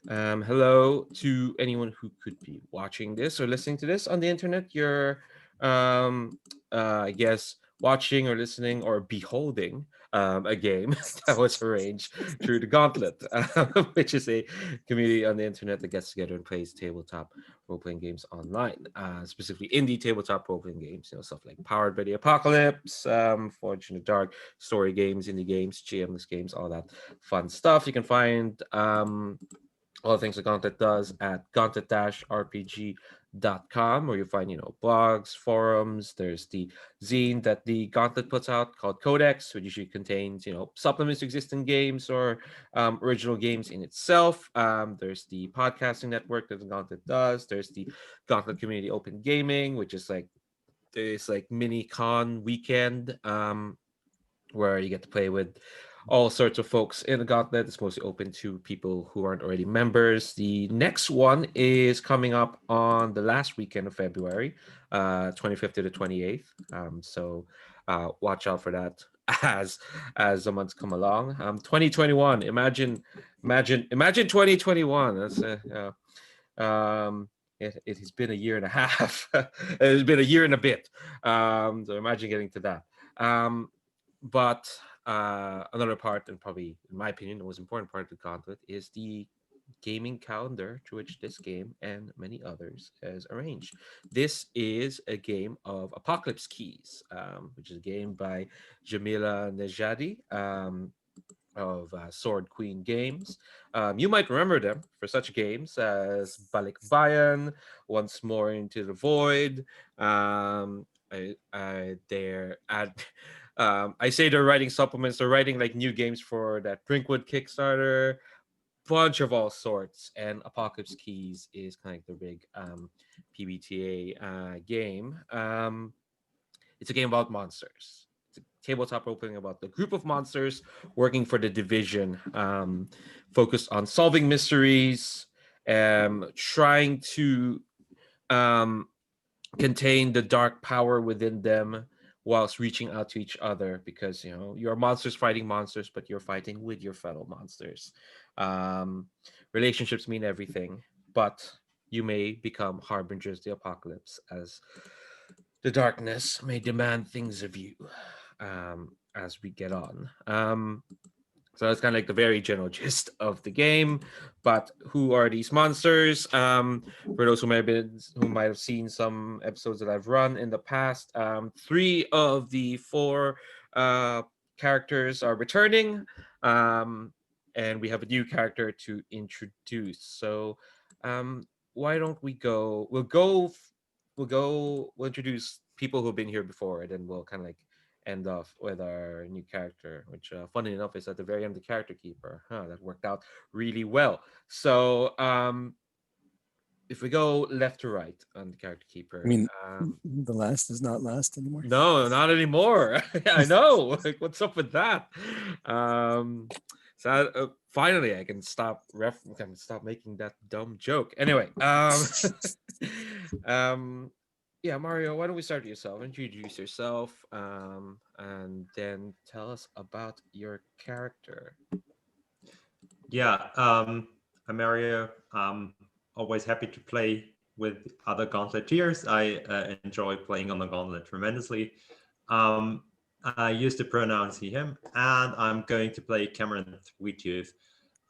Hello to anyone who could be watching this or listening to this on the internet. You're, um, I guess, watching or listening or beholding a game that was arranged through the Gauntlet, which is a community on the internet that gets together and plays tabletop role playing games online, specifically indie tabletop role playing games. Stuff like Powered by the Apocalypse, Forged in the Dark, story games, indie games, GMless games, all that fun stuff. You can find all the things the Gauntlet does at gauntlet-rpg.com, where you find, blogs, forums. There's the zine that the Gauntlet puts out called Codex, which usually contains, supplements to existing games or original games in itself. There's the podcasting network that the Gauntlet does. There's the Gauntlet Community Open Gaming, which is like this like mini con weekend. Where you get to play with all sorts of folks in the Gauntlet. It's mostly open to people who aren't already members. The next one is coming up on the last weekend of February, 25th to the 28th. So watch out for that as the months come along. 2021. Imagine 2021. It has been a year and a half. It's been a year and a bit. So imagine getting to that. But another part, and probably in my opinion, the most important part of the Gauntlet is the gaming calendar to which this game and many others is arranged. This is a game of Apocalypse Keys, which is a game by Jamila Nejadi. Of Sword Queen Games. You might remember them for such games as Balik Bayan, Once More Into the Void. They're at, I say they're writing supplements. They're writing like new games for that Drinkwood Kickstarter, bunch of all sorts. And Apocalypse Keys is kind of like the big PBTA game. It's a game about monsters. It's a tabletop role playing about the group of monsters working for the division, focused on solving mysteries, trying to um, contain the dark power within them whilst reaching out to each other because you're monsters fighting monsters, but you're fighting with your fellow monsters. um, Relationships mean everything, but you may become harbingers of the apocalypse as the darkness may demand things of you as we get on. So that's kind of like the very general gist of the game. But who are these monsters? For those who might have seen some episodes that I've run in the past, three of the four characters are returning, and we have a new character to introduce. So why don't we go? We'll introduce people who've been here before, and then we'll kind of like end off with our new character, which, funny enough, is at the very end the character keeper. That worked out really well. So, if we go left to right on the character I keeper, mean, the last is not last anymore. no, not anymore. I know. Like, what's up with that? Um, finally, I can stop making that dumb joke. Anyway, um, yeah, Mario, why don't we start with yourself? Introduce yourself, and then tell us about your character. Yeah, I'm Mario. Always happy to play with other Gauntleteers. I enjoy playing on the Gauntlet tremendously. Um, I use the pronouns he, him, and I'm going to play Cameron Sweettooth,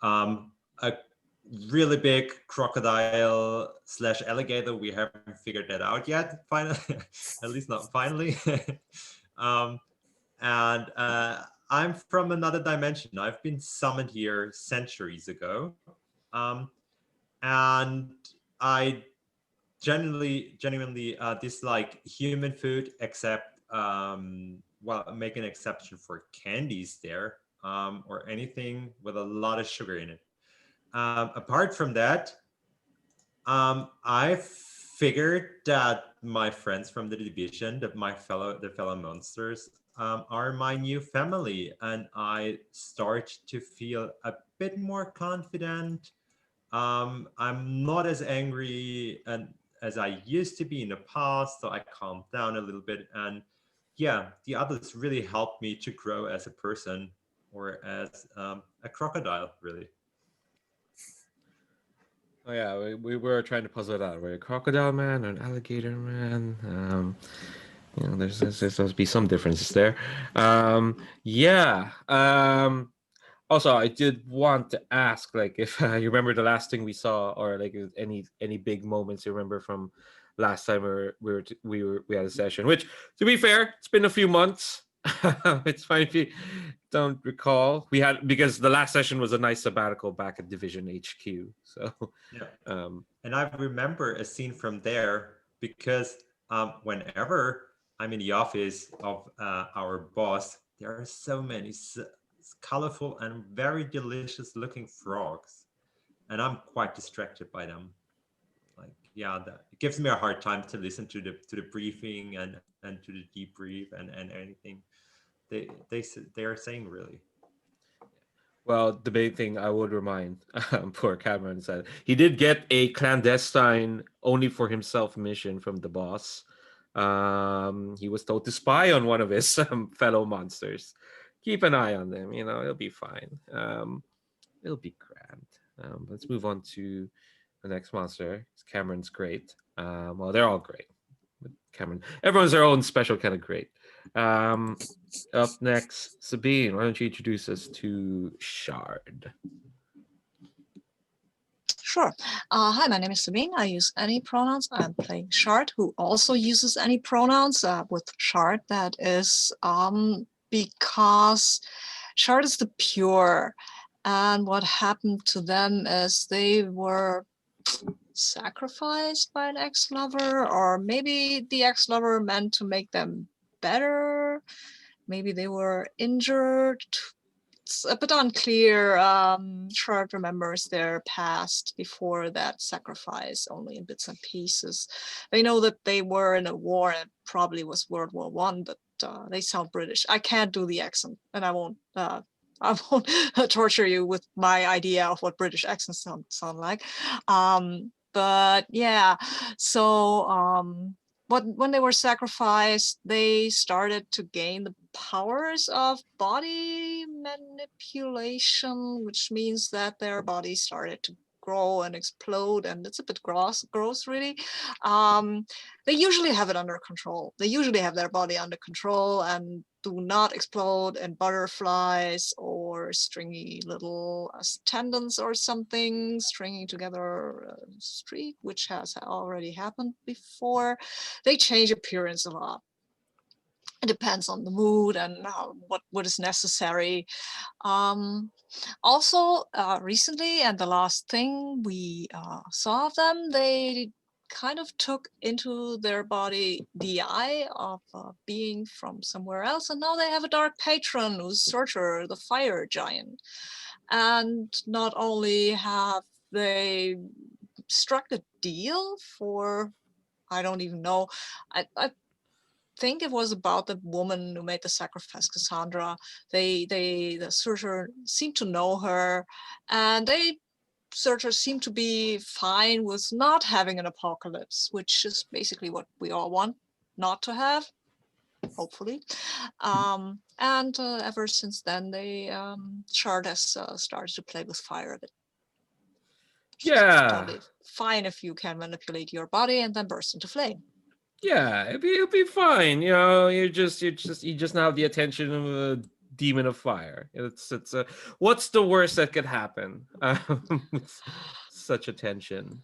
a really big crocodile slash alligator. We haven't figured that out yet, finally, at least not finally. um, and I'm from another dimension. I've been summoned here centuries ago, um, and I genuinely dislike human food, except well, make an exception for candies there, or anything with a lot of sugar in it. Apart from that, I figured that my friends from the division, that the fellow monsters, are my new family, and I start to feel a bit more confident. I'm not as angry and as I used to be in the past, so I calmed down a little bit. And yeah, the others really helped me to grow as a person or as a crocodile, really. Oh yeah, we were trying to puzzle it out. We're a crocodile man or an alligator man. There's supposed to be some differences there. Yeah. Also, I did want to ask, like, if you remember the last thing we saw, or like any big moments you remember from last time we had a session. Which, to be fair, it's been a few months. It's fine if you don't recall. We had because the last session was a nice sabbatical back at Division HQ. So, Yeah. um, And I remember a scene from there because whenever I'm in the office of our boss, there are so many colorful and very delicious looking frogs. And I'm quite distracted by them. Like, yeah, it gives me a hard time to listen to the briefing and to the debrief and anything they are saying really. well, the big thing I would remind poor Cameron said he did get a clandestine only for himself mission from the boss. He was told to spy on one of his fellow monsters. Keep an eye on them. It'll be fine. It'll be grand. Let's move on to the next monster. Cameron's great. Well, they're all great. But Cameron, everyone's their own special kind of great. Um, Up next, Sabine, why don't you introduce us to Shard? Sure. Hi, my name is Sabine. I use any pronouns. I'm playing Shard, who also uses any pronouns. With Shard, that is because Shard is the pure. And what happened to them is they were sacrificed by an ex-lover, or maybe the ex-lover meant to make them better. Maybe they were injured. It's a bit unclear. Shard remembers their past before that sacrifice only in bits and pieces. They know that they were in a war, and it probably was World War One, but they sound British. I can't do the accent, and I won't. I won't torture you with my idea of what British accents sound like. But yeah, so when they were sacrificed, they started to gain the powers of body manipulation, which means that their body started to grow and explode, and it's a bit gross really. They usually have it under control. They usually have their body under control and do not explode in butterflies or stringy little tendons or something, stringing together a streak, which has already happened before. They change appearance a lot. It depends on the mood and what is necessary. Also, recently, and the last thing we saw of them, they kind of took into their body the eye of a being from somewhere else, and now they have a dark patron who's Surtur, the fire giant. And not only have they struck a deal for, I don't even know, I think it was about the woman who made the sacrifice, Cassandra. The Surtur seemed to know her, and Surturs seem to be fine with not having an apocalypse, which is basically what we all want not to have, hopefully. And ever since then, Shard has started to play with fire a bit. Yeah. Totally fine if you can manipulate your body and then burst into flame. Yeah, it'll be fine. You just now have the attention of a demon of fire. It's what's the worst that could happen? With such attention.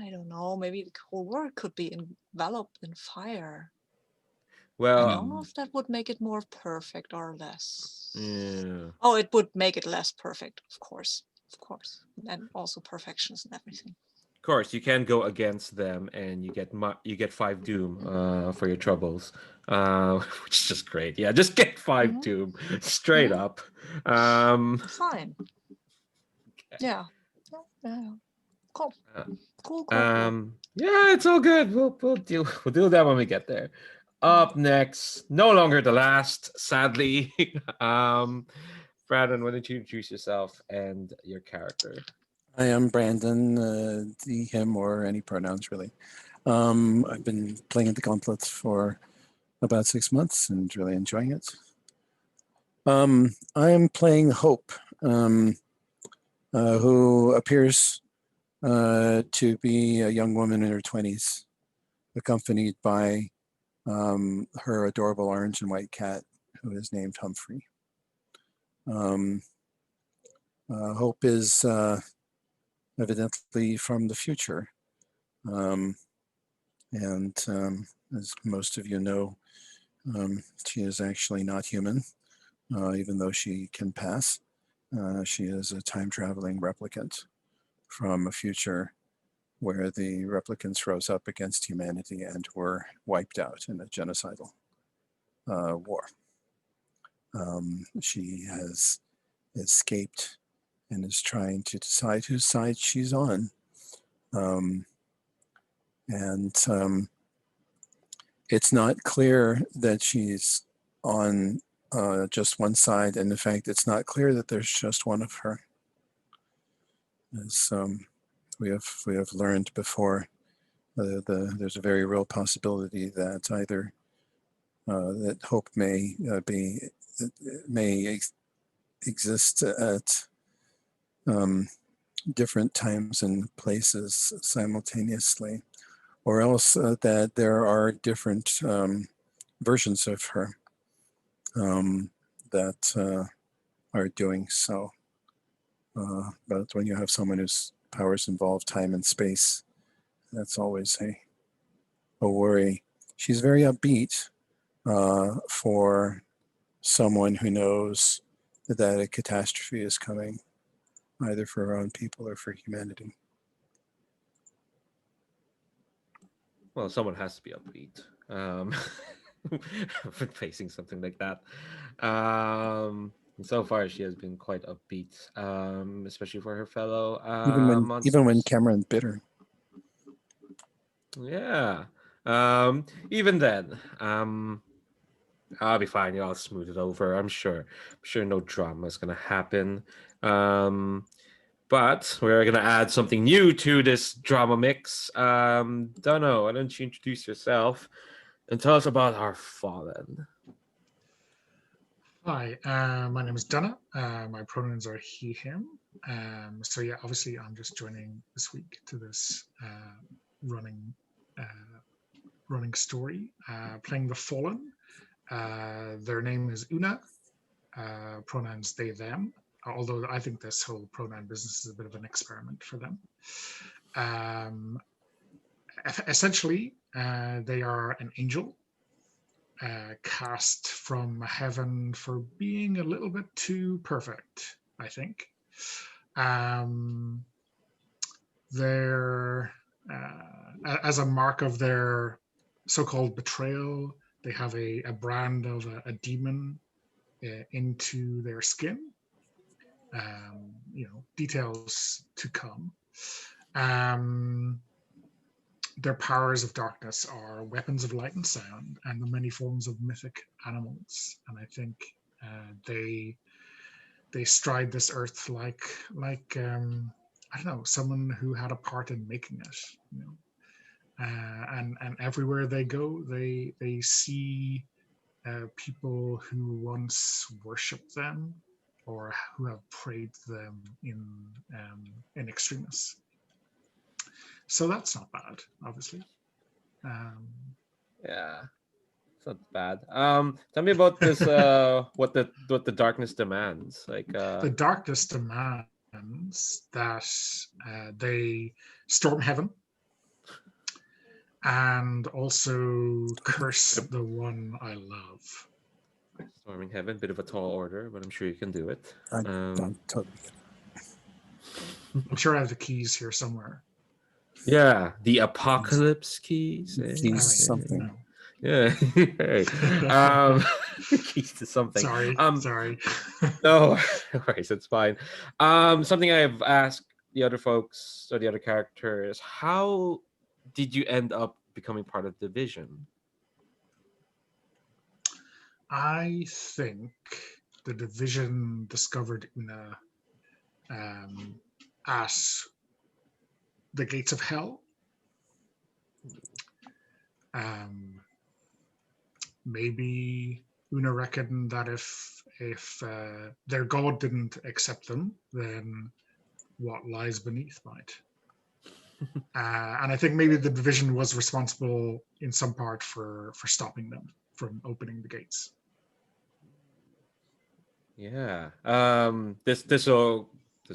I don't know. Maybe the whole world could be enveloped in fire. I don't know Well, if that would make it more perfect or less. yeah. Oh, it would make it less perfect, of course, and also perfections and everything. Of course, you can go against them, and you get 5 doom for your troubles, which is just great. Yeah, just get 5 doom straight up. Fine. Okay. Yeah. Yeah. Cool. Uh, Cool. Yeah, it's all good. We'll deal with that when we get there. Up next, no longer the last, sadly. Brandon, why don't you introduce yourself and your character? I am Brandon, the, him, or any pronouns really. I've been playing at the Gauntlet for about 6 months and really enjoying it. I am playing Hope, who appears to be a young woman in her 20s, accompanied by her adorable orange and white cat, who is named Humphrey. Hope is evidently from the future. And as most of you know, she is actually not human, even though she can pass. She is a time-traveling replicant from a future where the replicants rose up against humanity and were wiped out in a genocidal war. She has escaped and is trying to decide whose side she's on. It's not clear that she's on just one side, and in fact, it's not clear that there's just one of her. As we have learned before, there's a very real possibility that either that hope may exist at different times and places simultaneously, or else that there are different versions of her that are doing so. But when you have someone whose powers involve time and space, that's always a worry. She's very upbeat for someone who knows that a catastrophe is coming, either for her own people or for humanity. Well, someone has to be upbeat. When facing something like that. And so far, she has been quite upbeat, especially for her fellow Even when monsters. Cameron's bitter. Yeah. Even then, I'll be fine. I'll smooth it over. I'm sure. I'm sure no drama is gonna happen. But we're gonna add something new to this drama mix. Dunno, why don't you introduce yourself and tell us about our fallen? Hi, my name is Donna. My pronouns are he, him. So yeah, obviously I'm just joining this week to this running story, playing the Fallen. Their name is Una. Pronouns they, them. Although I think this whole pronoun business is a bit of an experiment for them. Essentially, they are an angel. Cast from heaven for being a little bit too perfect, I think. They're, as a mark of their so-called betrayal, they have a brand of a demon into their skin. Details to come. Their powers of darkness are weapons of light and sound and the many forms of mythic animals. And I think they stride this earth like I don't know, someone who had a part in making it. And everywhere they go, they see people who once worshipped them or who have prayed them in extremis. So that's not bad, obviously. Yeah, it's not bad. Tell me about this. What the darkness demands. Like The darkness demands that they storm heaven and also curse the one I love. storming heaven, bit of a tall order, but I'm sure you can do it. I'm totally I'm sure I have the keys here somewhere. Yeah, the apocalypse keys. Keys something. Yeah. Hey. Keys to something. Sorry. Sorry. No worries, it's fine. Something I've asked the other folks or the other characters: how did you end up becoming part of Division? I think the division discovered Una at the gates of hell. Maybe Una reckoned that if their god didn't accept them, then what lies beneath might. And I think maybe the division was responsible in some part for stopping them from opening the gates. Yeah. This will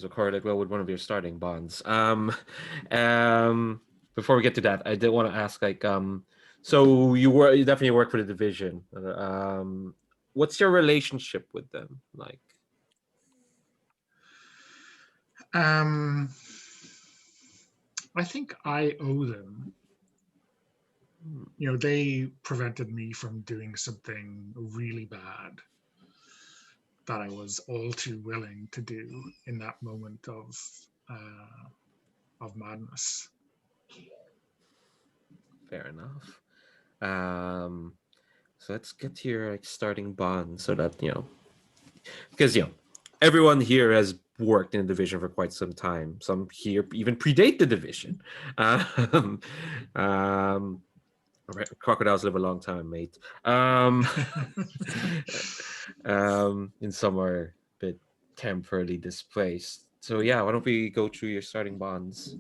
correlate well with one of your starting bonds. Before we get to that, I did want to ask, like, so you definitely work for the division. What's your relationship with them like? I think I owe them. You know, they prevented me from doing something really bad that I was all too willing to do in that moment of madness. Fair enough. So let's get to your like starting bond, so that because everyone here has worked in the division for quite some time. Some here even predate the division. Um, um, Crocodiles live a long time, mate. And some are a bit temporarily displaced. So yeah, why don't we go through your starting bonds?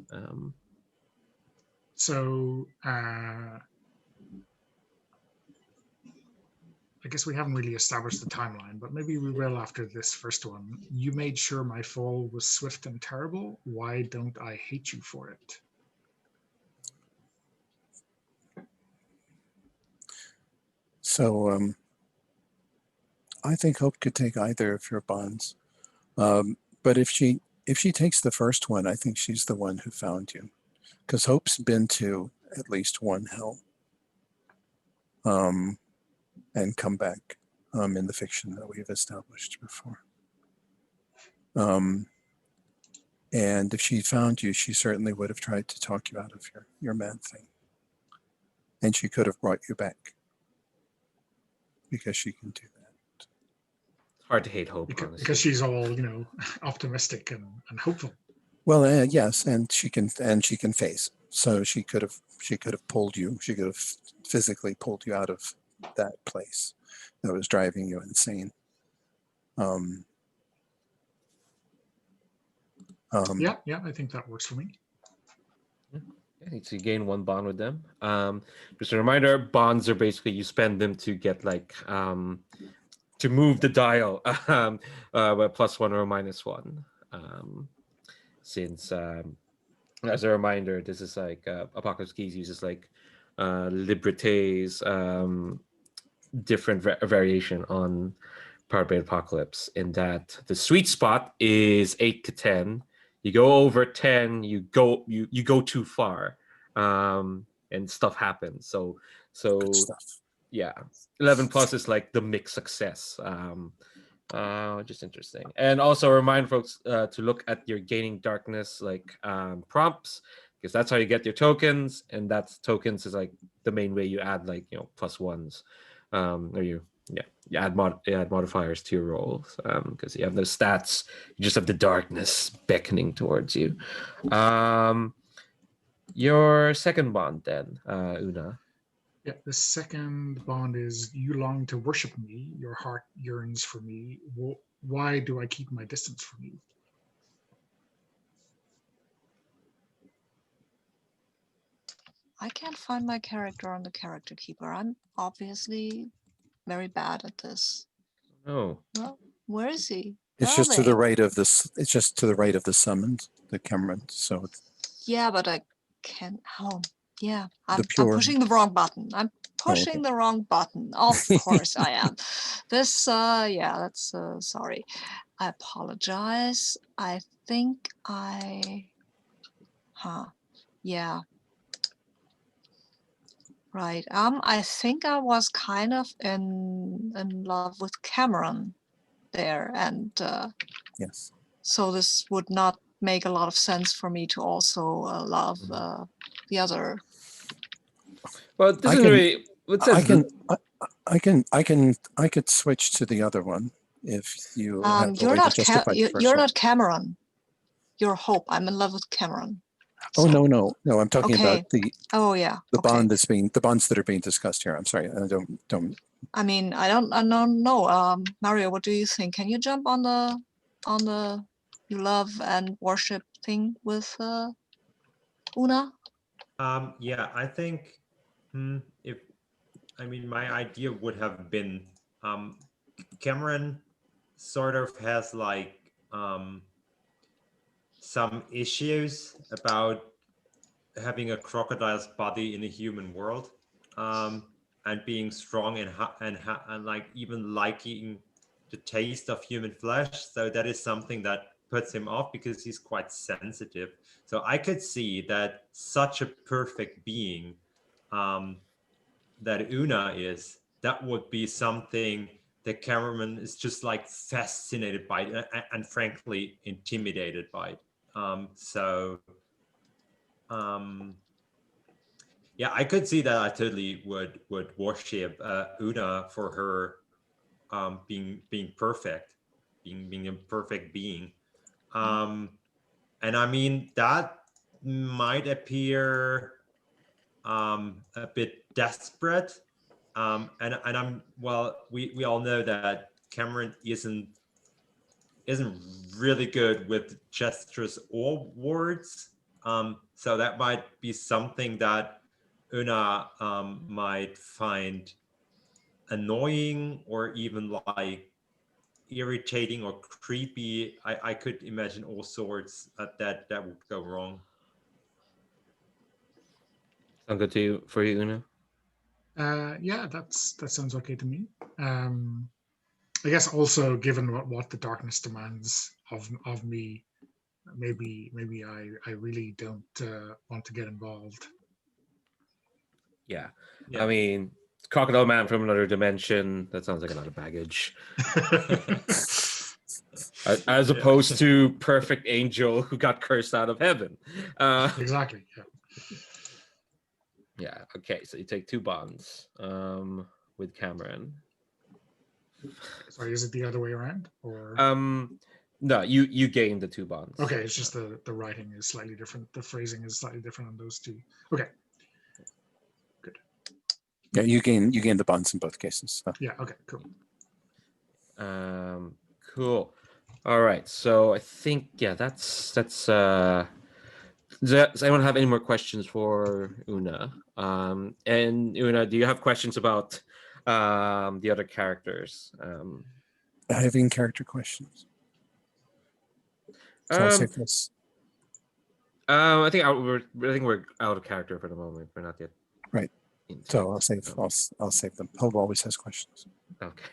So I guess we haven't really established the timeline, but maybe we will after this first one. You made sure my fall was swift and terrible. Why don't I hate you for it? So I think Hope could take either of your bonds. But if she takes the first one, I think she's the one who found you, because Hope's been to at least one hell, and come back in the fiction that we've established before. And if she found you, she certainly would have tried to talk you out of your mad thing, and she could have brought you back, because she can do that. Hard to hate Hope, Because honestly. she's all, you know, optimistic and hopeful. Well, yes, and she can phase. So she could have pulled you. She could have physically pulled you out of that place that was driving you insane. Yeah, I think that works for me. Yeah, so you gain one bond with them. Just a reminder, bonds are basically you spend them to get like to move the dial by +1 or -1. Since as a reminder, this is like Apocalypse Keys uses like Liberté's different variation on Powered by Apocalypse, in that the sweet spot is 8 to 10. You go over 10, you go too far, and stuff happens. So Good stuff. yeah, 11 plus is like the mixed success. Just interesting. And also remind folks to look at your gaining darkness like prompts, because that's how you get your tokens, and that's tokens is like the main way you add like +1s, or you add modifiers to your rolls, because you have those stats. You just have the darkness beckoning towards you. Your second bond then, Una. Yeah, the second bond is you long to worship me. Your heart yearns for me. Why do I keep my distance from you? I can't find my character on the character keeper. I'm obviously very bad at this. Oh, Well, where is he? It's Where just are to the they? right of this. It's just to the right of the summons, the Cameron. So Yeah, but I can't. Oh, yeah. the I'm pure. pushing the wrong button. I'm Oh, okay. pushing the wrong button. Of course I am. This, yeah, that's sorry. I apologize. I think yeah. Right. I think I was kind of in love with Cameron there, and Yes. so this would not make a lot of sense for me to also love the other. well, this I isn't can- really. It says I could switch to the other one if you have a You're way to not justify the first you're one. not Cameron. You're Hope. I'm in love with Cameron. Oh So- no! I'm talking Okay. about the Oh yeah. bond Okay. that's the bonds that are being discussed here. I'm sorry. I don't. I mean, I don't know. Mario, what do you think? Can you jump on the you love and worship thing with Una? Yeah, I think if my idea would have been Cameron sort of has like some issues about having a crocodile's body in a human world, and being strong and like even liking the taste of human flesh. So that is something that puts him off because he's quite sensitive. So I could see that such a perfect being, that Una is, that would be something that cameraman is just like fascinated by and frankly intimidated by. So yeah, I could see that I totally would worship Una for her being perfect, being a perfect being. And I mean that might appear a bit desperate. And I'm well, we all know that Cameron isn't really good with gestures or words. So that might be something that Una might find annoying or even like irritating or creepy. I could imagine all sorts that would go wrong. Sound good to you for you, Una? Yeah, that sounds okay to me. I guess also given what the darkness demands of me, maybe I really don't want to get involved. Yeah. Yeah. I mean, crocodile man from another dimension. That sounds like a lot of baggage. As opposed to perfect angel who got cursed out of heaven. Exactly. Yeah. Yeah. Okay. So you take 2 bonds with Cameron. Sorry, is it the other way around or? No, you gain the 2 bonds. Okay, it's just the writing is slightly different. The phrasing is slightly different on those two. Okay. Good. Yeah, you gain the bonds in both cases. So. Yeah. Okay. Cool. Cool. All right. So I think that's does anyone have any more questions for Una? And Una, do you have questions about the other characters? Having character questions. So I'll save this. I think we're out of character for the moment. We're not yet. Right. Into So it. I'll save them. Hope always has questions. Okay.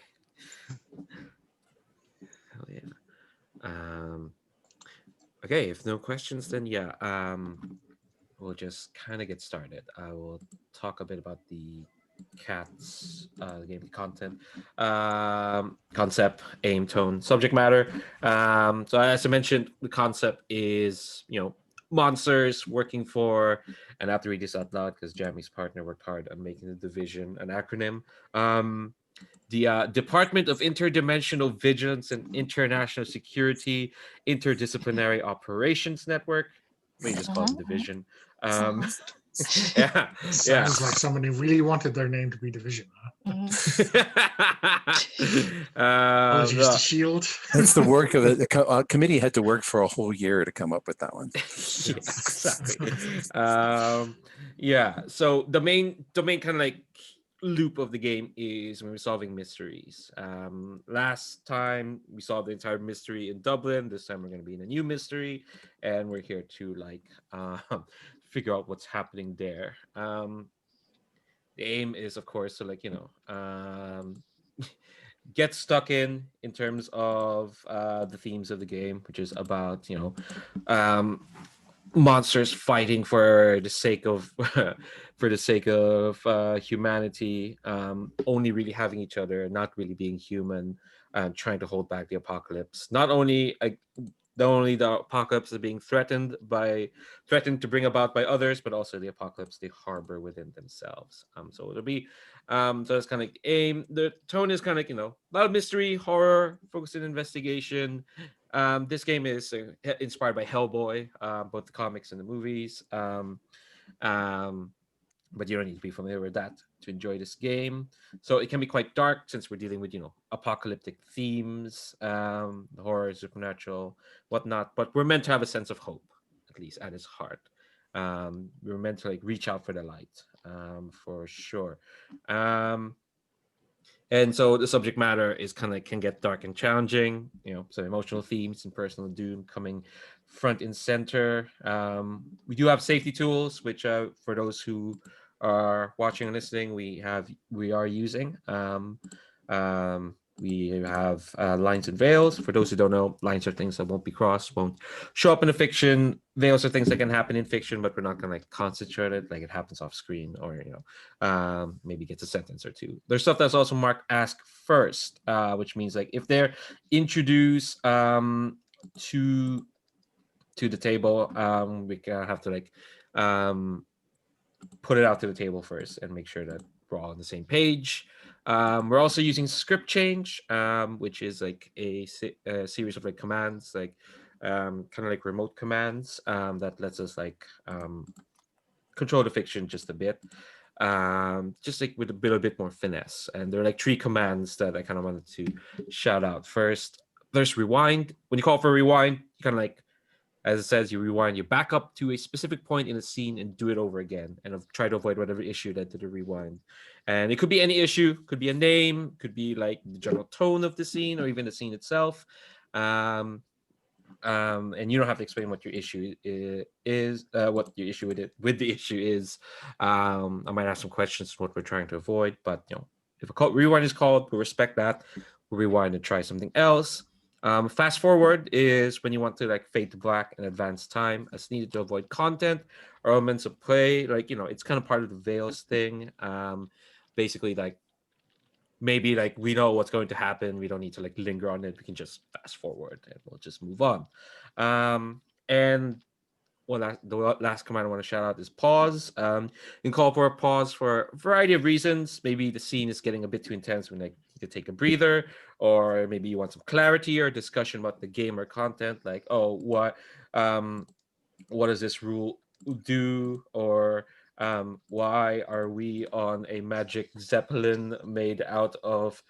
Hell yeah. Okay, if no questions, then yeah, we'll just kind of get started. I will talk a bit about the cats game content, concept, aim, tone, subject matter. So as I mentioned, the concept is monsters working for, and I have to read this out loud because Jeremy's partner worked hard on making the division an acronym. The Department of Interdimensional Vigilance and International Security Interdisciplinary Operations Network. We just call them Division. Yeah, Sounds like somebody really wanted their name to be Division. Apologies to Shield. That's the work of it. The committee had to work for a whole year to come up with that one. Yeah, exactly. Yeah. So the main kind of like loop of the game is when we're solving mysteries. Last time we solved the entire mystery in Dublin. This time we're going to be in a new mystery, and we're here to like figure out what's happening there. The aim is, of course, to like get stuck in terms of the themes of the game, which is about monsters fighting for the sake of humanity, only really having each other, not really being human, trying to hold back the apocalypse. Not only the apocalypse is being threatened to bring about by others, but also the apocalypse they harbor within themselves. So it'll be so it's kind of aim. The tone is kind of a lot of mystery, horror, focused in investigation. This game is inspired by Hellboy, both the comics and the movies. But you don't need to be familiar with that to enjoy this game. So it can be quite dark since we're dealing with apocalyptic themes, horror, supernatural, whatnot. But we're meant to have a sense of hope, at least at its heart. we're meant to like reach out for the light, for sure. Um, and so the subject matter is kind of like can get dark and challenging. Some emotional themes and personal doom coming front and center. We do have safety tools, which for those who are watching and listening, we are using. We have lines and veils. For those who don't know, lines are things that won't be crossed, won't show up in the fiction. Veils are things that can happen in fiction, but we're not gonna like concentrate it like it happens off screen, or maybe gets a sentence or two. There's stuff that's also marked ask first, which means like if they're introduced to the table, we have to like put it out to the table first and make sure that we're all on the same page. We're also using script change, which is like a series of like commands, like kind of like remote commands, that lets us like control the fiction just a bit, just like with a bit more finesse. And there are like three commands that I kind of wanted to shout out. First, there's rewind. When you call for rewind, you kind of like, as it says, you rewind, you back up to a specific point in a scene and do it over again, and try to avoid whatever issue led to the rewind. And it could be any issue, could be a name, could be like the general tone of the scene, or even the scene itself. And you don't have to explain what your issue is, what your issue with the issue is. I might ask some questions what we're trying to avoid, but if a rewind is called, we respect that. We'll rewind and try something else. Fast forward is when you want to like fade to black and advance time as needed to avoid content or elements of play. Like it's kind of part of the veils thing. Basically, like maybe like we know what's going to happen, we don't need to like linger on it, we can just fast forward and we'll just move on. And the last command I want to shout out is pause. You can call for a pause for a variety of reasons. Maybe the scene is getting a bit too intense, we like need to take a breather, or maybe you want some clarity or discussion about the game or content, like, oh, what does this rule do, or why are we on a magic zeppelin made out of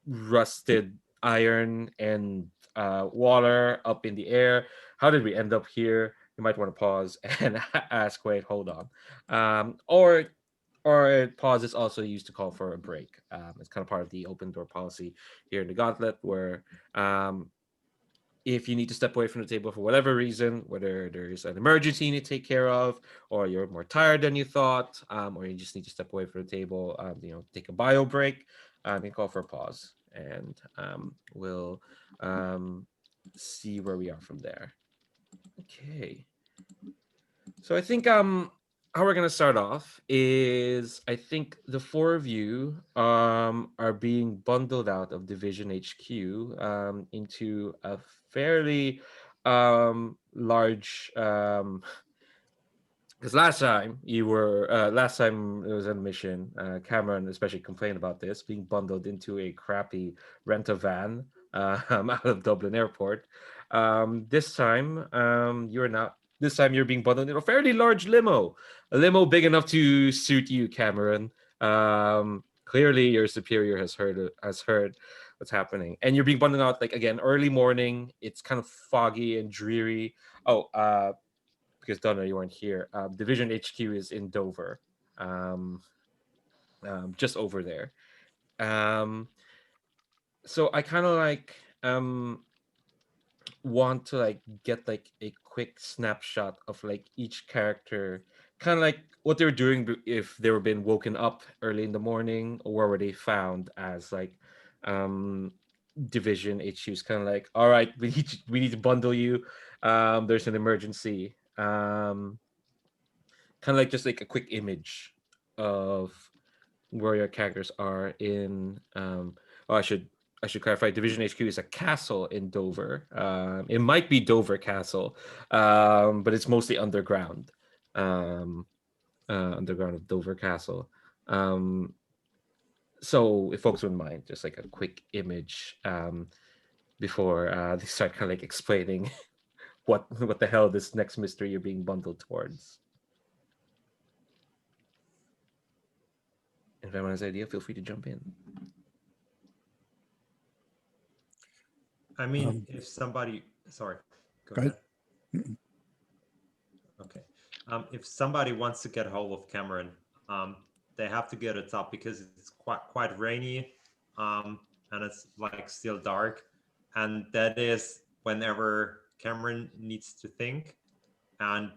rusted iron and water up in the air? How did we end up here? You might want to pause and ask, wait, hold on. Or pause is also used to call for a break. It's kind of part of the open door policy here in the Gauntlet, where if you need to step away from the table for whatever reason, whether there's an emergency you need to take care of, or you're more tired than you thought, or you just need to step away from the table, take a bio break, you call for a pause, and we'll see where we are from there. Okay. So I think how we're gonna start off is, I think the four of you are being bundled out of Division HQ into a fairly large, because last time it was on a mission, Cameron especially complained about this, being bundled into a crappy rent-a-van out of Dublin Airport. This time you're being bundled in a fairly large limo, a limo big enough to suit you, Cameron. Clearly your superior has heard what's happening, and you're being bundled out, like, again, early morning. It's kind of foggy and dreary. Because Donna, you weren't here. Division HQ is in Dover, just over there. So I kind of like want to like get like a quick snapshot of like each character, kind of like what they were doing, if they were being woken up early in the morning, or where were they found as like Division HQ's kind of like, all right, we need to bundle you. There's an emergency. Kind of like just like a quick image of where your characters are in. I should clarify, Division HQ is a castle in Dover. It might be Dover Castle, but it's mostly underground. Underground of Dover Castle. So if folks wouldn't mind, just like a quick image before they start kind of like explaining what the hell this next mystery you're being bundled towards. If anyone has an idea, feel free to jump in. I mean, if somebody, sorry, go Go ahead. ahead. Okay. if somebody wants to get hold of Cameron, they have to get it up because it's quite rainy, and it's like still dark, and that is whenever Cameron needs to think, and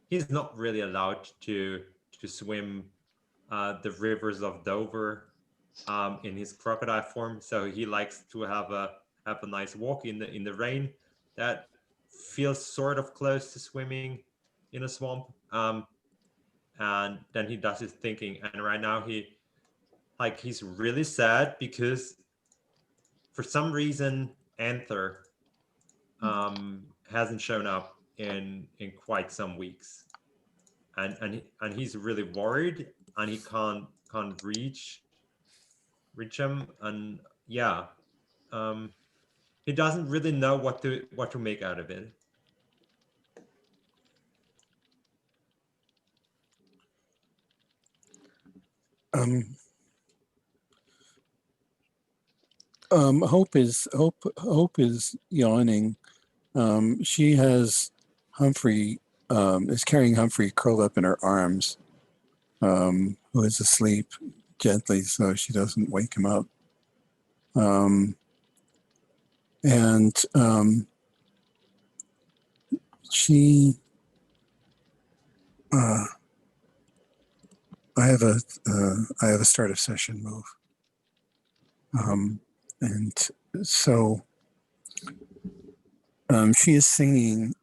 he's not really allowed to swim the rivers of Dover in his crocodile form. So he likes to have a nice walk in the rain that feels sort of close to swimming in a swamp. And then he does his thinking. And right now he's really sad because for some reason Anther hasn't shown up in quite some weeks. And he's really worried, and he can't reach him, and yeah, he doesn't really know what to make out of it. Hope is yawning. She has Humphrey is carrying Humphrey curled up in her arms, who is asleep gently so she doesn't wake him up. And she I have a start of session move. And so she is singing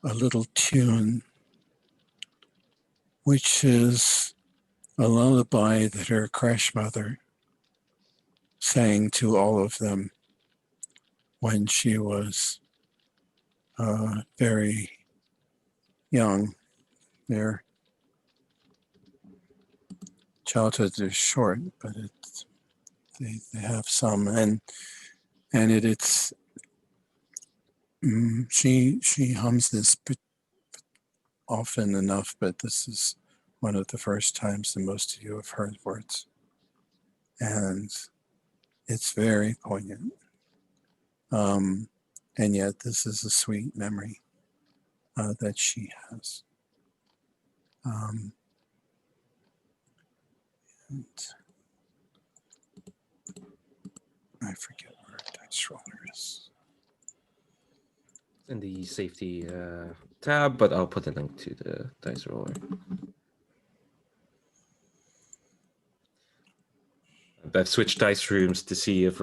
a little tune, which is a lullaby that her crash mother sang to all of them when she was very young. Their childhood is short, but they have some, and it's she hums this often enough, but this is one of the first times that most of you have heard words, and it's very poignant. And yet this is a sweet memory that she has. And I forget where our dice roller is. In the safety tab, but I'll put a link to the dice roller. I've switched dice rooms to see if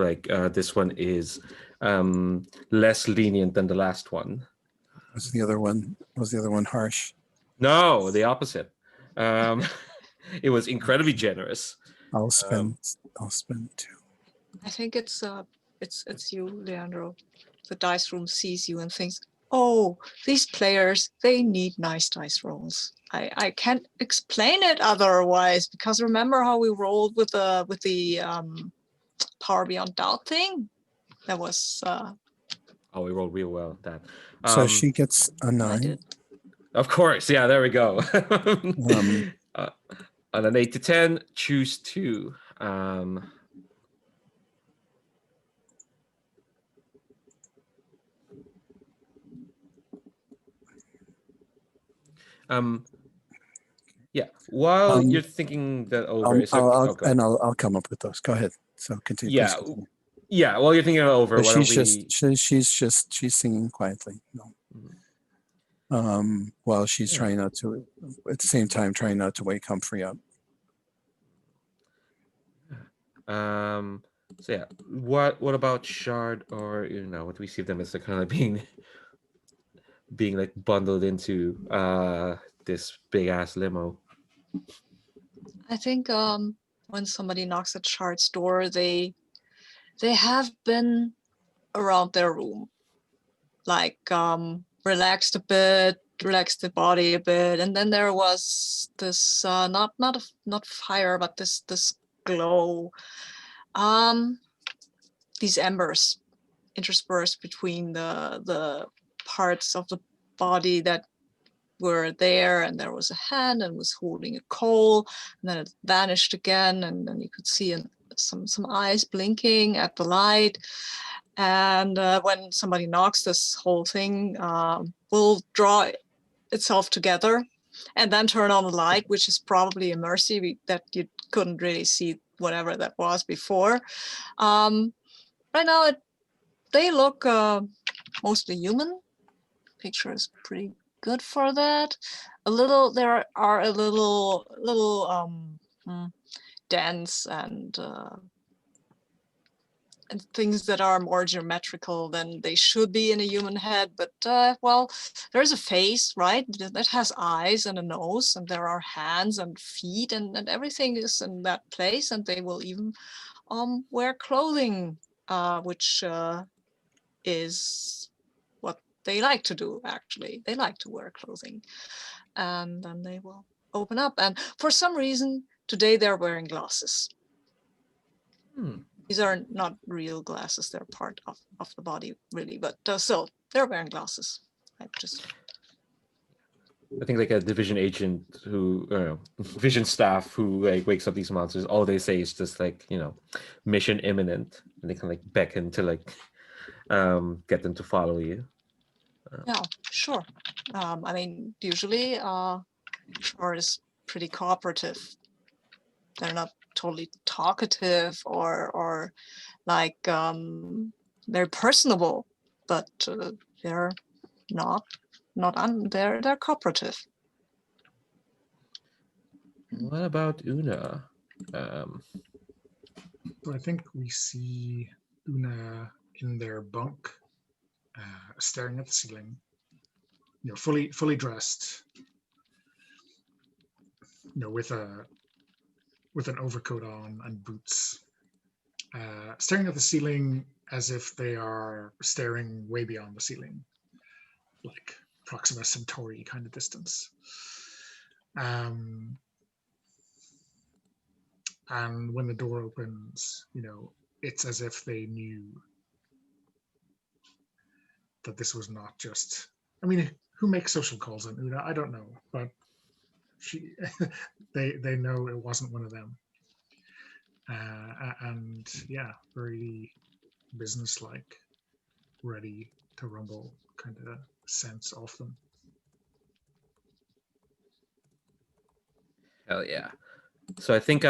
this one is less lenient than the last one. Was the other one harsh? No, the opposite. It was incredibly generous. I'll spend 2. I think it's you, Leandro. The dice room sees you and thinks, "Oh, these players, they need nice dice rolls." I can't explain it otherwise, because remember how we rolled with the Power Beyond Doubt thing? That was Oh, we rolled real well at that. So she gets a I 9. did. Of course, yeah, there we go. On an 8 to 10, choose 2. Yeah. While you're thinking that over, I'll come up with those. Go ahead. So continue. Yeah. Please continue. Yeah. While you're thinking it over, But why don't we? She's singing quietly. No. While she's trying not to, at the same time, trying not to wake Humphrey up. So yeah, what about Shard, or what do we see them as kind of being like bundled into this big ass limo? I think when somebody knocks at Shard's door, they have been around their room, like relaxed a bit, relaxed the body a bit, and then there was this not fire, but this glow, these embers interspersed between the parts of the body that were there, and there was a hand and was holding a coal, and then it vanished again, and then you could see some eyes blinking at the light. And when somebody knocks, this whole thing will draw itself together and then turn on the light, which is probably a mercy that you couldn't really see whatever that was before. Right now, they look mostly human. Picture is pretty good for that. There are a little dents and things that are more geometrical than they should be in a human head. But well, there's a face, right? That has eyes and a nose, and there are hands and feet, and everything is in that place. And they will even wear clothing, which is what they like to do. Actually, they like to wear clothing, and then they will open up. And for some reason, today they're wearing glasses. These are not real glasses. They're part of the body, really. But still, they're wearing glasses. I think like a division agent who, division staff who like wakes up these monsters, all they say is just like, mission imminent, and they can like beckon to like get them to follow you. Yeah, sure. I mean, usually Shore is pretty cooperative. They're not totally talkative or like very personable, but they're they're cooperative. What about Una? So I think we see Una in their bunk, staring at the ceiling, fully dressed, with an overcoat on and boots, staring at the ceiling as if they are staring way beyond the ceiling, like Proxima Centauri kind of distance. And when the door opens, it's as if they knew that this was not just, I mean, who makes social calls on Una? I don't know, but they know it wasn't one of them. And yeah, very businesslike, ready to rumble kind of sense of them. Hell yeah. So I think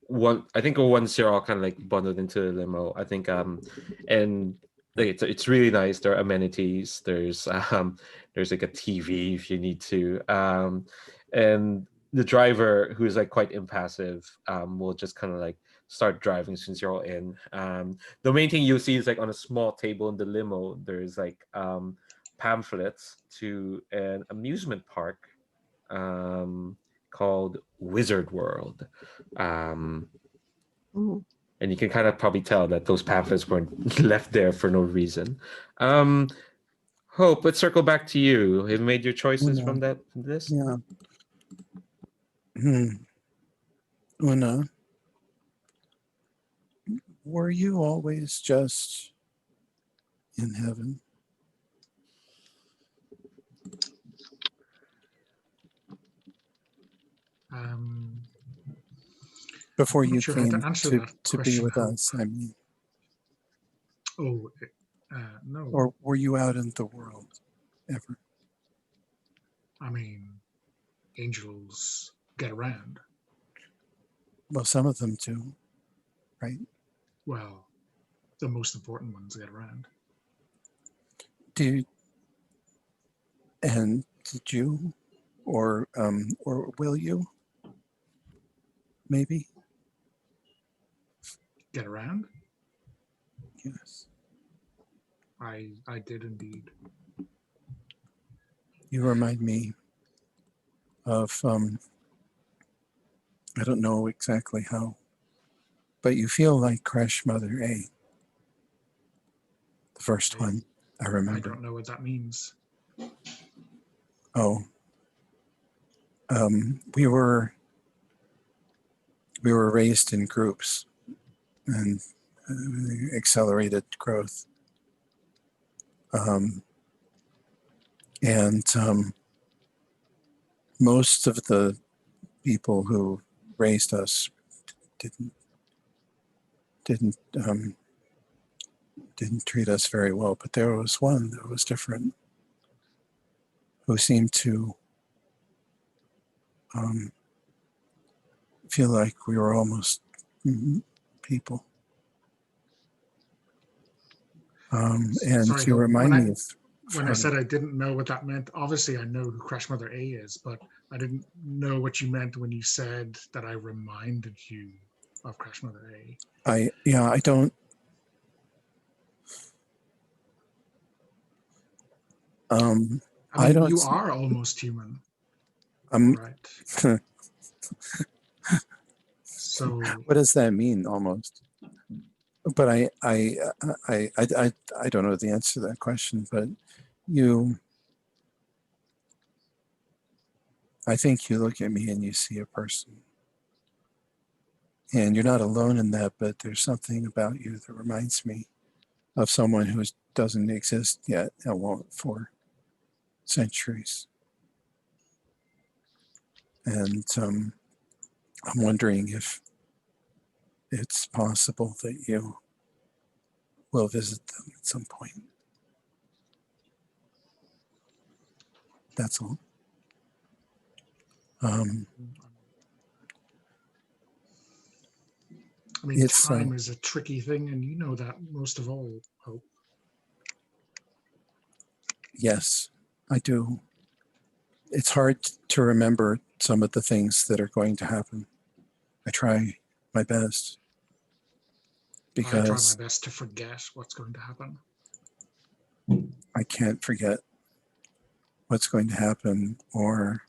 once you're all kind of like bundled into the limo, I think and like it's really nice. There are amenities. There's like a TV if you need to. And the driver, who's like quite impassive, will just kind of like start driving since you're all in. The main thing you'll see is like on a small table in the limo, there's like pamphlets to an amusement park called Wizard World. Ooh. And you can kind of probably tell that those pamphlets weren't left there for no reason. Hope, let's circle back to you. Have you made your choices from this? Yeah. Una, were you always just in heaven? Before you sure how to came answer to that be with question, us, I mean. Oh, no. Or were you out in the world ever? I mean, angels get around. Well, some of them do, right? Well, the most important ones get around. Did you, or will you? Maybe. Get around? Yes. I did indeed. You remind me of I don't know exactly how, but you feel like Crash Mother A. The first one, I remember. I don't know what that means. Oh. We were raised in groups and accelerated growth. And most of the people who raised us didn't treat us very well, but there was one that was different, who seemed to feel like we were almost people. And Sorry, you Hope, remind me of when I said I didn't know what that meant, obviously I know who Crash Mother A is, but I didn't know what you meant when you said that I reminded you of Crash Mother A. I don't. I mean, I don't. you are almost human, I'm. right? So What does that mean? Almost. But I don't know the answer to that question. But I think you look at me and you see a person, and you're not alone in that. But there's something about you that reminds me of someone who doesn't exist yet and won't for centuries. And I'm wondering if it's possible that you will visit them at some point. That's all. I mean, time is a tricky thing, and you know that most of all, Hope. Yes, I do. It's hard to remember some of the things that are going to happen. I try my best because I try my best to forget what's going to happen. I can't forget what's going to happen, or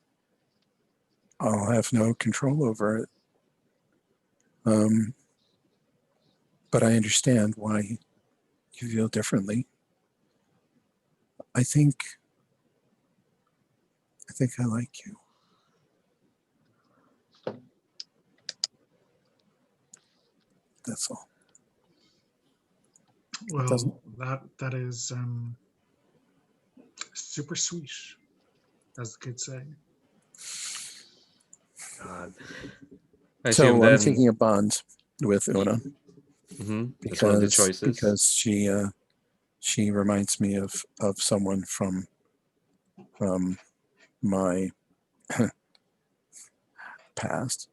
I'll have no control over it. But I understand why you feel differently. I think I like you. That's all. Well, that is super sweet, as the kids say. God. So I'm taking a bond with Una That's one of the choices. because she reminds me of someone from my past.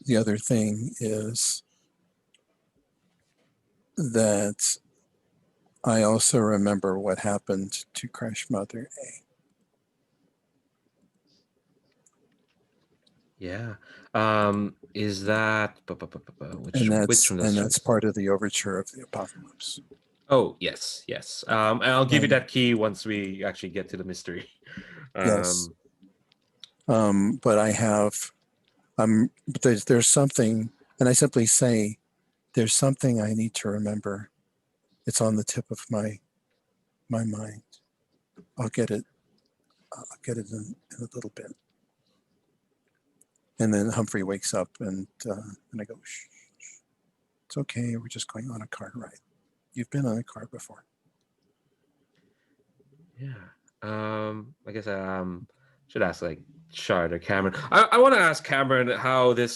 The other thing is that I also remember what happened to Crash Mother A. Yeah. Is that which one? That's part of the overture of the Apocalypse. Oh yes. And I'll give you that key once we actually get to the mystery. Yes. But I have, there's something, and I simply say, there's something I need to remember. It's on the tip of my mind. I'll get it in a little bit. And then Humphrey wakes up and I go, shh, it's okay. We're just going on a car ride. You've been on a car before. Yeah. I guess should ask like Shard or Cameron. I want to ask Cameron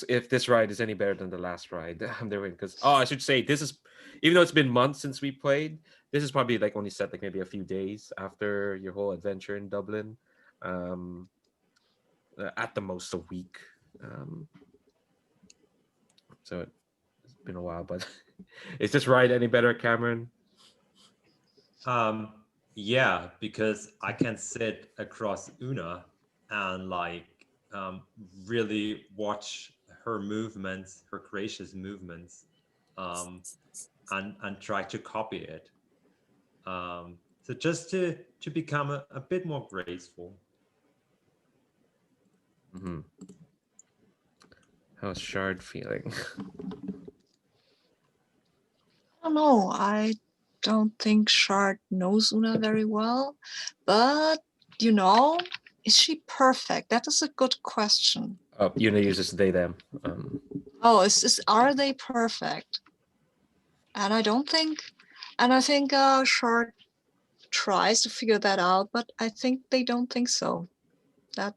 if this ride is any better than the last ride I'm doing, because I should say this is, even though it's been months since we played, this is probably like only set like maybe a few days after your whole adventure in Dublin. At the most a week. So it's been a while, but is this ride any better, Cameron? Yeah, because I can sit across Una and really watch her movements, her gracious movements, and try to copy it. So just to become a bit more graceful. How's Shard feeling? I don't know. I don't think Shard knows Una very well, but is she perfect? That is a good question. Una uses they them. Are they perfect? And I think Shard tries to figure that out, but I think they don't think so. That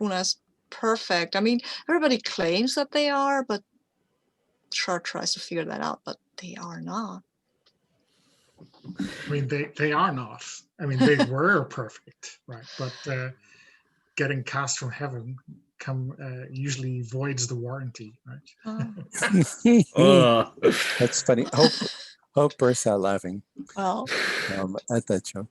Una's perfect. I mean, everybody claims that they are, but Shard tries to figure that out, but They are not. I mean, they are not. I mean, they were perfect, right? But getting cast from heaven usually voids the warranty, right? Oh, That's funny. Hope bursts out laughing well, at that joke.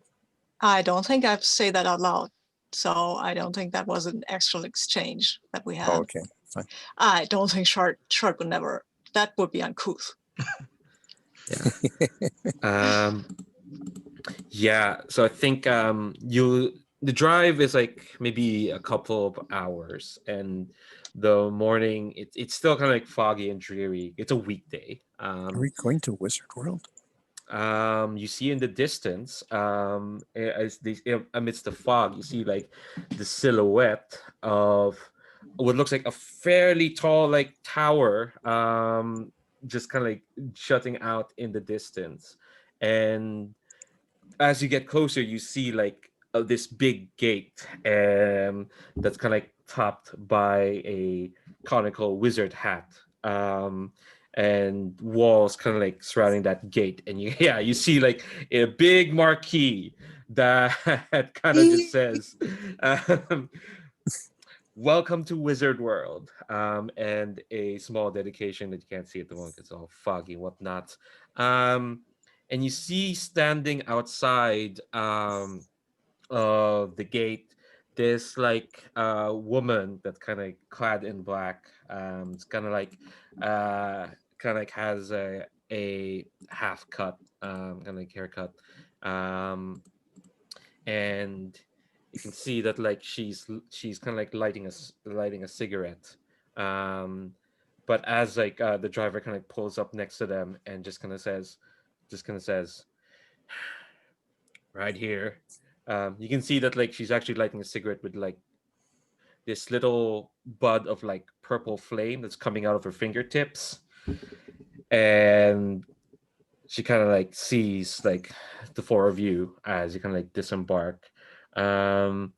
I don't think I've say that out loud. So I don't think that was an actual exchange that we had. Oh, okay, fine. I don't think Shart would never. That would be uncouth. Yeah. So I think the drive is like maybe a couple of hours, and the morning it's still kind of like foggy and dreary. It's a weekday. Are we going to Wizard World? You see in the distance, amidst the fog, you see like the silhouette of what looks like a fairly tall like tower, just kind of like jutting out in the distance. And as you get closer, you see like this big gate, that's kind of like topped by a conical wizard hat, and walls kind of like surrounding that gate. And you see like a big marquee that kind of just says, um, "Welcome to Wizard World," and a small dedication that you can't see at the moment. It's all foggy and whatnot. And you see standing outside of the gate this like woman that's kind of clad in black. It's kind of like has a half cut kind of like haircut, um, and you can see that like she's kind of like lighting a cigarette. Um, but as like the driver kind of pulls up next to them and just kind of says right here. You can see that like she's actually lighting a cigarette with like this little bud of like purple flame that's coming out of her fingertips, and she kind of like sees like the four of you as you kind of like disembark. Um,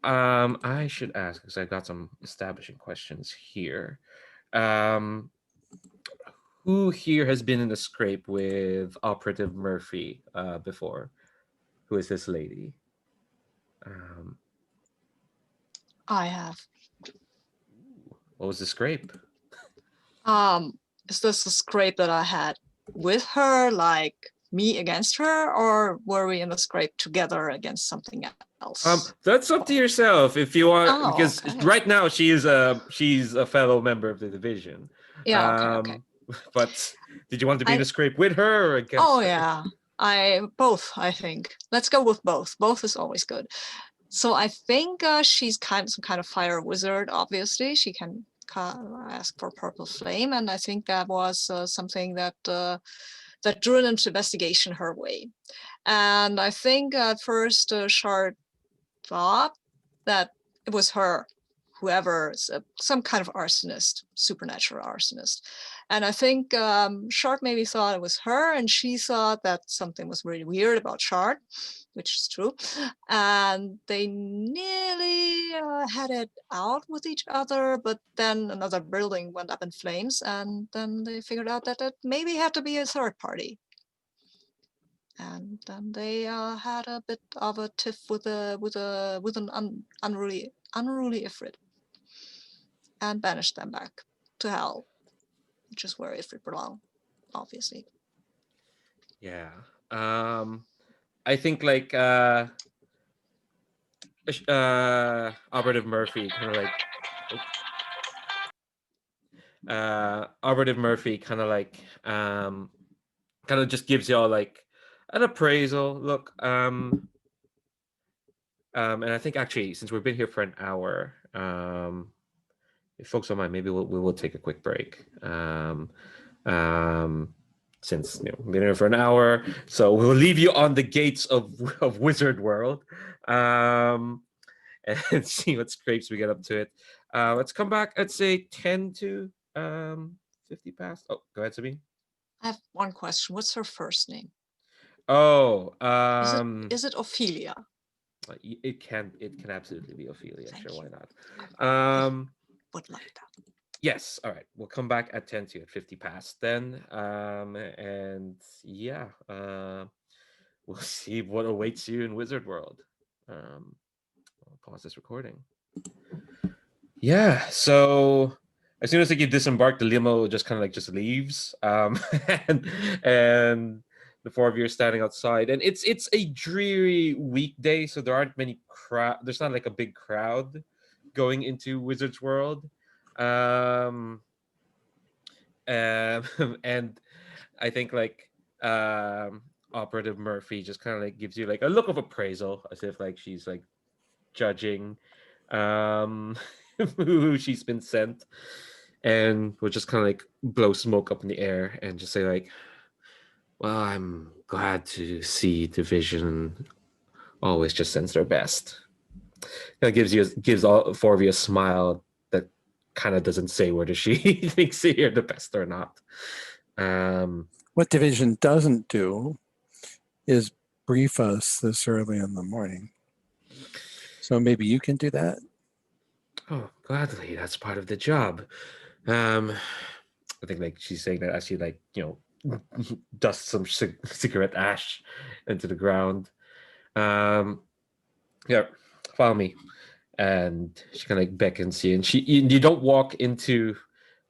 I should ask because I got some establishing questions here. Um, who here has been in a scrape with Operative Murphy before? Who is this lady? Um, I have. what was the scrape? Is this a scrape that I had with her, like me against her, or were we in the scrape together against something else? That's up to yourself if you want, Oh, because okay. right now she's a fellow member of the division. Yeah, okay. But did you want to be in a scrape with her or against Oh her? yeah, both. I think let's go with both. Both is always good. So I think she's some kind of fire wizard. Obviously, she can ask for purple flame, and I think that was something that that drew an investigation her way. And I think at first Shard thought that it was her, whoever's some kind of arsonist, supernatural arsonist. And I think Shard maybe thought it was her, and she thought that something was really weird about Shard, which is true. And they nearly had it out with each other, but then another building went up in flames, and then they figured out that it maybe had to be a third party. And then they had a bit of a tiff with an unruly Ifrit, and banished them back to hell, which is where Ifrit belong, obviously. Yeah. I think like Operative Murphy kind of like Operative Murphy kind of like kind of just gives y'all like an appraisal look. And I think actually since we've been here for an hour, if folks don't mind, maybe we'll take a quick break. Since we've been here for an hour, so we'll leave you on the gates of Wizard World, and see what scrapes we get up to it. Let's come back at say 10 to 50 past. Oh, go ahead, Sabine. I have one question. What's her first name? Oh, is it Ophelia? it can absolutely be Ophelia. Thank Sure, you. why not? Would like that. Yes. All right. We'll come back at 10 to at 50 past then. And yeah, we'll see what awaits you in Wizard World. I'll pause this recording. Yeah. So as soon as like you disembark, the limo just kind of like just leaves. And and the four of you are standing outside, and it's a dreary weekday, so there aren't many crowd. There's not like a big crowd going into Wizard's World. Um, and I think like Operative Murphy just kind of like gives you like a look of appraisal, as if like she's like judging um who she's been sent, and we'll just kind of like blow smoke up in the air and just say like, well, I'm glad to see Division always just sends their best. It gives all four of you a smile that kind of doesn't say whether she thinks you're the best or not. What Division doesn't do is brief us this early in the morning. So maybe you can do that. Oh, gladly. That's part of the job. I think like she's saying that as she like dusts some cigarette ash into the ground. Yeah, follow me. And she kind of like beckons you, and you don't walk into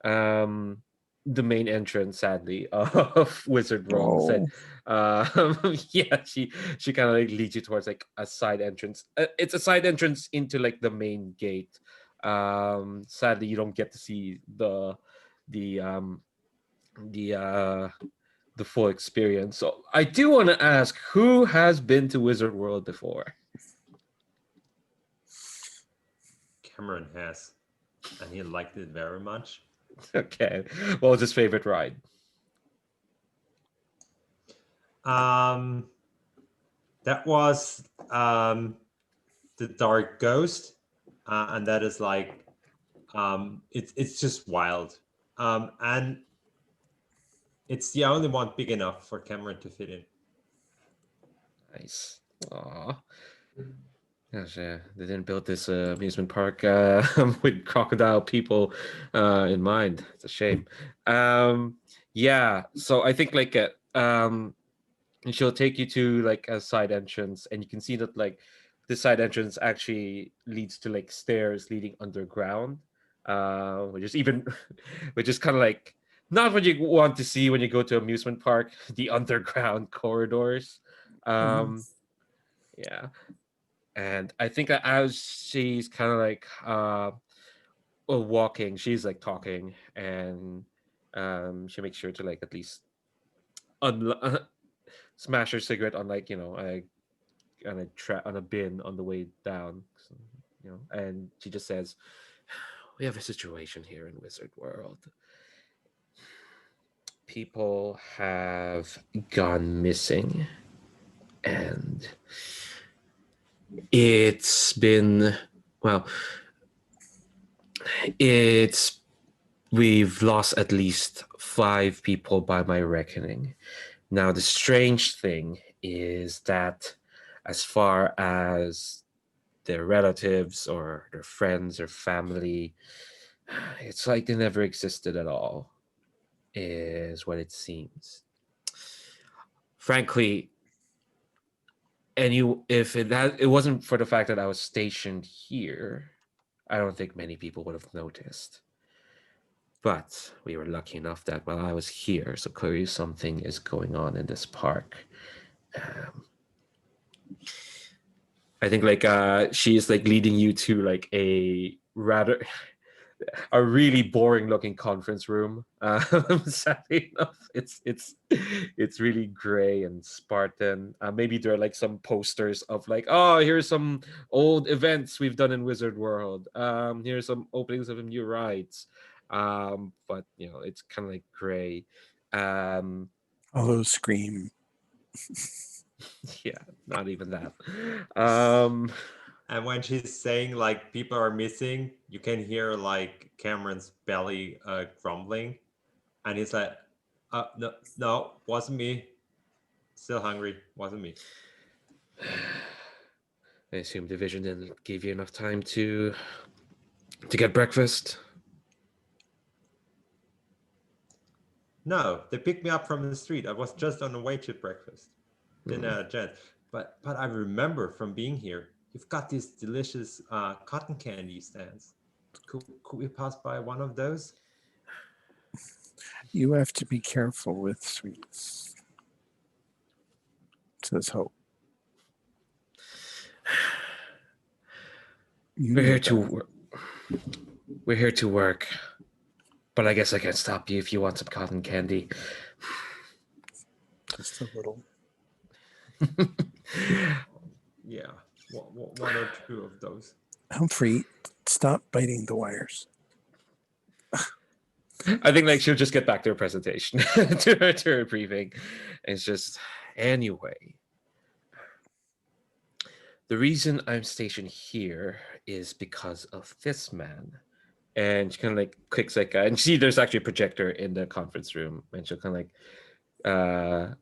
um the main entrance, sadly, of Wizard World. Said, yeah, she kind of like leads you towards like a side entrance. It's a side entrance into like the main gate. Sadly, you don't get to see the um the uh the full experience. So I do want to ask, who has been to Wizard World before? Cameron has, and he liked it very much. Okay, what was his favorite ride? Um, that was the Dark Ghost, and that is like it's just wild, and it's the only one big enough for Cameron to fit in. Nice. Aw. Gosh, yeah, they didn't build this amusement park with crocodile people in mind. It's a shame. Yeah, so I think like she'll take you to like a side entrance, and you can see that like this side entrance actually leads to like stairs leading underground, which is even, which is kind of like not what you want to see when you go to amusement park, the underground corridors. Um, yeah, and I think that as she's kind of like walking, she's like talking, and she makes sure to like at least smash her cigarette on like on a bin on the way down, and she just says, we have a situation here in Wizard World. People have gone missing, and it's been, well, it's we've lost at least 5 people by my reckoning. Now the strange thing is that as far as their relatives or their friends or family, it's like they never existed at all, is what it seems. Frankly, if it wasn't for the fact that I was stationed here, I don't think many people would have noticed. But we were lucky enough that while I was here, so clearly something is going on in this park. Um, I think like she is like leading you to like a really boring looking conference room. Sadly enough, it's really gray and Spartan. Maybe there are like some posters of like, oh, here's some old events we've done in Wizard World. Here's some openings of new rides. But it's kind of like gray. Although Scream. Yeah, not even that. And when she's saying like people are missing, you can hear like Cameron's belly grumbling, and he's like, no, no, wasn't me. Still hungry, wasn't me." I assume Division didn't give you enough time to get breakfast. No, they picked me up from the street. I was just on the way to breakfast. Didn't have a chance. But I remember from being here, you've got these delicious cotton candy stands. Could we pass by one of those? You have to be careful with sweets, says Hope. You We're know here to better. work. We're here to work. But I guess I can't stop you if you want some cotton candy. Just a little. Yeah, one or two of those. Humphrey, stop biting the wires. I think like she'll just get back to her presentation, to her briefing. It's just anyway. The reason I'm stationed here is because of this man. And she kind of like clicks like, and see, there's actually a projector in the conference room, and she'll kind of like,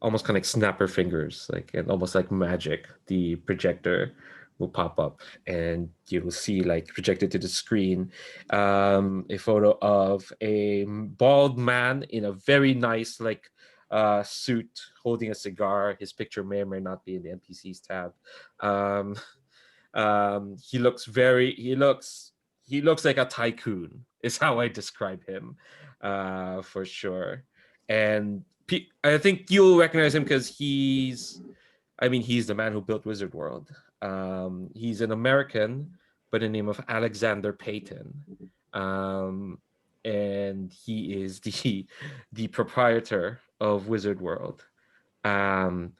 almost kind of like snap her fingers, like, and almost like magic, the projector will pop up, and you will see like projected to the screen, a photo of a bald man in a very nice like suit holding a cigar. His picture may or may not be in the NPCs tab. He looks he looks like a tycoon is how I describe him, for sure. And I think you'll recognize him because he's the man who built Wizard World. He's an American by the name of Alexander Payton. And he is the proprietor of Wizard World. But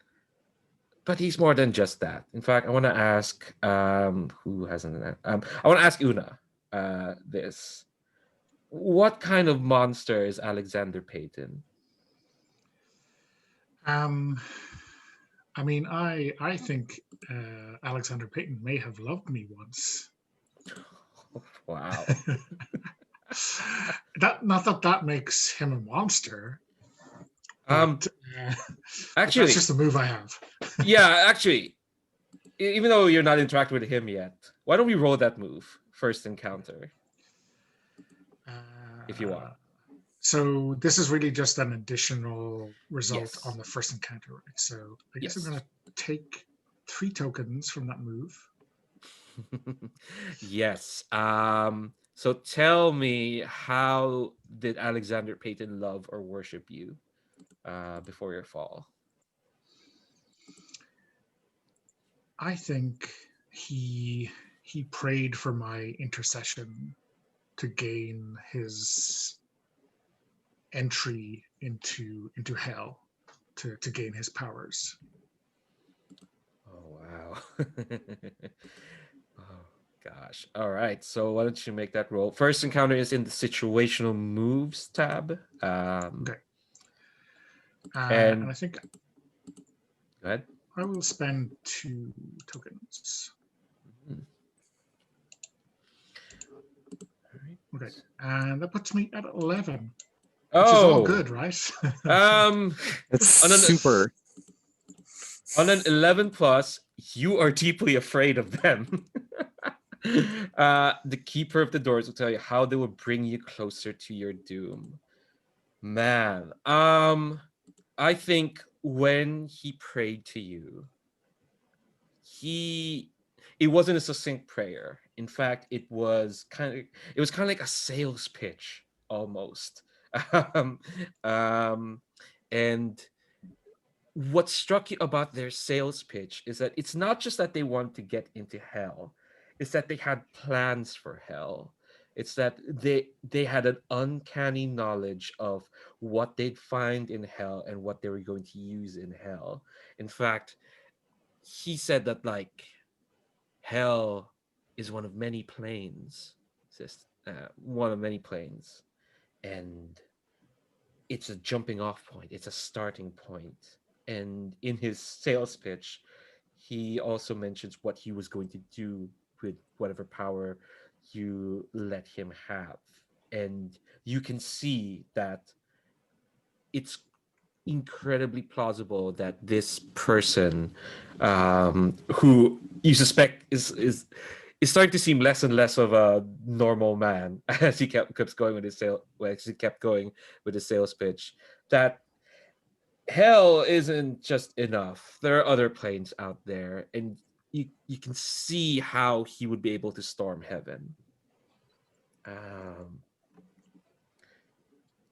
he's more than just that. In fact, I want to ask who hasn't. I want to ask Una this. What kind of monster is Alexander Payton? I mean, I think Alexander Payton may have loved me once. Wow. That makes him a monster. But, actually, that's just a move I have. Yeah, actually, even though you're not interacting with him yet, why don't we roll that move, first encounter, if you want. So this is really just an additional result Yes. on the first encounter, right? So I guess Yes. I'm going to take 3 tokens from that move. Yes. So tell me, how did Alexander Payton love or worship you before your fall? I think he prayed for my intercession to gain his entry into hell, to gain his powers. Oh wow. Oh gosh. All right. So why don't you make that roll? First encounter is in the situational moves tab. Okay. And and I think go ahead. I will spend 2 tokens. Mhm. All right. Okay, and that puts me at 11, which Oh, is all good, right? It's On an- super. On an 11 plus, you are deeply afraid of them. The keeper of the doors will tell you how they will bring you closer to your doom. Man, I think when he prayed to you, it wasn't a succinct prayer. In fact, it was kind of like a sales pitch almost. um, and what struck you about their sales pitch is that it's not just that they want to get into hell, it's that they had plans for hell. It's that they had an uncanny knowledge of what they'd find in hell and what they were going to use in hell. In fact, he said that like hell is one of many planes, one of many planes, and it's a jumping off point, it's a starting point. And in his sales pitch, he also mentions what he was going to do with whatever power you let him have. And you can see that it's incredibly plausible that this person, who you suspect is He's starting to seem less and less of a normal man as he kept going with his sales pitch. That hell isn't just enough. There are other planes out there, and you can see how he would be able to storm heaven.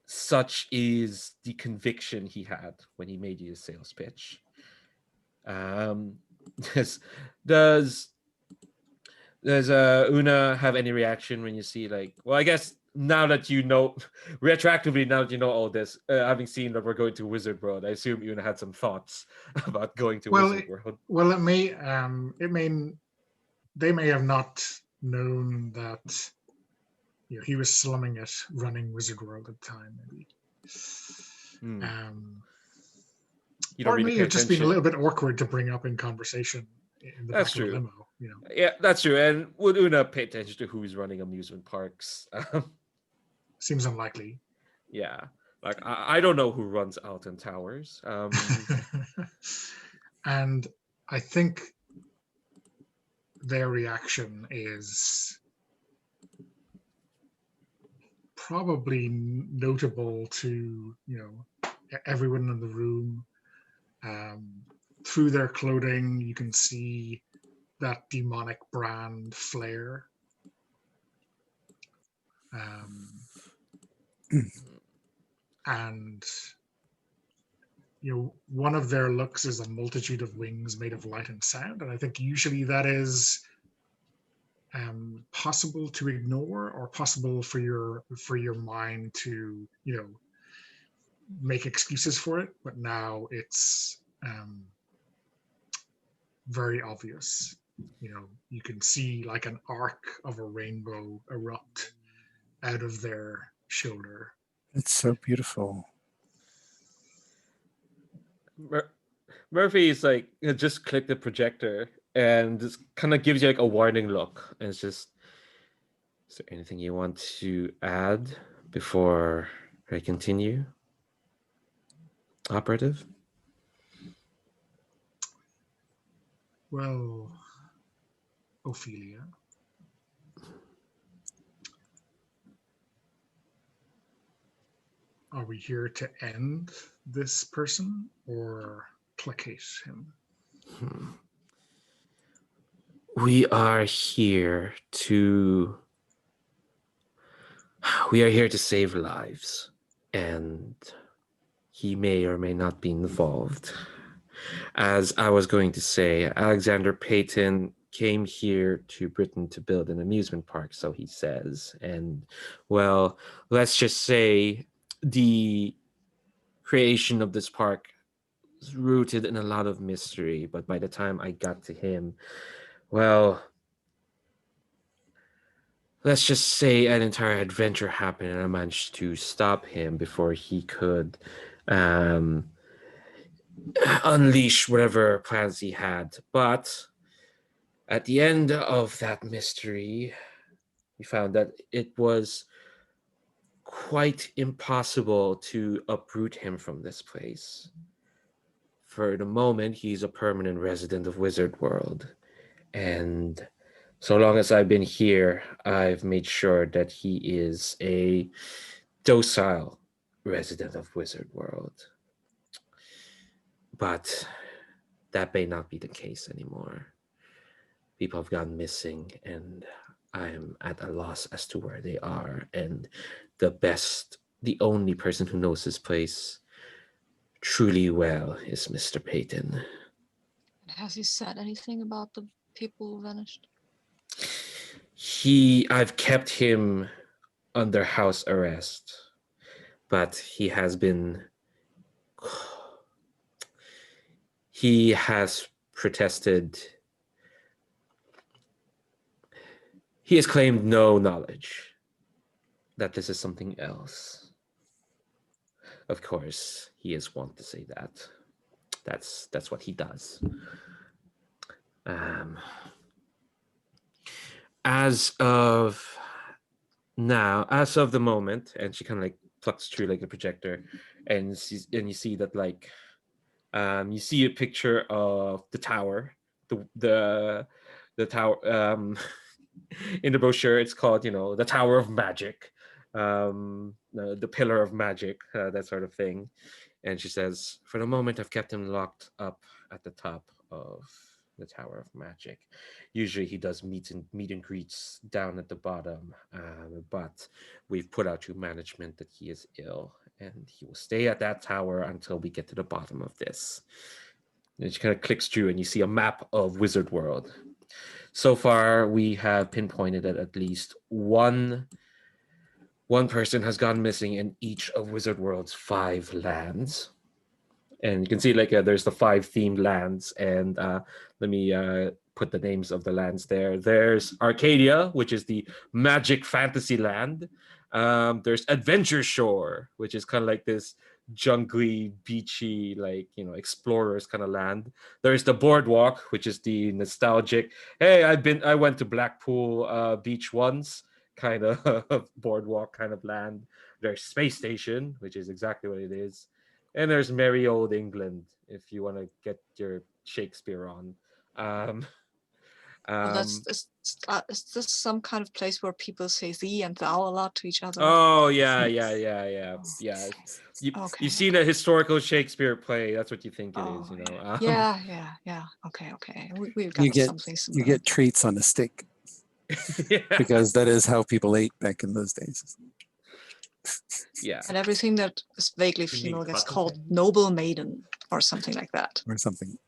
Such is the conviction he had when he made you his sales pitch. Does does Una have any reaction when you see, like, well, I guess now that you know, retroactively, now that you know all this, having seen that we're going to Wizard World, I assume Una had some thoughts about going to Wizard World. Well, they may have not known that he was slumming it running Wizard World at the time, maybe. You don't or really may pay have just been a attention. little bit awkward to bring up in conversation in the That's back of true. a limo. Yeah, that's true. And would Una pay attention to who's running amusement parks? Seems unlikely. Yeah, like I don't know who runs Alton Towers. And I think their reaction is probably notable to everyone in the room. Through their clothing, you can see that demonic brand flair. And one of their looks is a multitude of wings made of light and sound, and I think usually that is possible to ignore, or possible for your mind to make excuses for it, but now it's very obvious. You can see like an arc of a rainbow erupt out of their shoulder. It's so beautiful. Murphy is like, just click the projector and just kind of gives you like a warning look, and it's just, is there anything you want to add before I continue, Operative? Well, Ophelia, are we here to end this person or placate him? We are here to save lives, and he may or may not be involved. As I was going to say, Alexander Payton came here to Britain to build an amusement park, so he says. And, well, let's just say the creation of this park is rooted in a lot of mystery, but by the time I got to him, well, let's just say an entire adventure happened, and I managed to stop him before he could unleash whatever plans he had. But at the end of that mystery, we found that it was quite impossible to uproot him from this place. For the moment, he's a permanent resident of Wizard World, and so long as I've been here, I've made sure that he is a docile resident of Wizard World. But that may not be the case anymore. People have gone missing, and I'm at a loss as to where they are. And the only person who knows this place truly well is Mr. Payton. Has he said anything about the people who vanished? I've kept him under house arrest, but he has protested. He has claimed no knowledge that this is something else. Of course, he is wont to say that. That's what he does. As of the moment, and she kind of like plucks through like the projector, and you see that like you see a picture of the tower, the tower. in the brochure it's called, the Tower of Magic, the Pillar of Magic, that sort of thing. And she says, for the moment, I've kept him locked up at the top of the Tower of Magic. Usually he does meet and greets down at the bottom, but we've put out to management that he is ill, and he will stay at that tower until we get to the bottom of this. And she kind of clicks through, and you see a map of Wizard World. So far, we have pinpointed that at least one person has gone missing in each of Wizard World's 5 lands. And you can see there's the 5 themed lands, and let me put the names of the lands there. There's Arcadia, which is the magic fantasy land. There's Adventure Shore, which is kind of like this jungly, beachy, explorers kind of land. There's the Boardwalk, which is the nostalgic, hey, I went to Blackpool Beach once kind of boardwalk kind of land. There's Space Station, which is exactly what it is. And there's merry old England, if you want to get your Shakespeare on. Well, is this some kind of place where people say thee and thou a lot to each other? Oh yeah. Okay. You've seen a historical Shakespeare play. That's what you think it is, Oh, you know. yeah. Okay. We've got something similar. You get treats on a stick Yeah. because that is how people ate back in those days. Yeah. And everything that is vaguely You mean female gets cotton called candy? noble maiden or something like that. Or something.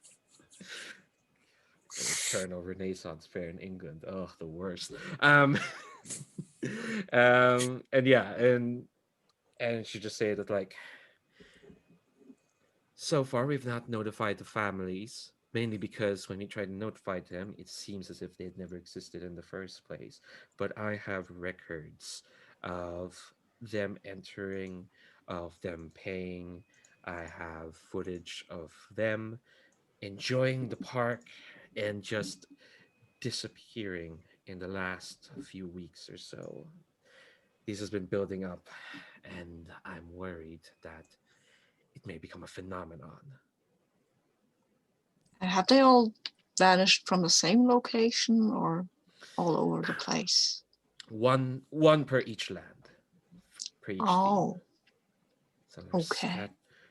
Eternal Renaissance fair in England. Oh, the worst. And yeah, and she just said that so far we've not notified the families, mainly because when we tried to notify them, it seems as if they had never existed in the first place. But I have records of them entering, of them paying. I have footage of them enjoying the park and just disappearing in the last few weeks or so. This has been building up, and I'm worried that it may become a phenomenon. And have they all vanished from the same location or all over the place? One per each land, per each theme. Oh, So okay.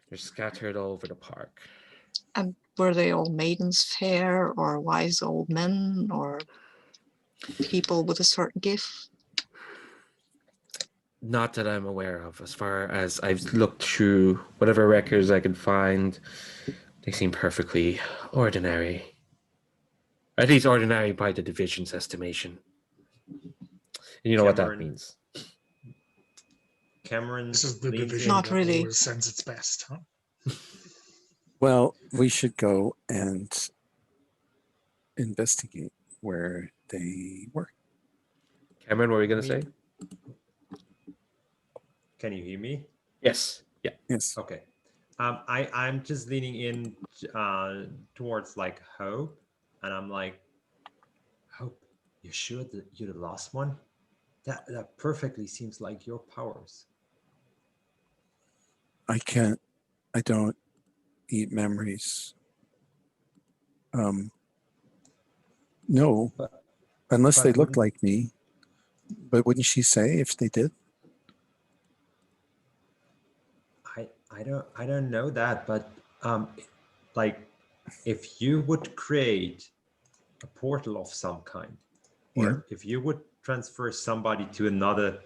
they're scattered all over the park. And were they all maidens fair or wise old men or people with a certain gift? Not that I'm aware of. As far as I've looked through whatever records I could find, they seem perfectly ordinary. At least ordinary by the division's estimation. And you know what that Cameron. means. Cameron. This is the leans division in. Not that really. always sends its best, huh? Well, we should go and investigate where they were. Cameron, what were you going to say? Can you hear me? Yes. Yeah. Yes. Okay. I'm just leaning in towards Hope, and I'm like, Hope, you sure that you're the last one? That perfectly seems like your powers. I don't eat memories. No, unless they looked like me. But wouldn't she say if they did? I don't know that, but if you would create a portal of some kind, or if you would transfer somebody to another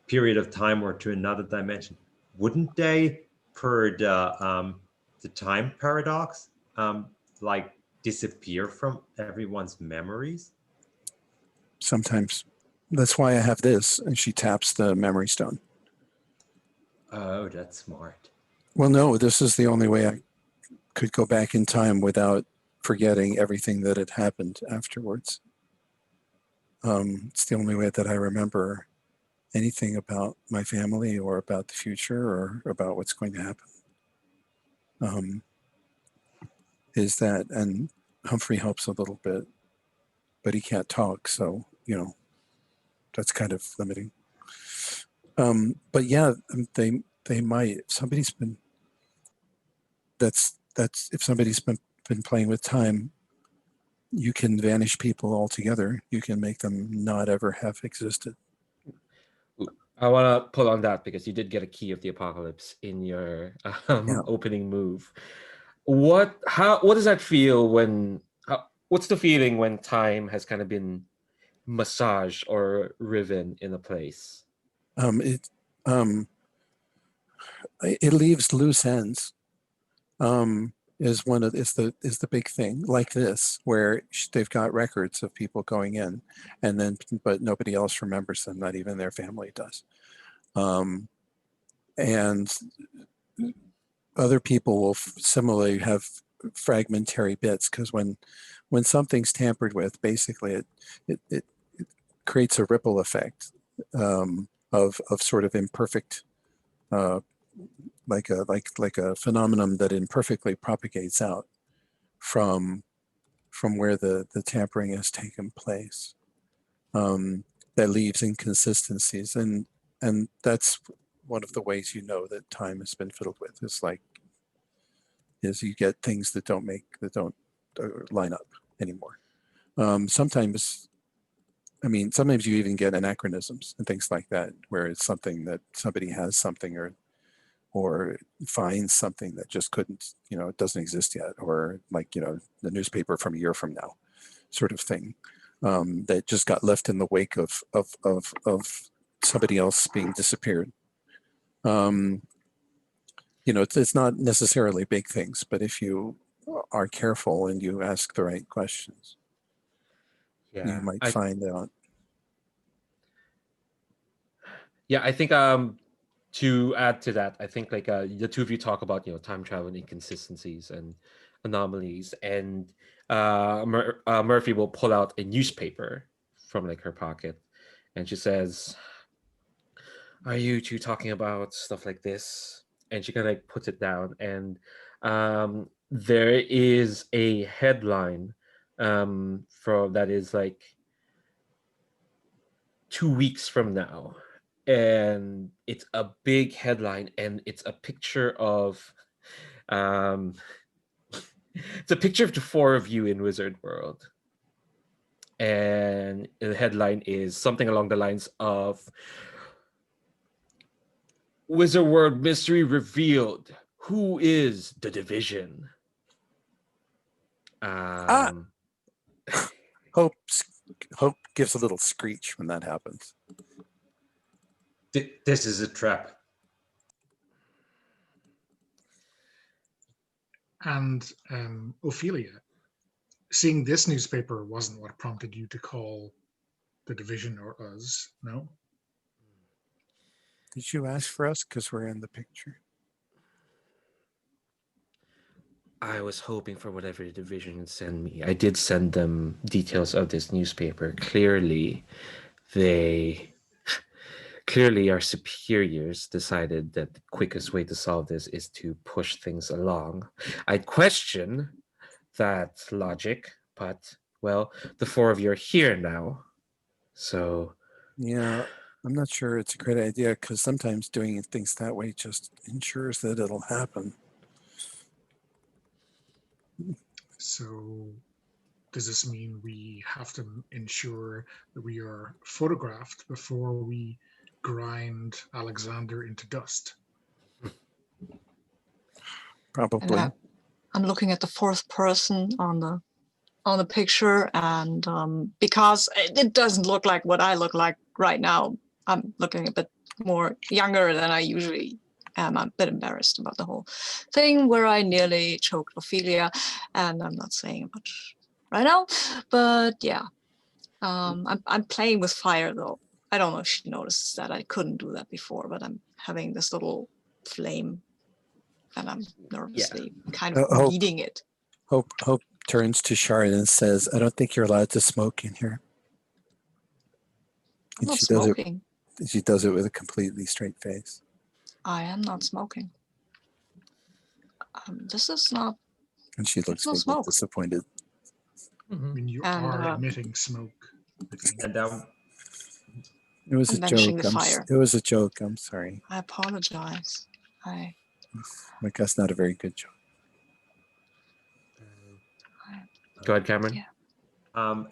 period of time or to another dimension, wouldn't they, per the time paradox, disappear from everyone's memories? Sometimes. That's why I have this. And she taps the memory stone. Oh, that's smart. Well, no, this is the only way I could go back in time without forgetting everything that had happened afterwards. It's the only way that I remember anything about my family or about the future or about what's going to happen. Is that, and Humphrey helps a little bit, but he can't talk, so that's kind of limiting. But yeah, they might. If somebody's been if somebody's been playing with time, you can vanish people altogether. You can make them not ever have existed. I want to pull on that because you did get a key of the apocalypse in your Yeah. opening move. What does that feel when? What's the feeling when time has kind of been massaged or riven in a place? It it leaves loose ends. Is the big thing, like this, where they've got records of people going in, and then but nobody else remembers them, not even their family does. And other people will similarly have fragmentary bits, because when something's tampered with, basically it creates a ripple effect of sort of imperfect, like a phenomenon that imperfectly propagates out from where the tampering has taken place, that leaves inconsistencies, and that's one of the ways you know that time has been fiddled with, is you get things that don't line up anymore. Sometimes you even get anachronisms and things like that, where it's something that somebody has something, or finds something that just couldn't, it doesn't exist yet, or like, the newspaper from a year from now sort of thing, that just got left in the wake of somebody else being disappeared. It's not necessarily big things, but if you are careful and you ask the right questions, you might find out. Yeah, I think to add to that, I think like the two of you talk about time travel and inconsistencies and anomalies, and Murphy will pull out a newspaper from like her pocket, and she says, "Are you two talking about stuff like this?" And she kind of like puts it down, and there is a headline from that is like 2 weeks from now, and it's a big headline, and it's a picture of um it's a picture of the four of you in Wizard World, and the headline is something along the lines of Wizard World mystery revealed, who is the division. Hope gives a little screech when that happens. This is a trap. And Ophelia, seeing this newspaper wasn't what prompted you to call the division or us, no? Did you ask for us because we're in the picture? I was hoping for whatever the division would send me. I did send them details of this newspaper. Clearly, our superiors decided that the quickest way to solve this is to push things along. I'd question that logic, but well, the four of you are here now. So yeah, I'm not sure it's a great idea, because sometimes doing things that way just ensures that it'll happen. So does this mean we have to ensure that we are photographed before we grind Alexander into dust? Probably. And I'm looking at the fourth person on the picture, and because it doesn't look like what I look like right now, I'm looking a bit more younger than I usually am. I'm a bit embarrassed about the whole thing where I nearly choked Ophelia, and I'm not saying much right now, but yeah, I'm playing with fire though. I don't know if she notices that. I couldn't do that before, but I'm having this little flame, and I'm nervously kind of leading it. Hope turns to Shard and says, "I don't think you're allowed to smoke in here." I'm not she smoking. She does it with a completely straight face. I am not smoking. This is not. And she looks a little smoke. disappointed. I mean, you are emitting smoke, I think. And it was I'm a joke. the fire. It was a joke. I'm sorry. I apologize. Like, that's not a very good joke. Go ahead, Cameron. Yeah. From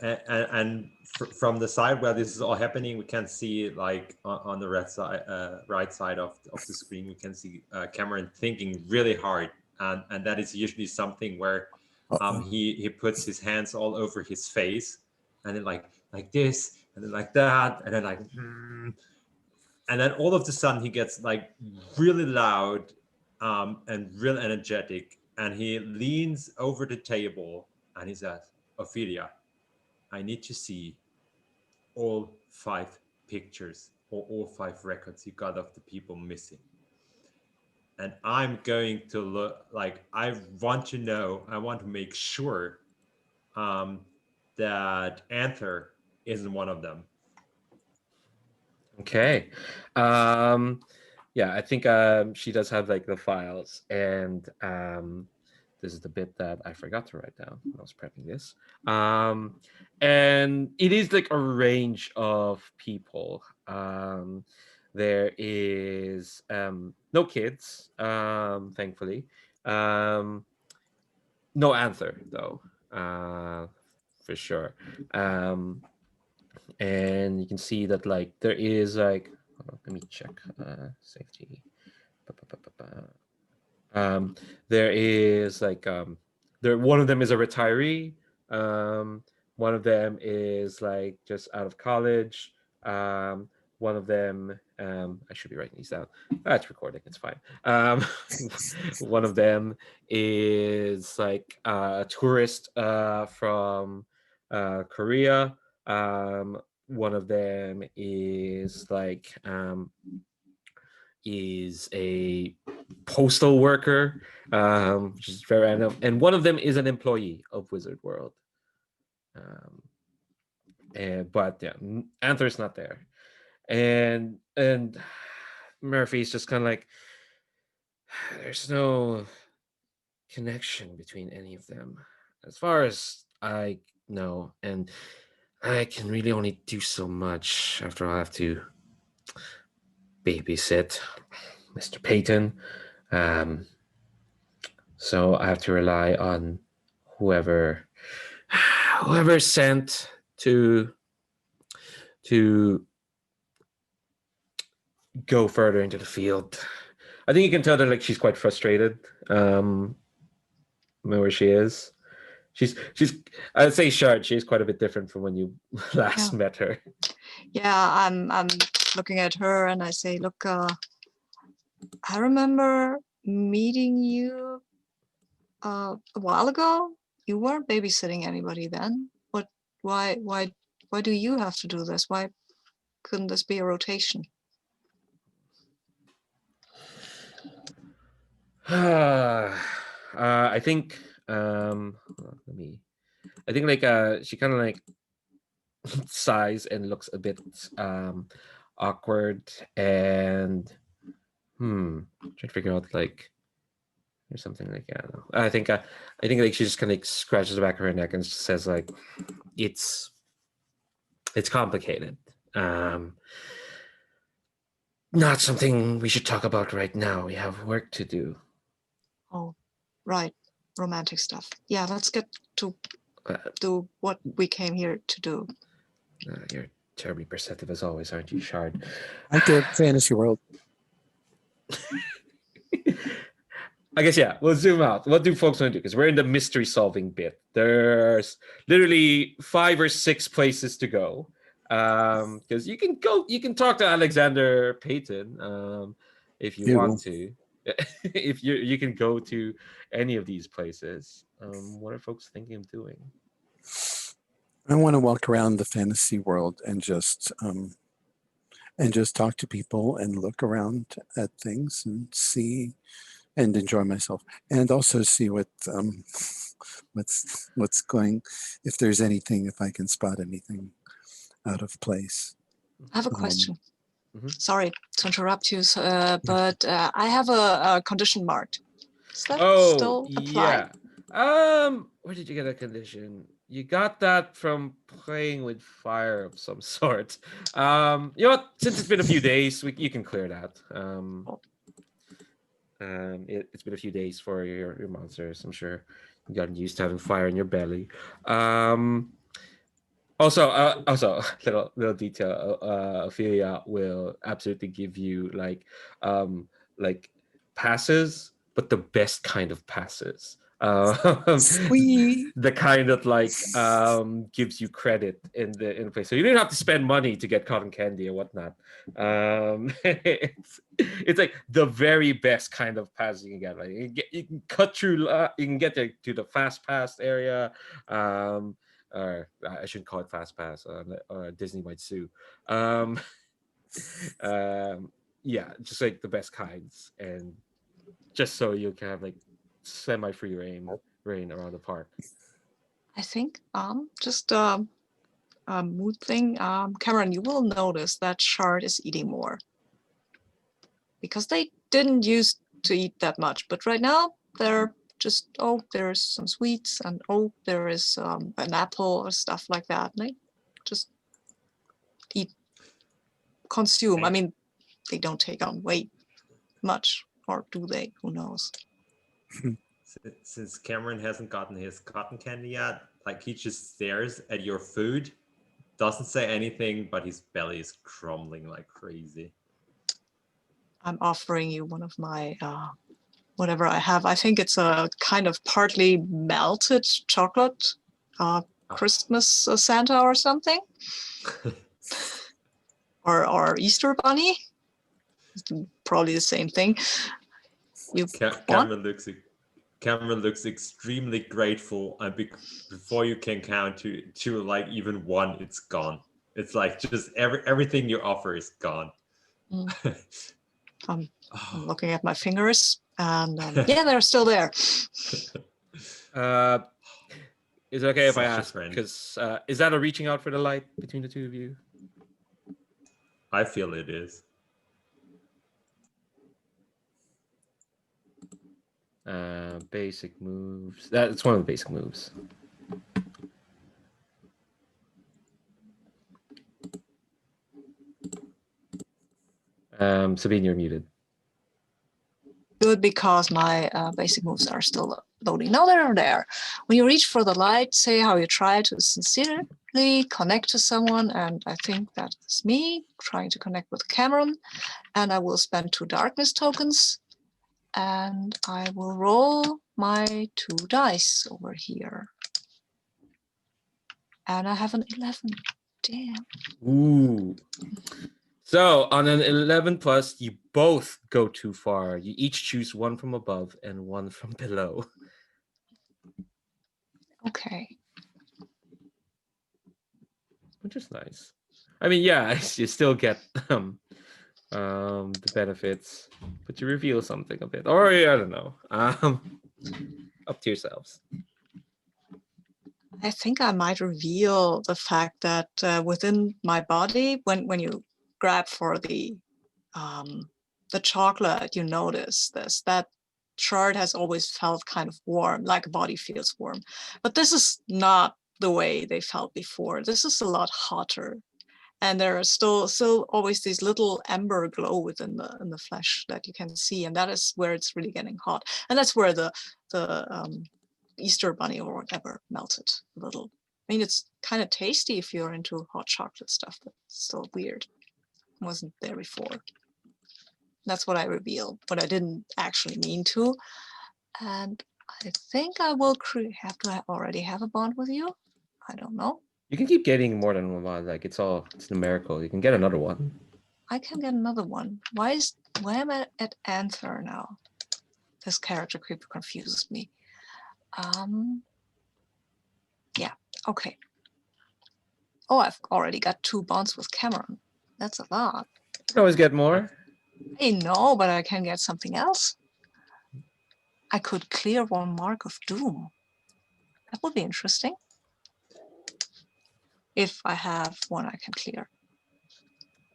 the side where this is all happening, we can see like on the right side of the screen, we can see Cameron thinking really hard, and that is usually something where Uh-oh. he puts his hands all over his face, and then like this, and then like that, and then like, and then all of a sudden he gets like really loud and real energetic, and he leans over the table and he says, "Ophelia, I need to see all 5 pictures or all 5 records you got of the people missing. And I'm going to look like I want to know, I want to make sure that Anther isn't one of them." Okay. Yeah, I think she does have like the files, and this is the bit that I forgot to write down when I was prepping this. And it is like a range of people. There is no kids, thankfully. No Anther though, for sure. And you can see that like there is like, hold on, let me check safety. There is like there, one of them is a retiree, one of them is like just out of college, one of them, I should be writing these down. It's recording, it's fine. One of them is like a tourist from Korea. One of them is a postal worker, which is very random, and one of them is an employee of Wizard World. But yeah, Anther's not there, and Murphy's just kind of like, there's no connection between any of them, as far as I know, and I can really only do so much after I have to babysit Mr. Payton. So I have to rely on whoever whoever's sent to go further into the field. I think you can tell that like she's quite frustrated where she is. She's I'd say Shard, she's quite a bit different from when you last met her. Yeah, I'm looking at her and I say, look, I remember meeting you a while ago. You weren't babysitting anybody then. Why do you have to do this? Why couldn't this be a rotation? I think let me I think like she kind of like sighs and looks a bit awkward, and trying to figure out like or something like, I don't know. I think like she just kind of like scratches the back of her neck and says like, it's complicated. Not something we should talk about right now. We have work to do. Oh, right. Romantic stuff. Yeah, let's get to Uh, do what we came here to do. You're terribly perceptive as always, aren't you, Shard? I did Fantasy World. I guess, yeah, we'll zoom out. What do folks want to do? Because we're in the mystery solving bit. There's literally 5 or 6 places to go. Because you can talk to Alexander Payton if you want to. If you can go to any of these places. What are folks thinking of doing? I want to walk around the fantasy world and just talk to people and look around at things and see and enjoy myself, and also see what's going, if there's anything, if I can spot anything out of place. I have a question. Mhm. Sorry to interrupt you, but I have a condition marked. Does that still apply? Yeah. Where did you get that condition? You got that from playing with fire of some sort. You know what? Since it's been a few days, you can clear that. It's been a few days for your monsters. I'm sure you gotten used to having fire in your belly. Also, little detail. Ophelia will absolutely give you like passes, but the best kind of passes. Sweet. The kind that gives you credit in the place, so you don't have to spend money to get cotton candy or whatnot. It's like the very best kind of pass you can get. Like you can cut through. You can get to the fast pass area. Or I shouldn't call it fast pass, or Disney might sue. Um, yeah, just like the best kinds, and just so you can have like semi-free rain around the park. I think just a mood thing. Cameron, you will notice that Shard is eating more because they didn't used to eat that much, but right now they're just, oh, there's some sweets, and oh, there is an apple or stuff like that. And they just eat, consume. I mean, they don't take on weight much, or do they? Who knows? Since Cameron hasn't gotten his cotton candy yet, like he just stares at your food, doesn't say anything, but his belly is crumbling like crazy. I'm offering you one of my whatever I have. I think it's a kind of partly melted chocolate Christmas Santa or something, or Easter bunny. Probably the same thing. You want? Cameron looks extremely grateful, and before you can count to like even one, it's gone. It's like just everything you offer is gone. I'm looking at my fingers, and yeah, they're still there. Is it okay if I Such a ask? friend. Because is that a reaching out for the light between the two of you? I feel it is. Basic moves. That's one of the basic moves. Sabine, you're muted. Good, because my basic moves are still loading. Now they're there. When you reach for the light, say how you try to sincerely connect to someone, and I think that is me trying to connect with Cameron. And I will spend 2 darkness tokens, and I will roll my 2 dice over here. And I have an 11. Damn. Ooh. So on an 11 plus, you both go too far. You each choose one from above and one from below. Okay. Which is nice. I mean, yeah, you still get the benefits, but you reveal something a bit. Or I don't know. Up to yourselves. I think I might reveal the fact that within my body, when you grab for the chocolate, you notice this, that Shard has always felt kind of warm, like a body feels warm. But this is not the way they felt before. This is a lot hotter. And there are still always these little ember glow within the flesh that you can see, and that is where it's really getting hot. And that's where the Easter bunny or whatever melted a little. I mean, it's kind of tasty if you're into hot chocolate stuff, but it's still weird. It wasn't there before. That's what I revealed, but I didn't actually mean to. And I think I will have to already have a bond with you. I don't know. You can keep getting more than one bond. Like it's numerical. You can get another one. I can get another one. Why am I at Anther now? This character creeper confuses me. Yeah, okay. Oh, I've already got 2 bonds with Cameron. That's a lot. You can always get more. I know, but I can get something else. I could clear 1 mark of doom. That would be interesting. If I have one I can clear.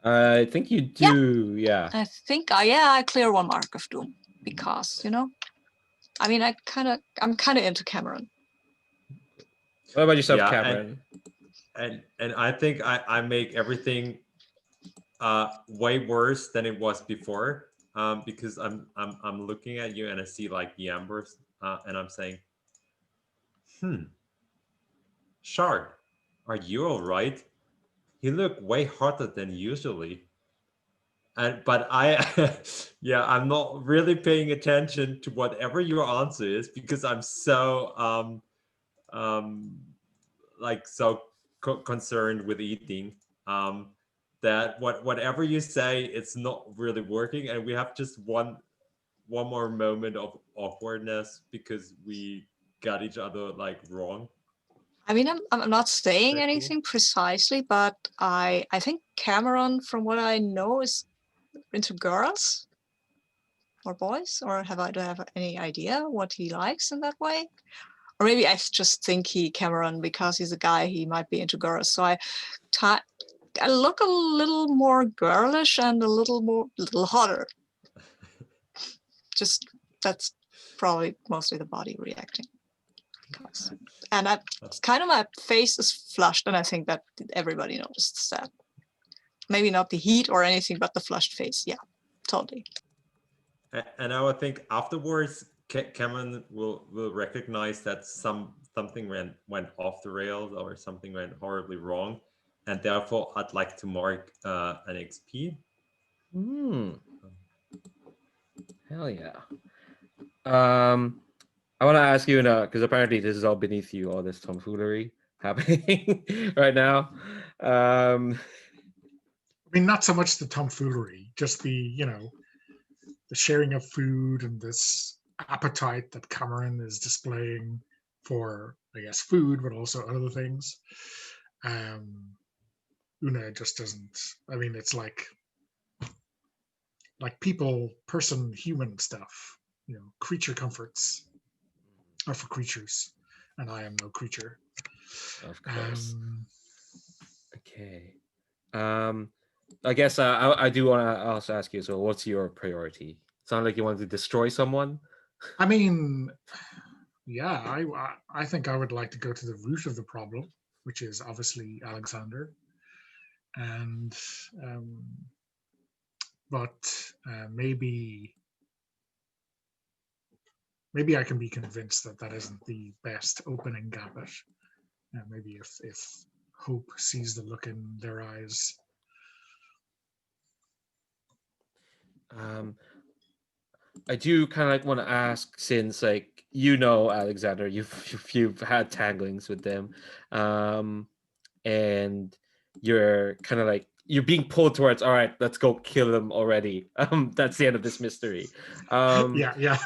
I think you do, yeah. I think I clear 1 mark of doom because, you know, I mean, I'm kind of into Cameron. What about yourself, Yeah, Cameron? And I think I make everything way worse than it was before, because I'm looking at you and I see like the embers, and I'm saying, Shard, are you all right? You look way hotter than usually. But I, yeah, I'm not really paying attention to whatever your answer is because I'm so um like so concerned with eating um that whatever you say, it's not really working, and we have just one more moment of awkwardness because we got each other like wrong. I mean, I'm not saying That cool? anything precisely, but I think Cameron, from what I know, is into girls or boys, or do I have any idea what he likes in that way? Or maybe I just think Cameron, because he's a guy, he might be into girls. So I look a little more girlish and a little hotter. Just that's probably mostly the body reacting. And it's kind of, my face is flushed, and I think that everybody noticed that. Maybe not the heat or anything, but the flushed face. Yeah, totally. And I would think afterwards, Cameron will recognize that something went off the rails or something went horribly wrong, and therefore I'd like to mark an XP. Hell yeah. I want to ask you, because apparently this is all beneath you, all this tomfoolery happening right now. I mean, not so much the tomfoolery, just the the sharing of food and this appetite that Cameron is displaying for, I guess, food, but also other things. Una just doesn't. I mean, it's like people, person, human stuff. Creature comforts are for creatures, and I am no creature. Of course. Okay. I guess I do want to also ask you. So, what's your priority? Sound like you want to destroy someone? I mean, yeah, I think I would like to go to the root of the problem, which is obviously Alexander, and but maybe I can be convinced that that isn't the best opening gambit. Maybe if Hope sees the look in their eyes. I do kind of like want to ask, since like Alexander, you've had tanglings with them, and you're kind of like you're being pulled towards. All right, let's go kill them already. That's the end of this mystery. Yeah.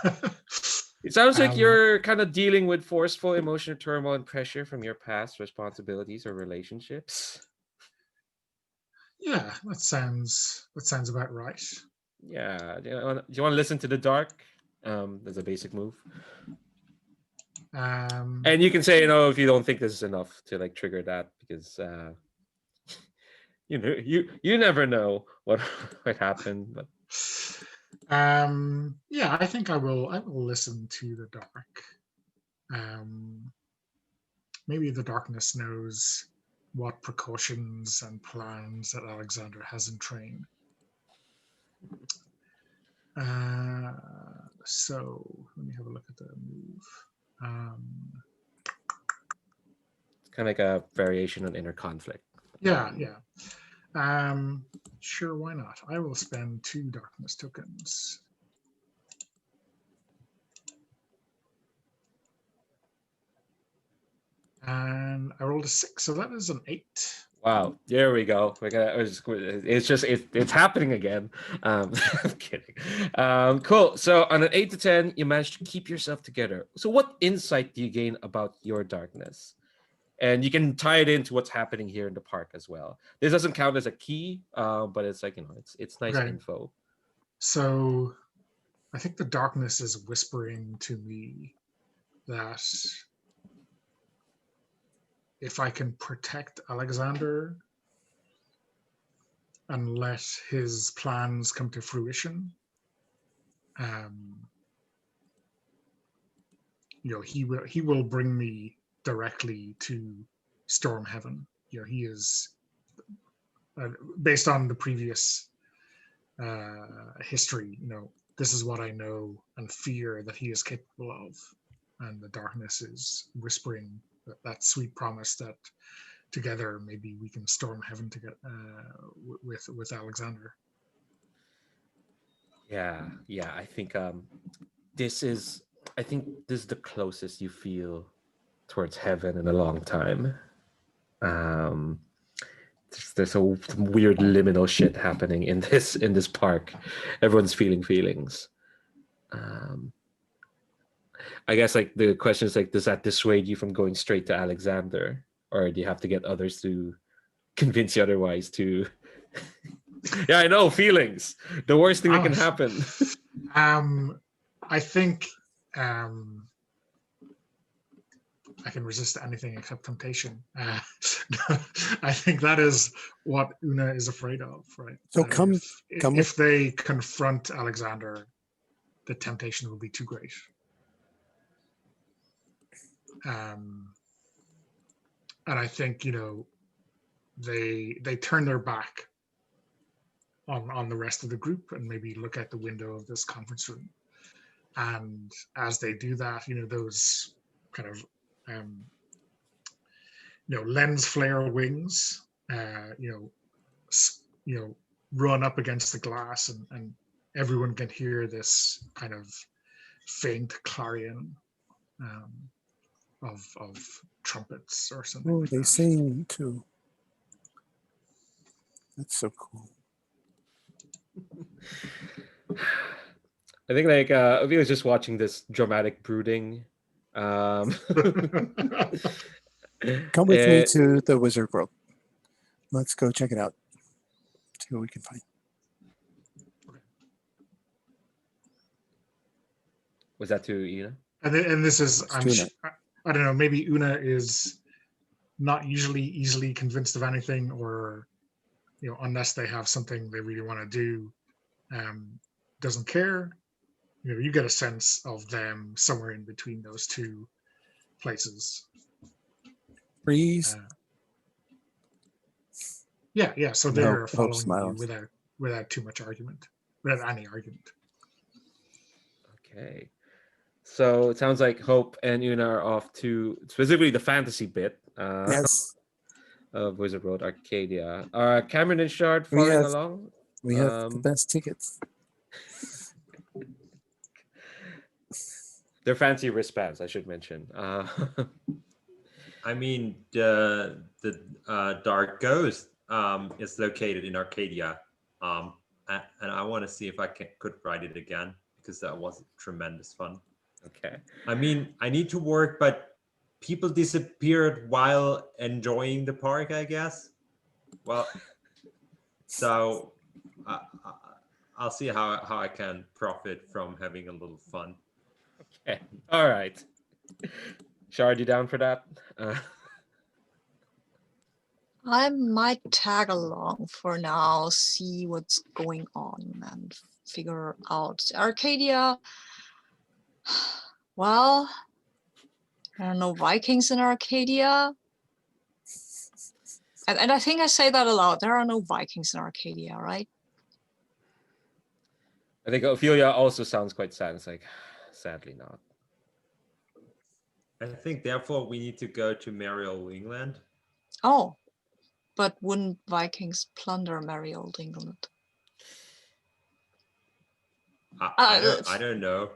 It sounds like you're kind of dealing with forceful emotional turmoil and pressure from your past responsibilities or relationships. Yeah, that sounds about right. Yeah. Do you want to listen to the dark? That's a basic move. And you can say, if you don't think this is enough to like trigger that, because you never know what happened. But yeah, I think I will listen to the dark. Maybe the darkness knows what precautions and plans that Alexander has in train. So let me have a look at the move. it's kind of like a variation on inner conflict. Yeah. Sure, why not? I will spend 2 darkness tokens. And I rolled a 6, so that is an 8. Wow, there we go. It's happening again. I'm kidding. Cool. So on an 8 to 10, you managed to keep yourself together. So what insight do you gain about your darkness? And you can tie it into what's happening here in the park as well. This doesn't count as a key, but it's like, it's nice info. So I think the darkness is whispering to me that if I can protect Alexander and let his plans come to fruition, he will bring me directly to Storm Heaven. He is based on the previous history. This is what I know and fear that he is capable of, and the darkness is whispering that sweet promise that together, maybe we can storm heaven to get with Alexander. Yeah, yeah. This is I think this is the closest you feel towards heaven in a long time. Um, there's some weird liminal shit happening in this park. Everyone's feeling feelings. Um, I guess like the question is like, does that dissuade you from going straight to Alexander, or do you have to get others to convince you otherwise? To yeah, I know feelings. The worst thing that can happen. I think I can resist anything except temptation. I think that is what Una is afraid of, right? So That come if with they confront Alexander, the temptation will be too great. And I think they turn their back on the rest of the group and maybe look out the window of this conference room. And as they do that, those kind of lens flare wings, run up against the glass, and everyone can hear this kind of faint clarion of trumpets or something. oh, like they that. sing too. That's so cool. I think like I was just watching this dramatic brooding. Come with me to the Wizard World. Let's go check it out. See what we can find. Was that to Ina? And this is, It's Una. I don't know, maybe Una is not usually easily convinced of anything, or unless they have something they really want to do, doesn't care. You get a sense of them somewhere in between those two places. Freeze. Yeah. So And they're Hope following you smiles. without too much argument, without any argument. Okay. So it sounds like Hope and Una are off to specifically the fantasy bit Yes, of Wizard World Arcadia. Are Cameron and Shard we following have along? we have the best tickets. They're fancy wristbands, I should mention. I mean, the Dark Ghost is located in Arcadia, and I want to see if I could ride it again, because that was tremendous fun. Okay. I mean, I need to work, but people disappeared while enjoying the park, I guess. Well, so I'll see how I can profit from having a little fun. Okay. All right. Shard, you down for that? I might tag along for now, see what's going on, and figure out Arcadia. Well, there are no Vikings in Arcadia. And I think I say that aloud. There are no Vikings in Arcadia, right? I think Ophelia also sounds quite sad. It's like, sadly not. I think therefore we need to go to Merry Old England. Oh, but wouldn't Vikings plunder merry old England? I don't know.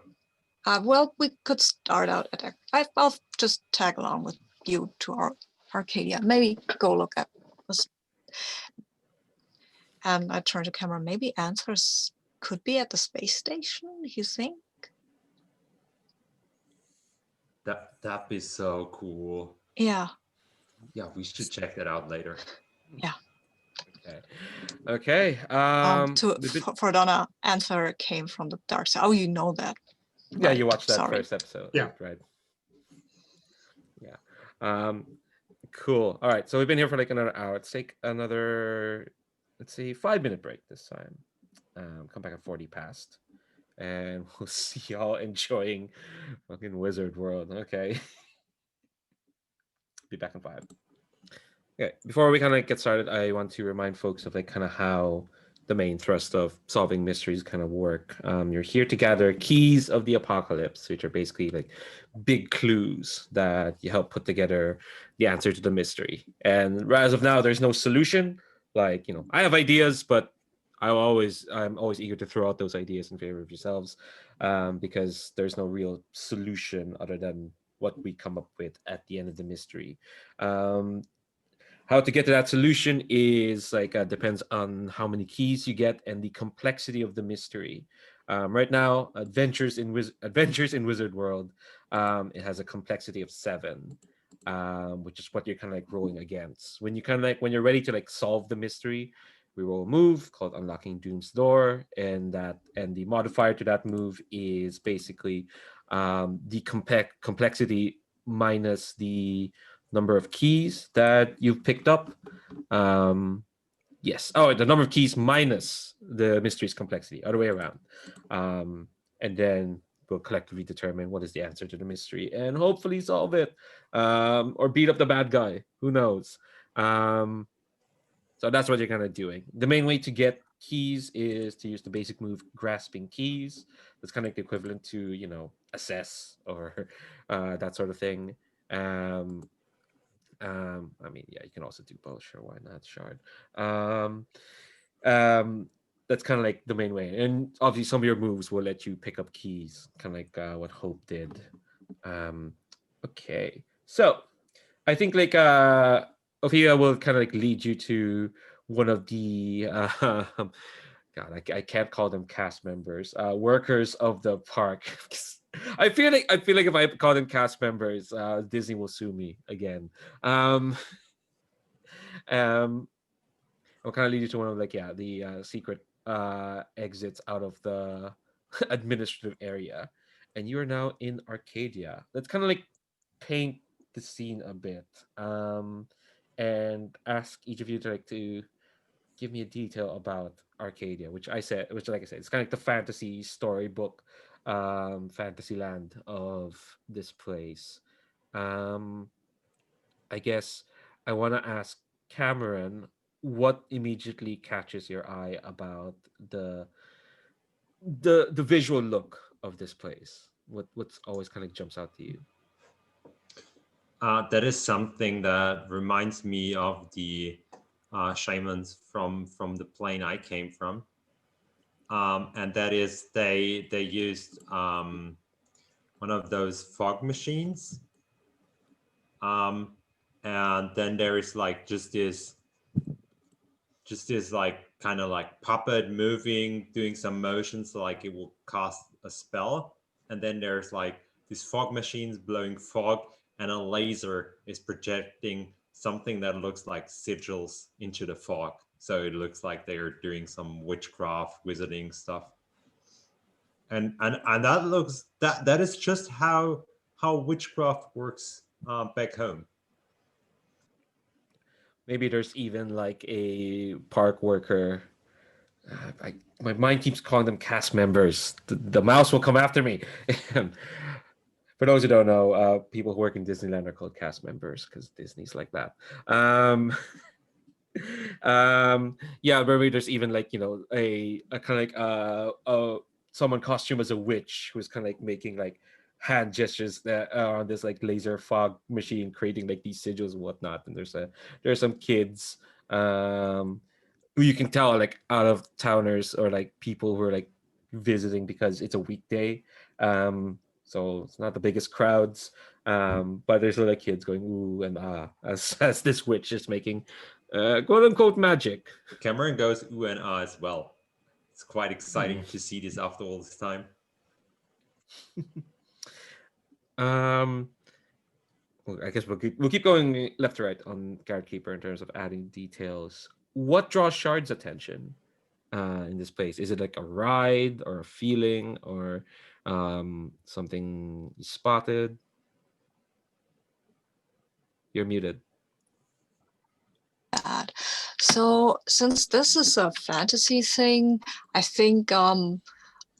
Well, we could start out at. I'll just tag along with you to our Arcadia. Maybe go look at this. And I turn to camera. Maybe answers could be at the space station. You think? That'd be so cool. Yeah. Yeah, we should check that out later. Yeah. Okay. For Donna, answer came from the dark side. Oh, you know that. Yeah, right. you watched that Sorry. first episode. Yeah. Right. Yeah. Cool. All right. So we've been here for like another hour. Let's take another, let's see, 5-minute break this time. Come back at 40 past. And we'll see y'all enjoying fucking Wizard World. Okay. Be back in 5. Okay. Before we kind of get started, I want to remind folks of like kind of how the the main thrust of solving mysteries kind of work. You're here to gather keys of the apocalypse, which are basically like big clues that you help put together the answer to the mystery. And as of now, there's no solution. Like, I have ideas, but I'm always eager to throw out those ideas in favor of yourselves, because there's no real solution other than what we come up with at the end of the mystery. How to get to that solution is like depends on how many keys you get and the complexity of the mystery. Right now, Adventures in Wizard World, it has a complexity of 7, which is what you're kind of like rolling against. When when you're ready to like solve the mystery, we roll a move called Unlocking Doom's Door, and the modifier to that move is basically the complexity minus the number of keys that you've picked up. Yes. Oh, the number of keys minus the mystery's complexity, other way around. And then we'll collectively determine what is the answer to the mystery and hopefully solve it, or beat up the bad guy. Who knows? So that's what you're kind of doing. The main way to get keys is to use the basic move Grasping Keys. That's kind of like the equivalent to, assess or that sort of thing. I mean, yeah, you can also do both. Sure, why not? Shard. That's kind of like the main way, and obviously some of your moves will let you pick up keys, kind of like what Hope did. Okay, so I think like Ophelia will kind of like lead you to one of the God, I can't call them cast members, workers of the park. I feel like if I call them cast members, Disney will sue me again. Um, I'll kind of lead you to one of like the secret exits out of the administrative area, and you are now in Arcadia. Let's kind of like paint the scene a bit, and ask each of you to give me a detail about Arcadia, which like I said, it's kind of like the fantasy storybook, fantasy land of this place. Um, I guess I want to ask Cameron, what immediately catches your eye about the visual look of this place? What's always kind of jumps out to you? That is something that reminds me of the shamans from the plane I came from, and that is they used one of those fog machines, and then there is like just this like kind of like puppet moving, doing some motions like it will cast a spell, and then there's like these fog machines blowing fog, and a laser is projecting something that looks like sigils into the fog, so it looks like they are doing some witchcraft wizarding stuff. And that looks that is just how witchcraft works back home. Maybe there's even like a park worker. My mind keeps calling them cast members. The mouse will come after me. For those who don't know, people who work in Disneyland are called cast members because Disney's like that. Yeah, maybe there's even like a kind of like someone costume as a witch who's kind of like making like hand gestures that are on this like laser fog machine, creating like these sigils and whatnot. And there's some kids who you can tell are like out of towners or like people who are like visiting because it's a weekday. So it's not the biggest crowds. But there's little kids going ooh and ah as this witch is making quote unquote magic. Cameron goes ooh and ah as well. It's quite exciting to see this after all this time. Well, I guess we'll keep going left to right on Guard Keeper in terms of adding details. What draws Shard's attention in this place? Is it like a ride or a feeling or something you spotted? You're muted. Bad. So since this is a fantasy thing, I think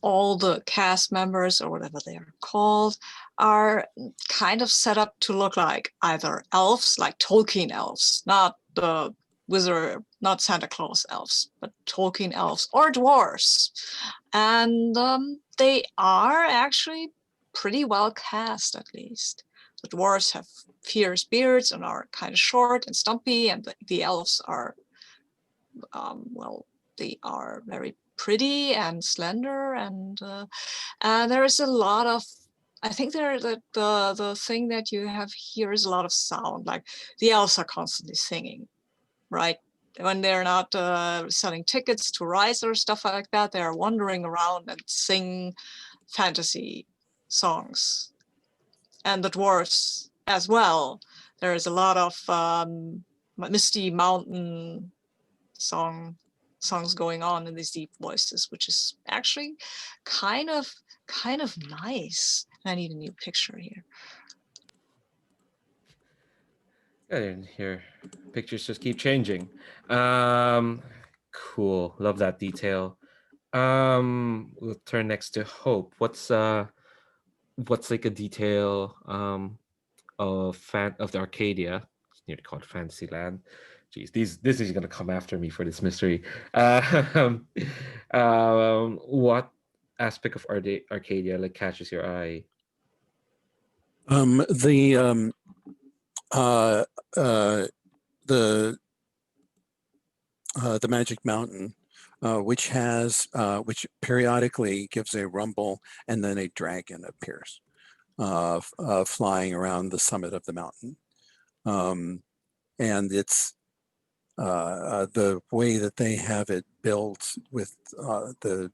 all the cast members or whatever they are called are kind of set up to look like either elves, like Tolkien elves, not the wizard, not Santa Claus elves, but Tolkien elves or dwarves. And they are actually pretty well cast, at least. The dwarves have fierce beards and are kind of short and stumpy, and the elves are, well, they are very pretty and slender, and there is a lot of, I think the thing that you have here is a lot of sound. Like the elves are constantly singing, right? When they're not selling tickets to rides or stuff like that, they're wandering around and sing fantasy songs. And the dwarfs as well. There is a lot of misty mountain songs going on in these deep voices, which is actually kind of nice. I need a new picture here. And here, pictures just keep changing. Cool. Love that detail. We'll turn next to Hope. What's like a detail of the Arcadia? It's nearly called Fantasyland. Jeez, this is gonna come after me for this mystery. What aspect of Arcadia like catches your eye? The Magic Mountain, which periodically gives a rumble, and then a dragon appears, flying around the summit of the mountain. And it's the way that they have it built with the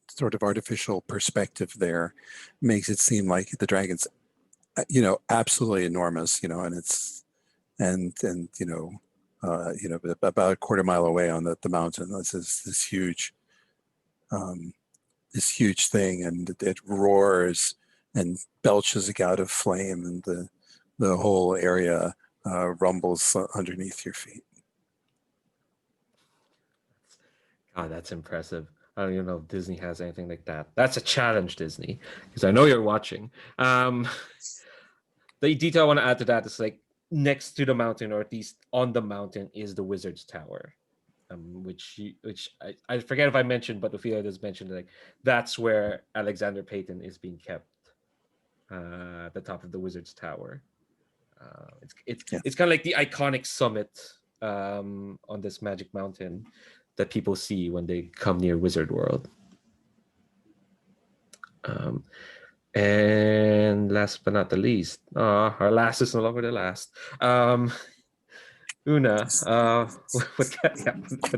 sort of artificial perspective there makes it seem like the dragon's, absolutely enormous, and it's, and about a quarter mile away on the mountain, this huge thing, and it roars and belches out of flame, and the whole area rumbles underneath your feet. God, that's impressive. I don't even know if Disney has anything like that. That's a challenge, Disney, because I know you're watching. The detail I want to add to that is like next to the mountain, or at least on the mountain, is the Wizard's Tower, which I forget if I mentioned, but Ophelia just mentioned like that's where Alexander Payton is being kept, at the top of the Wizard's Tower. It's kind of like the iconic summit on this Magic Mountain that people see when they come near Wizard World. And last but not the least, our last is no longer the last. Una, what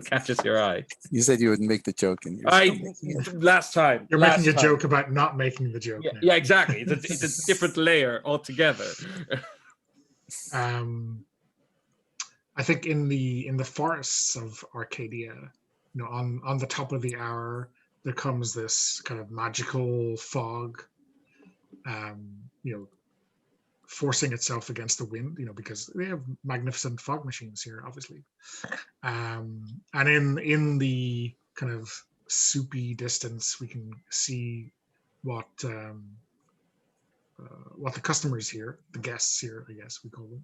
catches your eye? You said you wouldn't make the joke, and you're still making it. Last time. You're making a joke about not making the joke. Yeah, exactly. It's a different layer altogether. I think in the forests of Arcadia, on the top of the hour, there comes this kind of magical fog, forcing itself against the wind, because they have magnificent fog machines here, obviously. And in the kind of soupy distance, we can see what the customers here, the guests here, I guess we call them,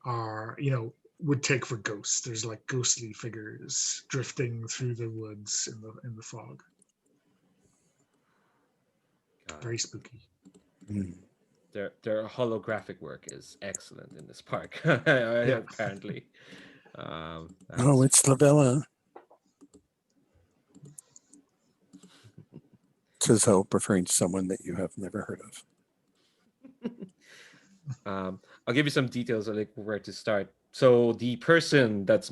are, would take for ghosts. There's like ghostly figures drifting through the woods in the fog. Very spooky. Their holographic work is excellent in this park. Apparently. Oh, it's Lavella. Says Hope, referring to someone that you have never heard of. I'll give you some details of like where to start. So the person that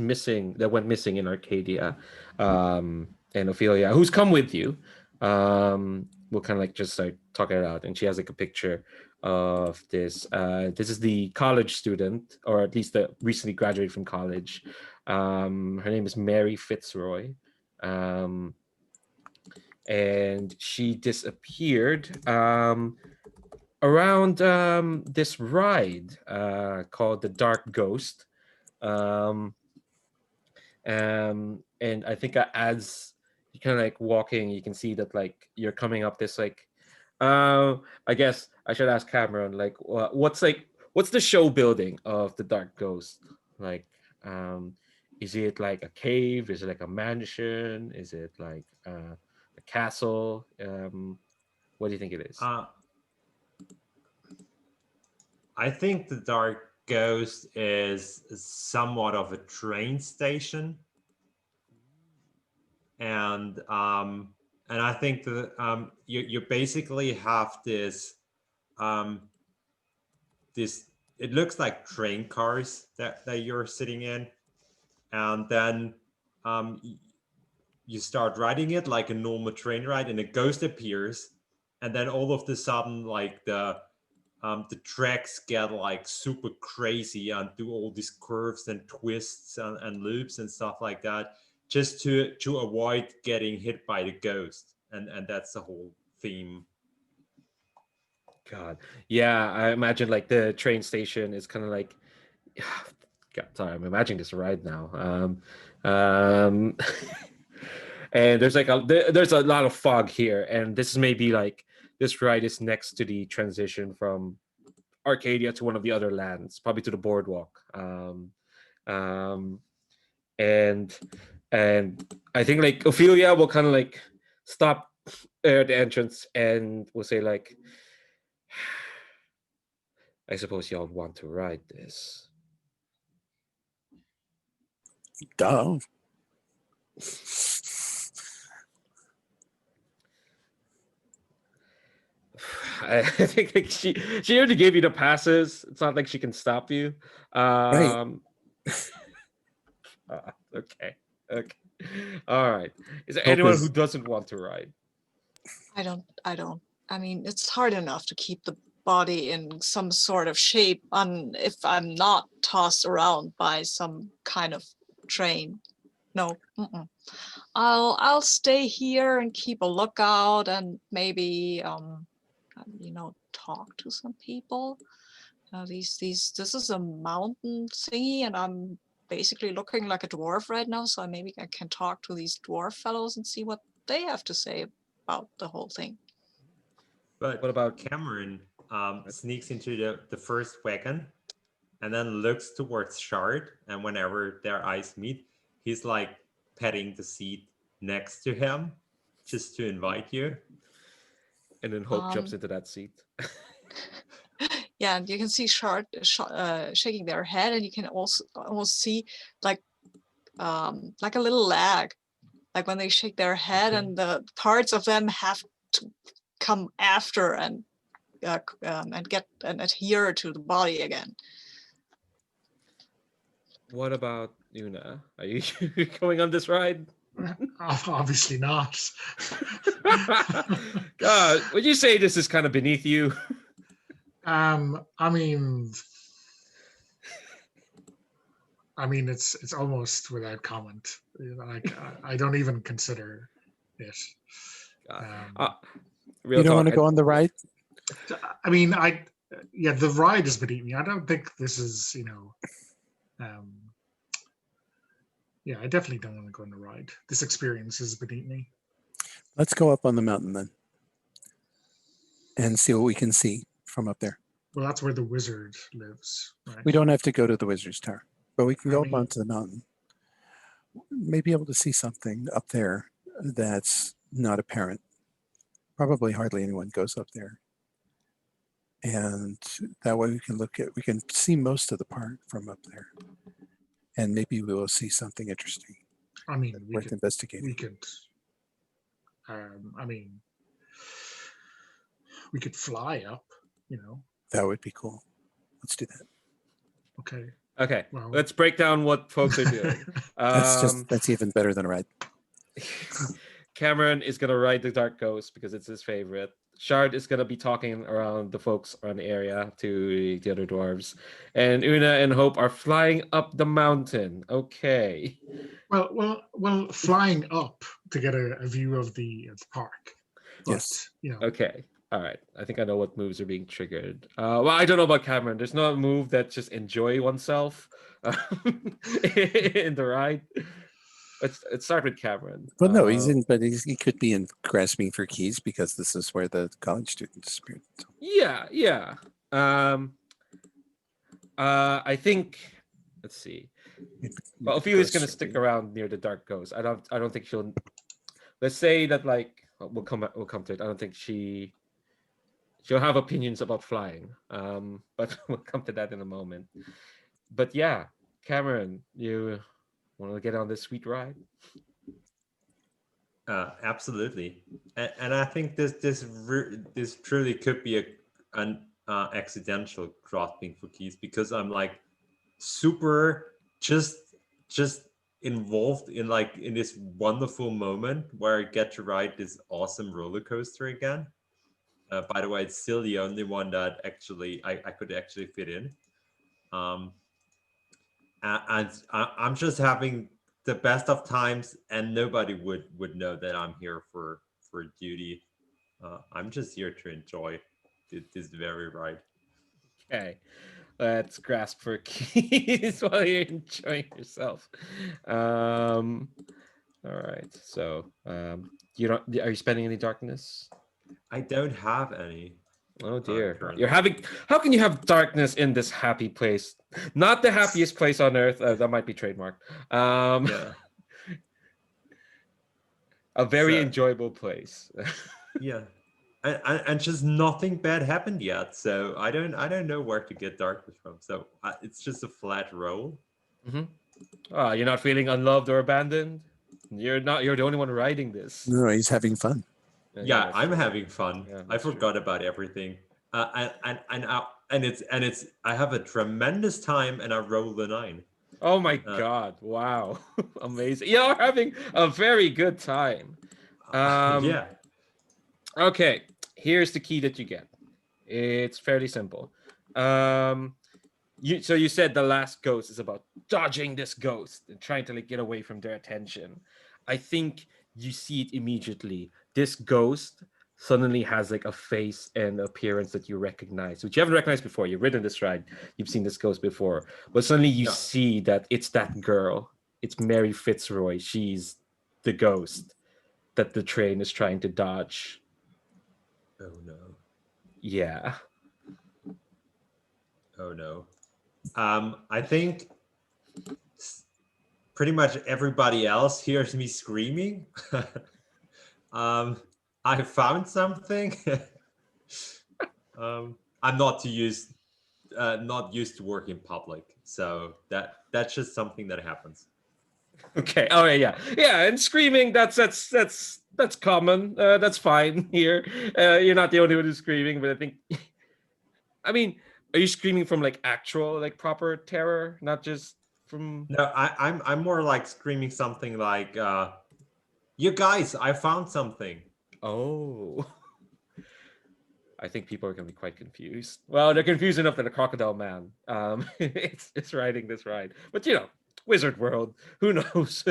went missing in Arcadia, and Ophelia, who's come with you, we'll kind of like just start talking it out. And she has like a picture of this. This is the college student, or at least the recently graduated from college. Her name is Mary Fitzroy. And she disappeared around this ride called the Dark Ghost. And I think as you kind of like walking, you can see that like you're coming up this like, I guess I should ask Cameron, like what's like what's the show building of the Dark Ghost? Like, is it like a cave? Is it like a mansion? Is it like a castle? What do you think it is? I think the Dark Ghost is somewhat of a train station, and I think that you basically have this this it looks like train cars that you're sitting in, and then you start riding it like a normal train ride, and a ghost appears, and then all of the sudden, like the tracks get like super crazy and do all these curves and twists and loops and stuff like that, just to avoid getting hit by the ghost, and that's the whole theme. God, yeah, I imagine like the train station is kind of like, God, sorry, I'm imagining this ride now. And there's like there's a lot of fog here, and this is maybe like this ride is next to the transition from Arcadia to one of the other lands, probably to the boardwalk. Um, and I think like Ophelia will kind of like stop at the entrance and will say like, I suppose y'all want to ride this. Duh. I think like she already gave you the passes. It's not like she can stop you. Okay. All right. Is there anyone who doesn't want to ride? I don't. I mean, it's hard enough to keep the body in some sort of shape if I'm not tossed around by some kind of train. No. I'll stay here and keep a lookout and maybe talk to some people. This is a mountain thingy, and I'm basically looking like a dwarf right now, so maybe I can talk to these dwarf fellows and see what they have to say about the whole thing. But what about Cameron? Sneaks into the first wagon, and then looks towards Shard, and whenever their eyes meet, he's like petting the seat next to him, just to invite you. And then Hope jumps into that seat. Yeah, and you can see Shard shaking their head, and you can also almost see like a little lag, like when they shake their head, and the parts of them have to come after and get and adhere to the body again. What about Una? Are you going on this ride? Obviously not. God, would you say this is kind of beneath you? I mean, it's almost without comment. Like I don't even consider it. You don't want to go on the ride? I mean, the ride is beneath me. I don't think this is, I definitely don't want to go on the ride. This experience is beneath me. Let's go up on the mountain then and see what we can see from up there. Well, that's where the wizard lives, right? We don't have to go to the wizard's tower, but we can go up onto the mountain. Maybe able to see something up there that's not apparent. Probably hardly anyone goes up there. And that way we can see most of the park from up there. And maybe we will see something interesting. I mean, worth investigating. We could we could fly up, That would be cool. Let's do that. Okay. Well, let's break down what folks are doing. That's even better than a ride. Cameron is gonna ride the Dark Ghost because it's his favorite. Shard is gonna be talking around the folks around the area to the other dwarves, and Una and Hope are flying up the mountain. Okay. Well, flying up to get a view of the park. Yes. Okay. All right. I think I know what moves are being triggered. Well, I don't know about Cameron. There's no move that just enjoy oneself in the ride. Let's start with Cameron. Well, no, he could be in grasping for keys because this is where the college students disappeared. So. Yeah. I think. Let's see. You Well, could Ophelia is gonna question stick the- around near the dark ghost. I don't think she'll. Let's say that like we'll come to it. I don't think she'll have opinions about flying. But we'll come to that in a moment. But yeah, Cameron, you want to get on this sweet ride? Absolutely, and I think this truly could be an accidental grasping for keys, because I'm like super just involved in like in this wonderful moment where I get to ride this awesome roller coaster again. By the way, it's still the only one that actually I could actually fit in. Um, and I'm just having the best of times, and nobody would know that I'm here for duty. I'm just here to enjoy this very ride. Okay, let's grasp for keys while you're enjoying yourself. Um, all right. So, you don't are you spending any darkness? I don't have any. Oh dear. You're Currently. having how can you have darkness in this happy place? Not the happiest place on earth. That might be trademarked. Yeah. A very So enjoyable place. yeah, and just nothing bad happened yet. So I don't know where to get darkness from. So it's just a flat roll. Hmm. You're not feeling unloved or abandoned. You're not. You're the only one writing this. No, he's having fun. Yeah, That's I'm true. having fun. Yeah, I that's true. forgot about everything. And it's I have a tremendous time, and I roll the 9. Oh my Uh, god! Wow, amazing! You're having a very good time. Um, yeah. okay, here's the key that you get. It's fairly simple. Um, you said the last ghost is about dodging this ghost and trying to like get away from their attention. I think you see it immediately. This ghost suddenly has like a face and appearance that you recognize, which you haven't recognized before. You've ridden this ride, you've seen this ghost before, but suddenly you Yeah. see that it's that girl. It's Mary Fitzroy. She's the ghost that the train is trying to dodge. Oh no. Yeah. Oh no. I think pretty much everybody else hears me screaming. um, I found something. I'm not used to work in public, so that's just something that happens. Okay. Oh yeah. And screaming. That's common. That's fine here. You're not the only one who's screaming, but I think. I mean, are you screaming from like actual, like proper terror, not just from? No, I'm more like screaming something like, "You guys, I found something." Oh. I think people are gonna be quite confused. Well, they're confused enough that a crocodile man, it's riding this ride. But Wizard World, who knows?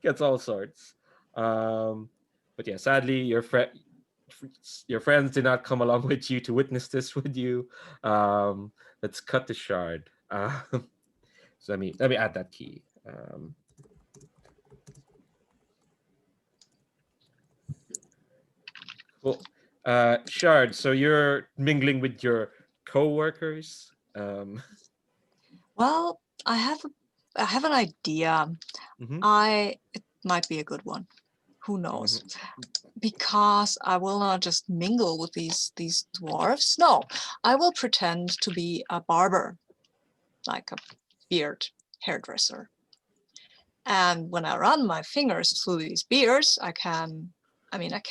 Gets all sorts. Um, but yeah, sadly, your friends did not come along with you to witness this with you. Um, let's cut the shard. So let me add that key. Cool. Shard, so you're mingling with your co-workers. Well, I have an idea. Mhm, It might be a good one. Who knows? mhm. Because I will not just mingle with these dwarfs. No, I will pretend to be a barber, like a beard hairdresser. And when I run my fingers through these beards, I can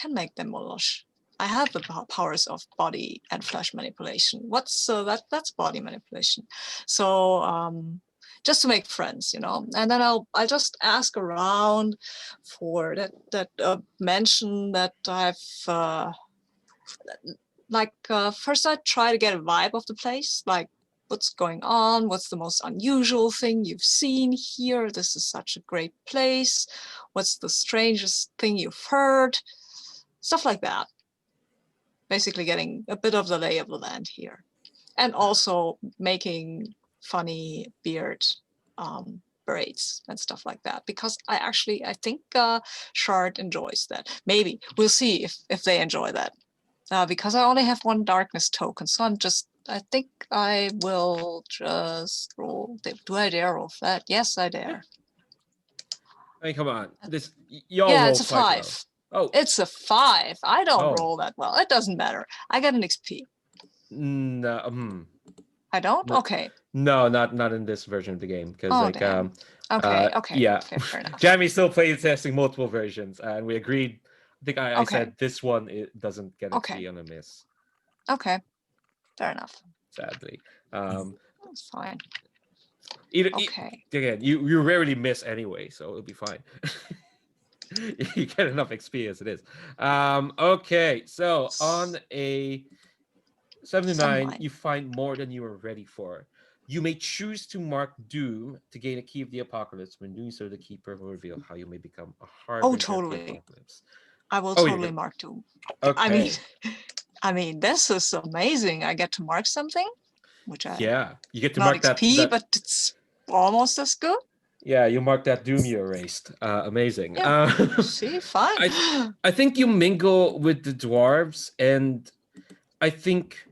make them lush. I have the powers of body and flesh manipulation. That's body manipulation. So just to make friends, and then I'll just ask around for that mention that I've first I try to get a vibe of the place, like what's going on, what's the most unusual thing you've seen here, this is such a great place, what's the strangest thing you've heard, stuff like that. Basically getting a bit of the lay of the land here, and also making funny beard braids and stuff like that, because I think Shard enjoys that. Maybe we'll see if they enjoy that. Because I only have one darkness token, so I think I will just roll. Do I dare roll flat? Yes, I dare. I mean, come on. Y'all Yeah, roll it's a quite 5. well. Oh, It's a 5. I don't Oh. roll that well. It doesn't matter. I get an XP. no, I don't? No. Okay. no, not in this version of the game because Oh, damn. Okay, okay. yeah, Fair enough. Jamie still plays testing multiple versions, and we agreed. I think I Okay. said this one it doesn't get Okay. XP on a miss, Okay. Fair enough. sadly. That's fine. Okay. Again, you rarely miss anyway, so it'll be fine. You get enough XP as it is. Okay, so on a 79, you find more than you were ready for. You may choose to mark Doom to gain a key of the apocalypse. When doing so, the keeper will reveal how you may become a harbinger of the totally. apocalypse. I will Oh, totally mark Doom. Okay. I mean, this is amazing. I get to mark something, which I Yeah, you get to not mark XP, that. but it's almost as good. Yeah, you mark that Doom you erased. Amazing. Yeah. See, fine. I think you mingle with the dwarves, and I think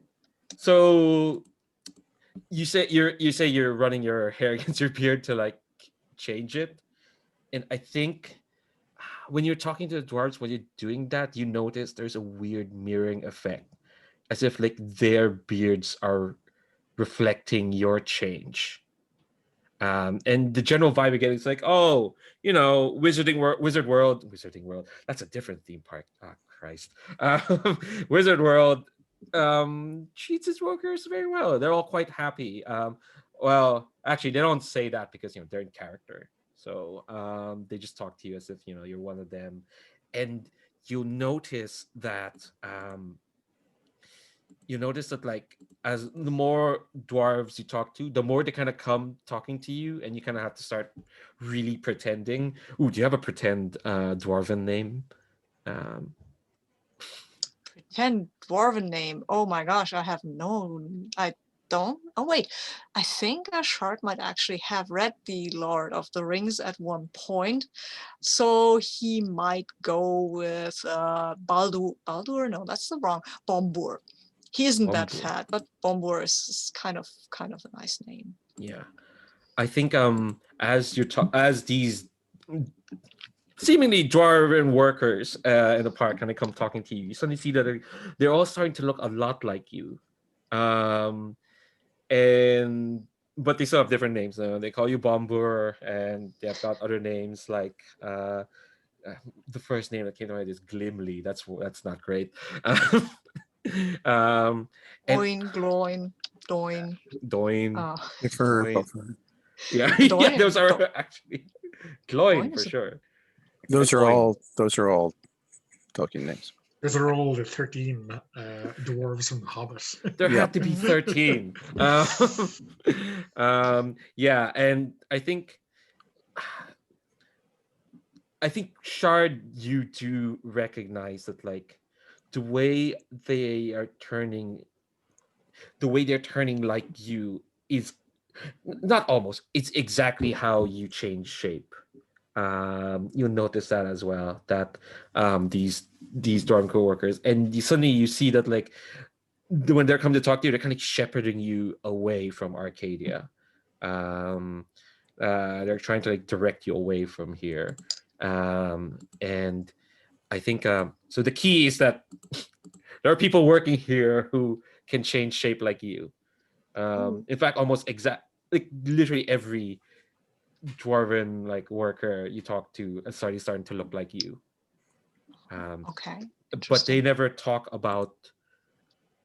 so. You say you're running your hair against your beard to like change it, and I think when you're talking to the dwarves, when you're doing that, you notice there's a weird mirroring effect, as if like their beards are reflecting your change. And the general vibe again is like, oh, Wizarding World. That's a different theme park. Oh, Christ. Wizard World treats its workers very well. They're all quite happy. Well, actually, they don't say that because they're in character. So they just talk to you as if you're one of them, and you'll notice that like as the more dwarves you talk to, the more they kind of come talking to you, and you kind of have to start really pretending. Ooh, do you have a pretend dwarven name? Pretend dwarven name. Oh my gosh, I don't. Oh wait, I think a shard might actually have read the Lord of the Rings at one point, so he might go with Baldur. Baldur? No, that's the wrong. Bombur. He isn't that Bombur. fat, but Bombur is kind of a nice name. Yeah, I think as these seemingly dwarven workers in the park kind of come talking to you, you suddenly see that they're all starting to look a lot like you. And but they still have different names. They call you Bombur, and they've got other names like the first name that came to mind is Glimly. That's not great. And Oin, Gloin, Doin. Doin. For Yeah, Doin, yeah, those are actually Gloin for is sure. those are all Tolkien names. Those are all the 13 dwarves from The Hobbit. There Yeah. had to be 13. Yeah, and I think Shard, you do recognize that like the way they're turning like you is not almost, it's exactly how you change shape. You'll notice that as well, that these dorm co-workers, and suddenly you see that like when they're coming to talk to you, they're kind of shepherding you away from Arcadia. They're trying to like direct you away from here. And I think so the key is that there are people working here who can change shape like you. In fact, almost like literally every dwarven like worker you talk to is starting to look like you. Okay. But they never talk about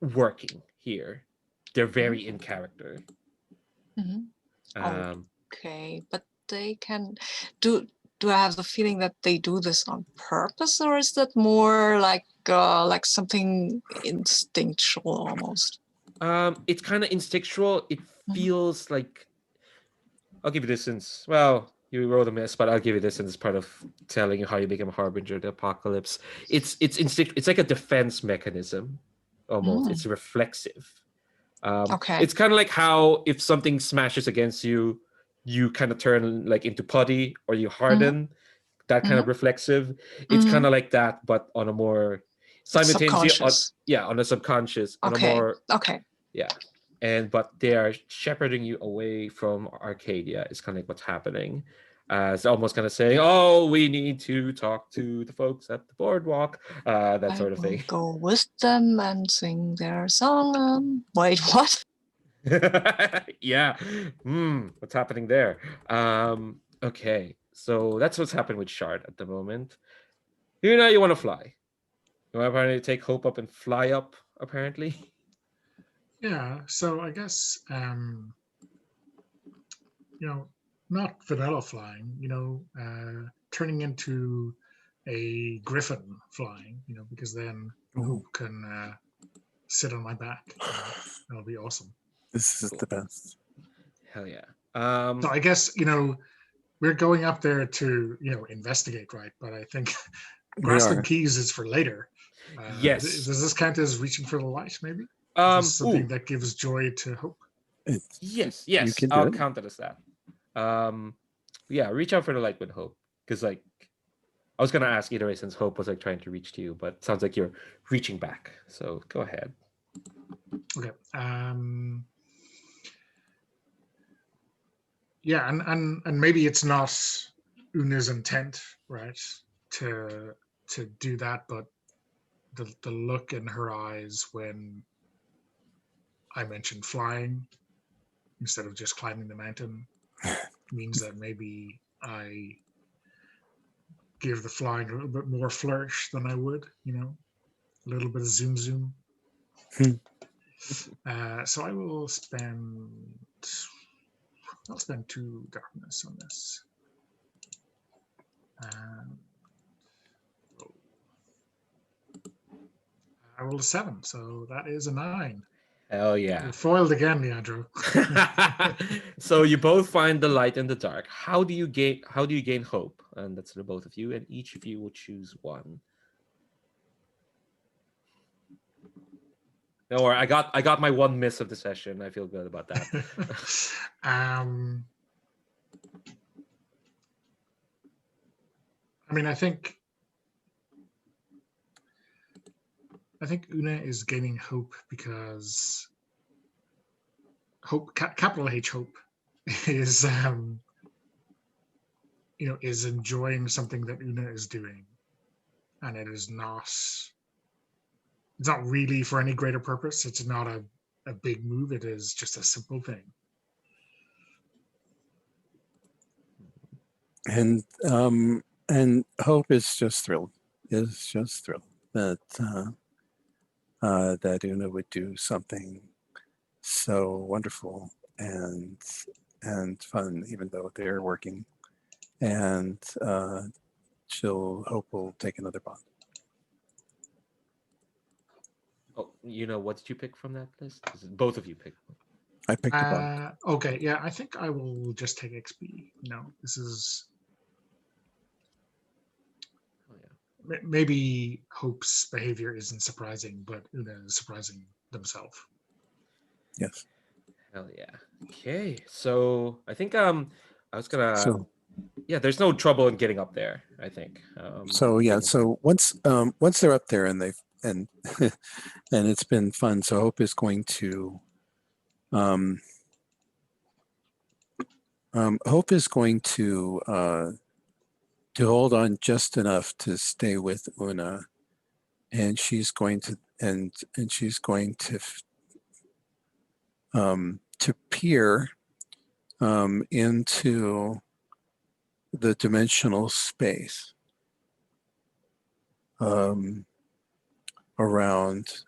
working here. They're very in character. Okay, but they can do. Do I have the feeling that they do this on purpose, or is that more like something instinctual almost? It's kind of instinctual. It feels like, I'll give you this since, well, you rolled a miss, but I'll give you this since it's part of telling you how you become a harbinger of the apocalypse. It's instinct. It's like a defense mechanism, almost. It's reflexive. Okay. It's kind of like how if something smashes against you, you kind of turn like into putty or you harden. That kind of reflexive. It's kind of like that, but on a more simultaneously, Subconscious. on a subconscious, on a Okay. more Okay. yeah. but they are shepherding you away from Arcadia. Is kind of like what's happening. It's almost kind of saying, "Oh, we need to talk to the folks at the boardwalk," that I sort of will thing. go with them and sing their song. Wait, what? Yeah. What's happening there? Okay. So that's what's happened with Shard at the moment. You know, you want to fly. You want to take Hope up and fly up, apparently. Yeah, so I guess not vanilla flying, turning into a griffin flying, because then Ooh, Hope can sit on my back. That'll be awesome. this is Cool. the best. Hell yeah. So I guess, we're going up there to, investigate, right? But I think We grasping are. keys is for later. Yes. Does this count as reaching for the light, maybe? Is this something Ooh, that gives joy to Hope? It's, yes, you yes. can do I'll it. count it as that. Yeah, reach out for the light with Hope. Because, like, I was going to ask either way since Hope was, like, trying to reach to you, but it sounds like you're reaching back. So go ahead. Okay. Yeah, and maybe it's not Una's intent, right, to do that, but the look in her eyes when I mentioned flying instead of just climbing the mountain means that maybe I give the flying a little bit more flourish than I would, a little bit of zoom zoom. So I'll spend 2 darkness on this. I rolled a 7, so that is a 9. Hell yeah. You're foiled again, Leandro. So you both find the light in the dark. How do you gain hope? And that's the both of you, and each of you will choose one. Don't worry, I got my one miss of the session. I feel good about that. I mean, I think Una is gaining hope because hope, capital H hope, is is enjoying something that Una is doing, and it's not really for any greater purpose. It's not a big move. It is just a simple thing. And Hope is just thrilled. That that Una would do something so wonderful and fun, even though they're working. And Hope will take another bond. Oh, what did you pick from that list? Both of you picked one. I picked a bond. Okay, yeah, I think I will just take XP. This is Oh yeah. maybe Hope's behavior isn't surprising, but Una is surprising themselves. Yes. Hell yeah. Okay, so I think I was gonna. So Yeah, there's no trouble in getting up there. I think. So once they're up there and they've and and it's been fun. So Hope is going to Hope is going to hold on just enough to stay with Una, and she's going to she's going to peer into the dimensional space around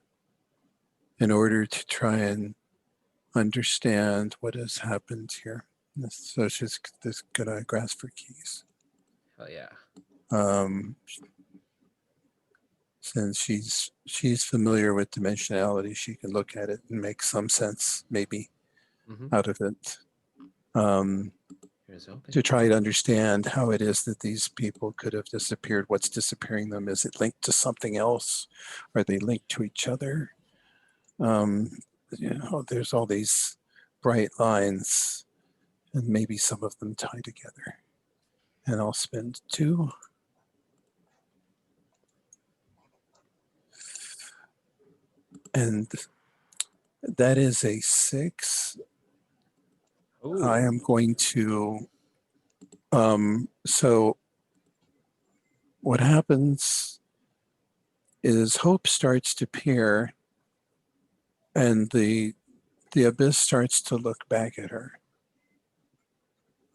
in order to try and understand what has happened here. So she's gonna grasp for keys. Hell yeah. Since she's familiar with dimensionality, she can look at it and make some sense, maybe, out of it. To try to understand how it is that these people could have disappeared. What's disappearing them? Is it linked to something else? Are they linked to each other? There's all these bright lines, and maybe some of them tie together. And I'll spend 2. And That is a 6. Ooh. I am going to, so what happens is hope starts to peer and the abyss starts to look back at her.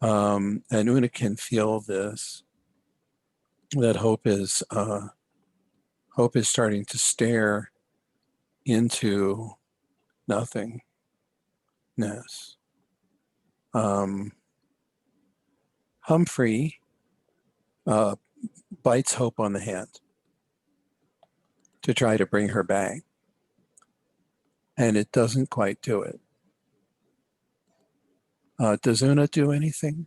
And Una can feel this, that hope is starting to stare into nothingness. Humphrey bites Hope on the hand to try to bring her back, and it doesn't quite do it. Does Una do anything?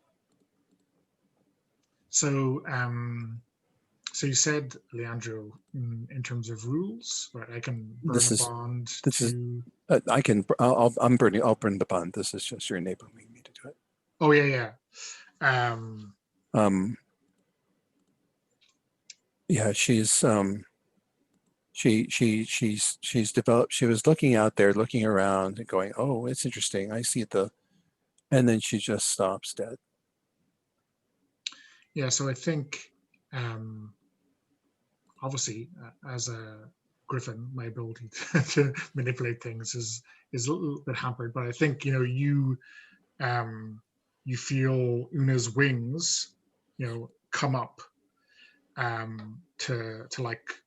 So, so you said, Leandro, in terms of rules, right? I can burn This a is- bond this is- to. I can. I'll burn the bond. This is just you're enabling me to do it. Oh yeah. Yeah, she's she's developed. She was looking out there, looking around, and going, "Oh, it's interesting. I see the," and then she just stops dead. Yeah. So I think, obviously, as a griffin, my ability to manipulate things is a little bit hampered. But I think you you feel Una's wings, come up to like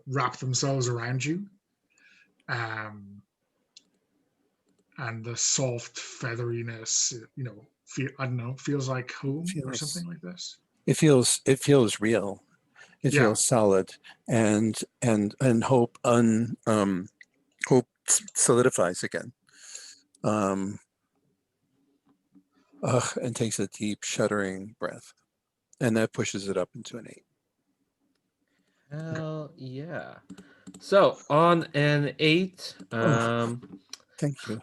wrap themselves around you, and the soft featheriness, I don't know, feels like home or something like this. It feels real. It Yeah. feels solid, and hope hope solidifies again. And takes a deep shuddering breath, and that pushes it up into an 8. Hell yeah. So on an 8, Thank you.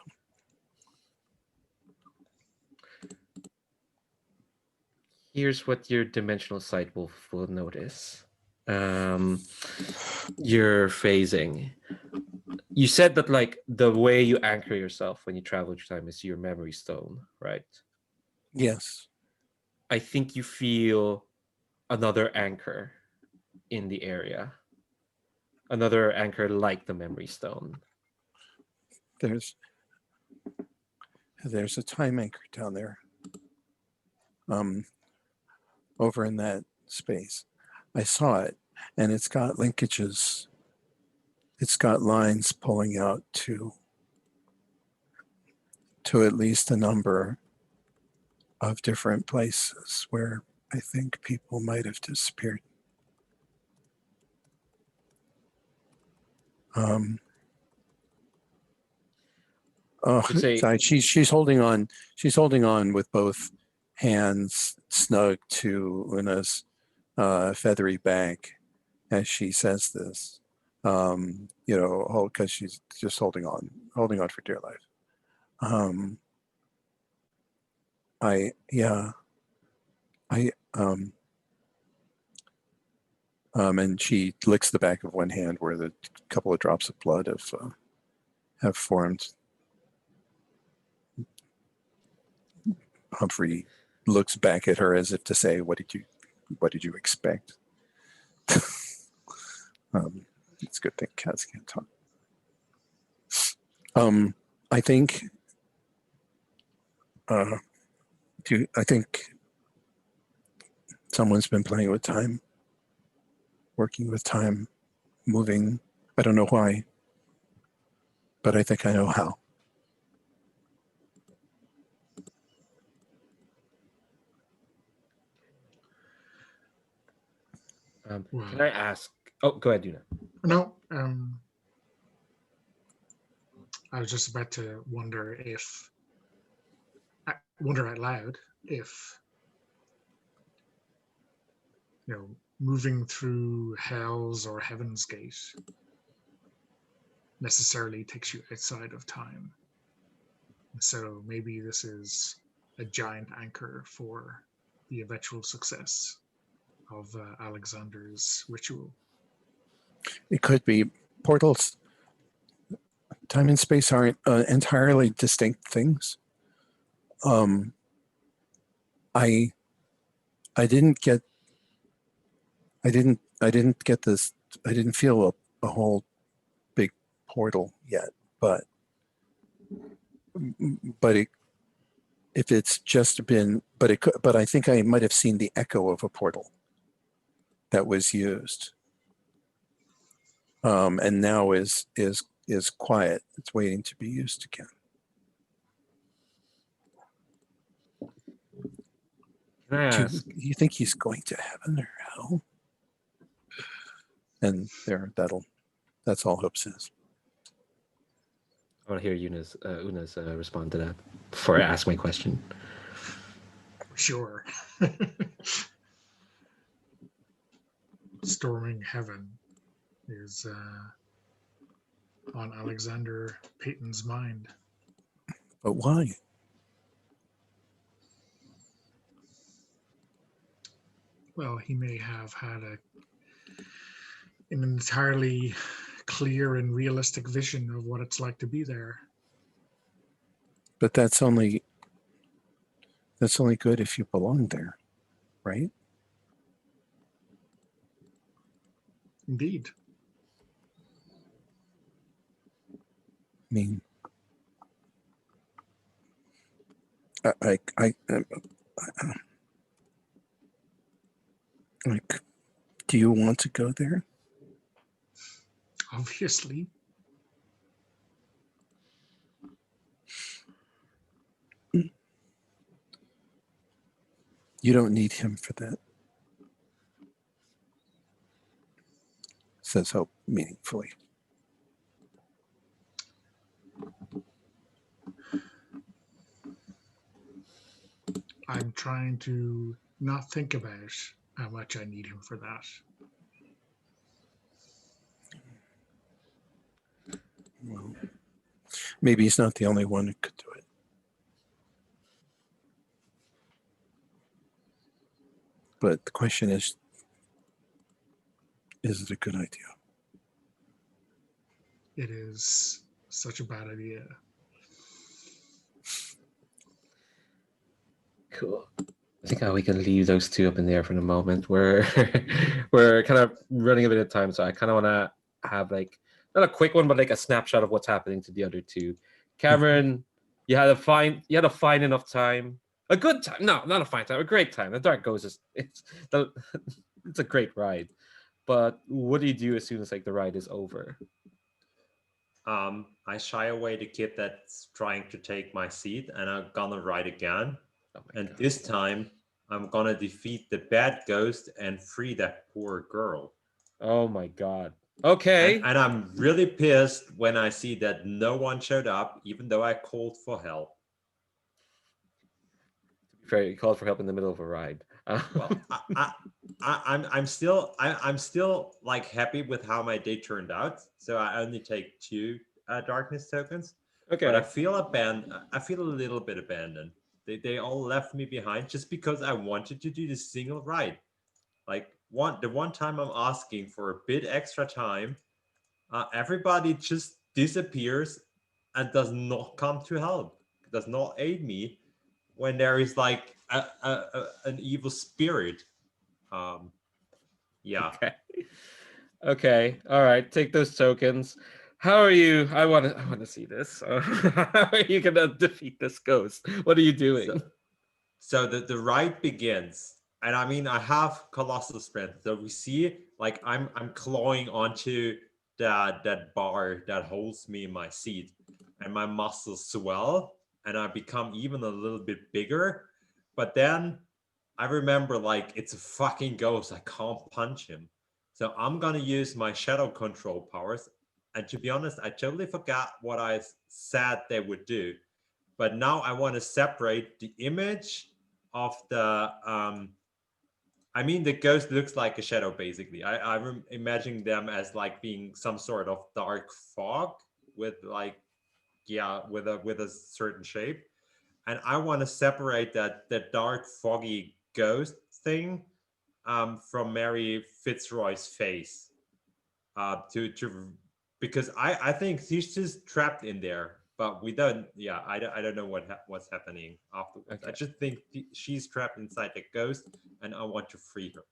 here's what your dimensional sight will notice. Your phasing. You said that like the way you anchor yourself when you travel through time is your memory stone, right? Yes. I think you feel another anchor in the area. Another anchor like the memory stone. There's a time anchor down there. Over in that space. I saw it, and it's got linkages. It's got lines pulling out to at least a number of different places where I think people might have disappeared. Say- sorry, she's holding on. She's holding on with both hands snug to Una's feathery back as she says this. Because she's just holding on for dear life. And she licks the back of one hand where the couple of drops of blood have formed. Humphrey looks back at her as if to say, what did you expect? It's a good thing cats can't talk. I think someone's been playing with time, working with time, moving. I don't know why, but I think I know how. Can I ask? Oh, go ahead, Duna. No, I was just about to wonder out loud if moving through Hell's or Heaven's Gate necessarily takes you outside of time. So maybe this is a giant anchor for the eventual success of Alexander's ritual. It could be portals. time and space aren't entirely distinct things. I didn't get this. I didn't feel a whole big portal yet, but if it's just been, but it could, but I think I might have seen the echo of a portal that was used, and now is quiet. It's waiting to be used again. Can I Do ask? you think he's going to heaven or hell? And that's all Hope says. I want to hear Una's respond to that before I ask my question. Sure. Storming heaven is on Alexander Payton's mind. But why? Well, he may have had an entirely clear and realistic vision of what it's like to be there. But that's only good if you belong there, right? Indeed. I mean, like, do you want to go there? Obviously. You don't need him for that, says Hope meaningfully. I'm trying to not think about how much I need him for that. Well, maybe he's not the only one who could do it. But the question is it a good idea? It is such a bad idea. Cool. I think we can leave those two up in the air for the moment. We're we're kind of running a bit of time, so I kind of want to have like not a quick one, but like a snapshot of what's happening to the other two. Cameron, you had a fine enough time, a good time. No, not a fine time, a great time. The Dark Ghost is it's a great ride. But what do you do as soon as like the ride is over? I shy away the kid that's trying to take my seat, and I'm gonna ride again. Oh my And God. this time, I'm gonna defeat the bad ghost and free that poor girl. Oh my God. Okay. And I'm really pissed when I see that no one showed up, even though I called for help. To be fair, you called for help in the middle of a ride. Well, I'm still like happy with how my day turned out. So I only take 2 darkness tokens, but I Okay. feel abandoned. I feel a little bit abandoned. They all left me behind just because I wanted to do this single ride. Like the one time I'm asking for a bit extra time, everybody just disappears and does not come to help, does not aid me when there is like an evil spirit. Um, yeah. Okay. Okay. All right. Take those tokens. How are you? I want to see this. How are you gonna defeat this ghost? What are you doing? So the ride begins, and I mean I have colossal strength. So we see like I'm clawing onto that bar that holds me in my seat, and my muscles swell, and I become even a little bit bigger. But then I remember like it's a fucking ghost. I can't punch him. So I'm gonna use my shadow control powers. And to be honest, I totally forgot what I said they would do. But now I want to separate the image of the I mean the ghost looks like a shadow basically. I'm imagining them as like being some sort of dark fog with like with a certain shape. And I want to separate that dark foggy ghost thing from Mary Fitzroy's face to because I think she's just trapped in there, but we don't. Yeah, I don't know what's happening afterwards. I Okay. just think she's trapped inside the ghost, and I want to free her.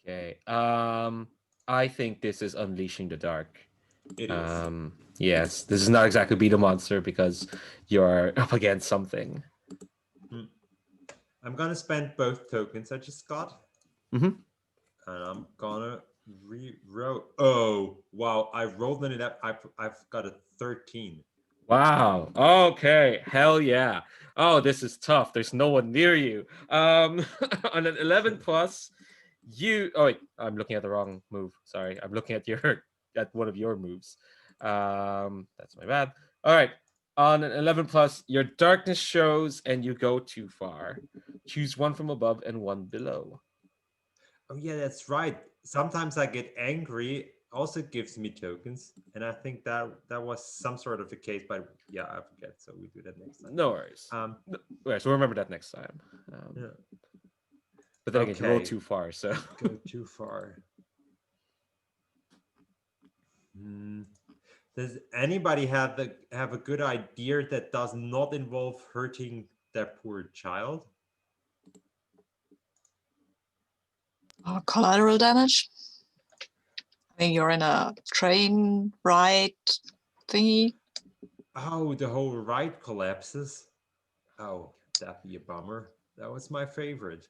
Okay. I think this is Unleashing the Dark. It is. Yes, this is not exactly Be the Monster because you're up against something. I'm gonna spend both tokens I just got, Mm-hmm. and I'm gonna re-roll. Oh wow! I rolled it up. I've got a 13. Wow. Okay. Hell yeah. Oh, this is tough. There's no one near you. On an 11 plus, you. Oh wait, I'm looking at the wrong move. Sorry, I'm looking at your at one of your moves. That's my bad. All right. On an 11 plus, your darkness shows and you go too far. Choose one from above and one below. Oh yeah, that's right. Sometimes I get angry. Also gives me tokens, and I think that was some sort of a case. But yeah, I forget. So we do that next time. No worries. Right, so remember that next time. Yeah. But then again, you roll Okay. too far, so Go too far. Hmm. Does anybody have a good idea that does not involve hurting that poor child? Collateral damage. I mean, you're in a train ride thingy. Oh, the whole ride collapses. Oh, that'd be a bummer. That was my favorite.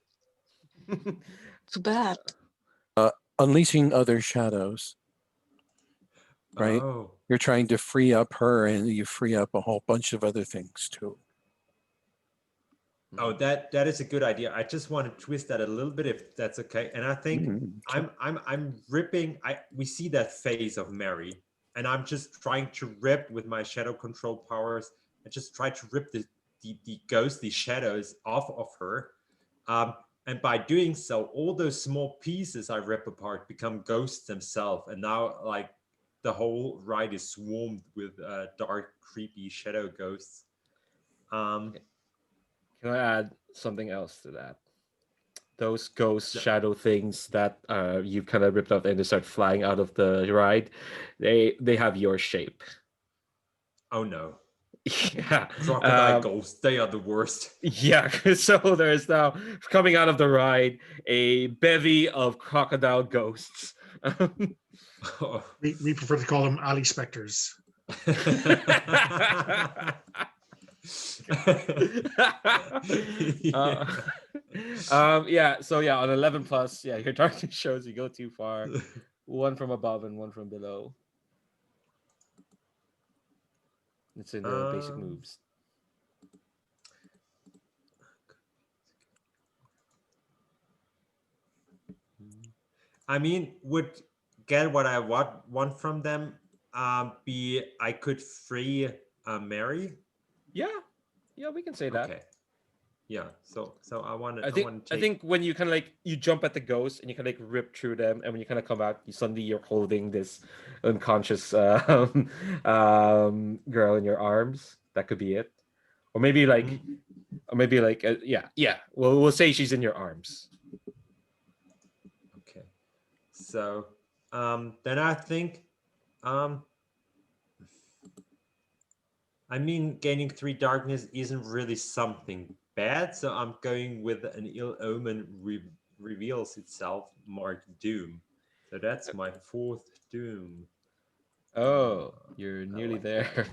Too bad. Unleashing other shadows, right? Oh. You're trying to free up her, and you free up a whole bunch of other things too. Oh, that is a good idea. I just want to twist that a little bit, if that's okay. And I think Okay. I'm ripping. We see that face of Mary, and I'm just trying to rip with my shadow control powers. I just try to rip the ghost, the shadows off of her. And by doing so, all those small pieces I rip apart become ghosts themselves. And now, like, the whole ride is swarmed with dark, creepy shadow ghosts. can I add something else to that? Those ghost Yeah. shadow things that you kind of ripped off and they start flying out of the ride, they have your shape. Oh no. Yeah. Crocodile ghosts, they are the worst. Yeah, so there's now coming out of the ride a bevy of crocodile ghosts. We prefer to call them alley specters. uh, yeah, so yeah, on 11 plus, yeah, your darkness shows you go too far. One from above and one from below. It's in the basic moves. I mean, would get what I want from them be I could free Mary? Yeah, we can say that. Okay. Yeah. So I want to I take. think when you kind of like you jump at the ghost and you kind of like rip through them, and when you kind of come out, you're holding this unconscious girl in your arms. That could be it, or maybe like, yeah. Well, we'll say she's in your arms. Okay. So then I think I mean, gaining 3 darkness isn't really something bad, so I'm going with an ill omen reveals itself marked doom. So that's my 4th doom. Oh, you're I nearly like there.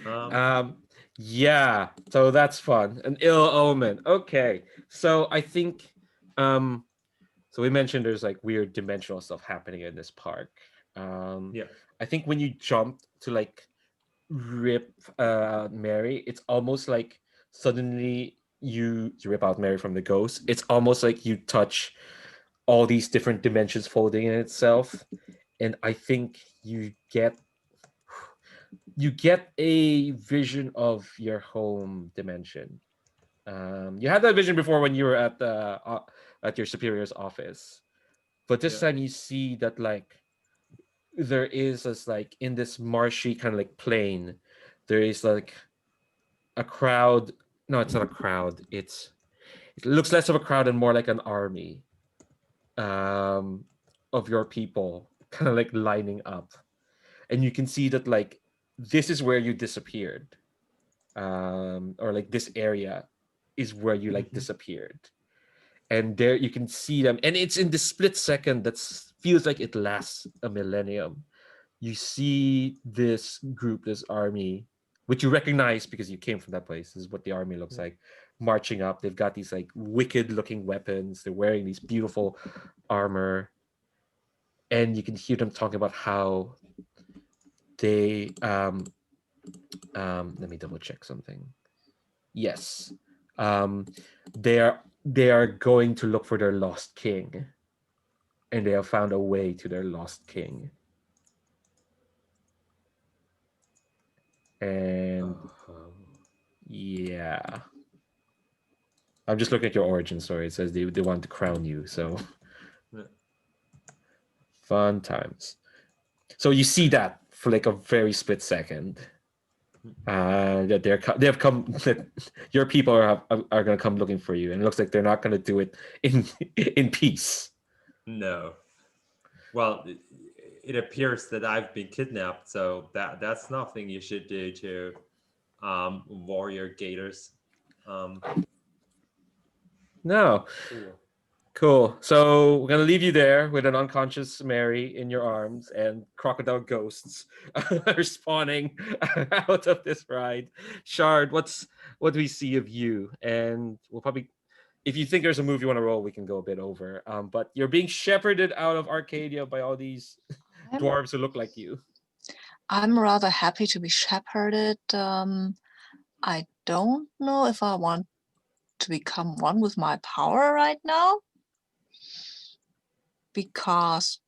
that. Yeah, so that's fun. An ill omen. Okay, so I think, so we mentioned there's like weird dimensional stuff happening in this park. Yeah. I think when you jump to like rip Mary, it's almost like suddenly you rip out Mary from the ghost. It's almost like you touch all these different dimensions folding in itself, and I think you get a vision of your home dimension. You had that vision before when you were at your superior's office, but this Yeah. time you see that like there is this like in this marshy kind of like plain, there is like a crowd. No, it's not a crowd. It looks less of a crowd and more like an army of your people, kind of like lining up. and you can see that like this is where you disappeared, or like this area is where you like disappeared, and there you can see them, and it's in the split second that feels like it lasts a millennium. You see this group, this army, which you recognize because you came from that place. This is what the army looks like, marching up. They've got these like wicked looking weapons. They're wearing these beautiful armor, and you can hear them talking about how they let me double check something. Yes. They are going to look for their lost king, and they have found a way to their lost king. And yeah, I'm just looking at your origin story. It says they want to crown you, so fun times. So you see that for like a very split second, that they have come. That your people are going to come looking for you, and it looks like they're not going to do it in peace. No. Well, it appears that I've been kidnapped, so that's nothing you should do to warrior gators. No. Cool. So we're gonna leave you there with an unconscious Mary in your arms, and crocodile ghosts are spawning out of this ride. Shard, what do we see of you? And we'll probably, if you think there's a move you want to roll, we can go a bit over. But you're being shepherded out of Arcadia by all these I'm, dwarves who look like you. I'm rather happy to be shepherded. I don't know if I want to become one with my power right now, because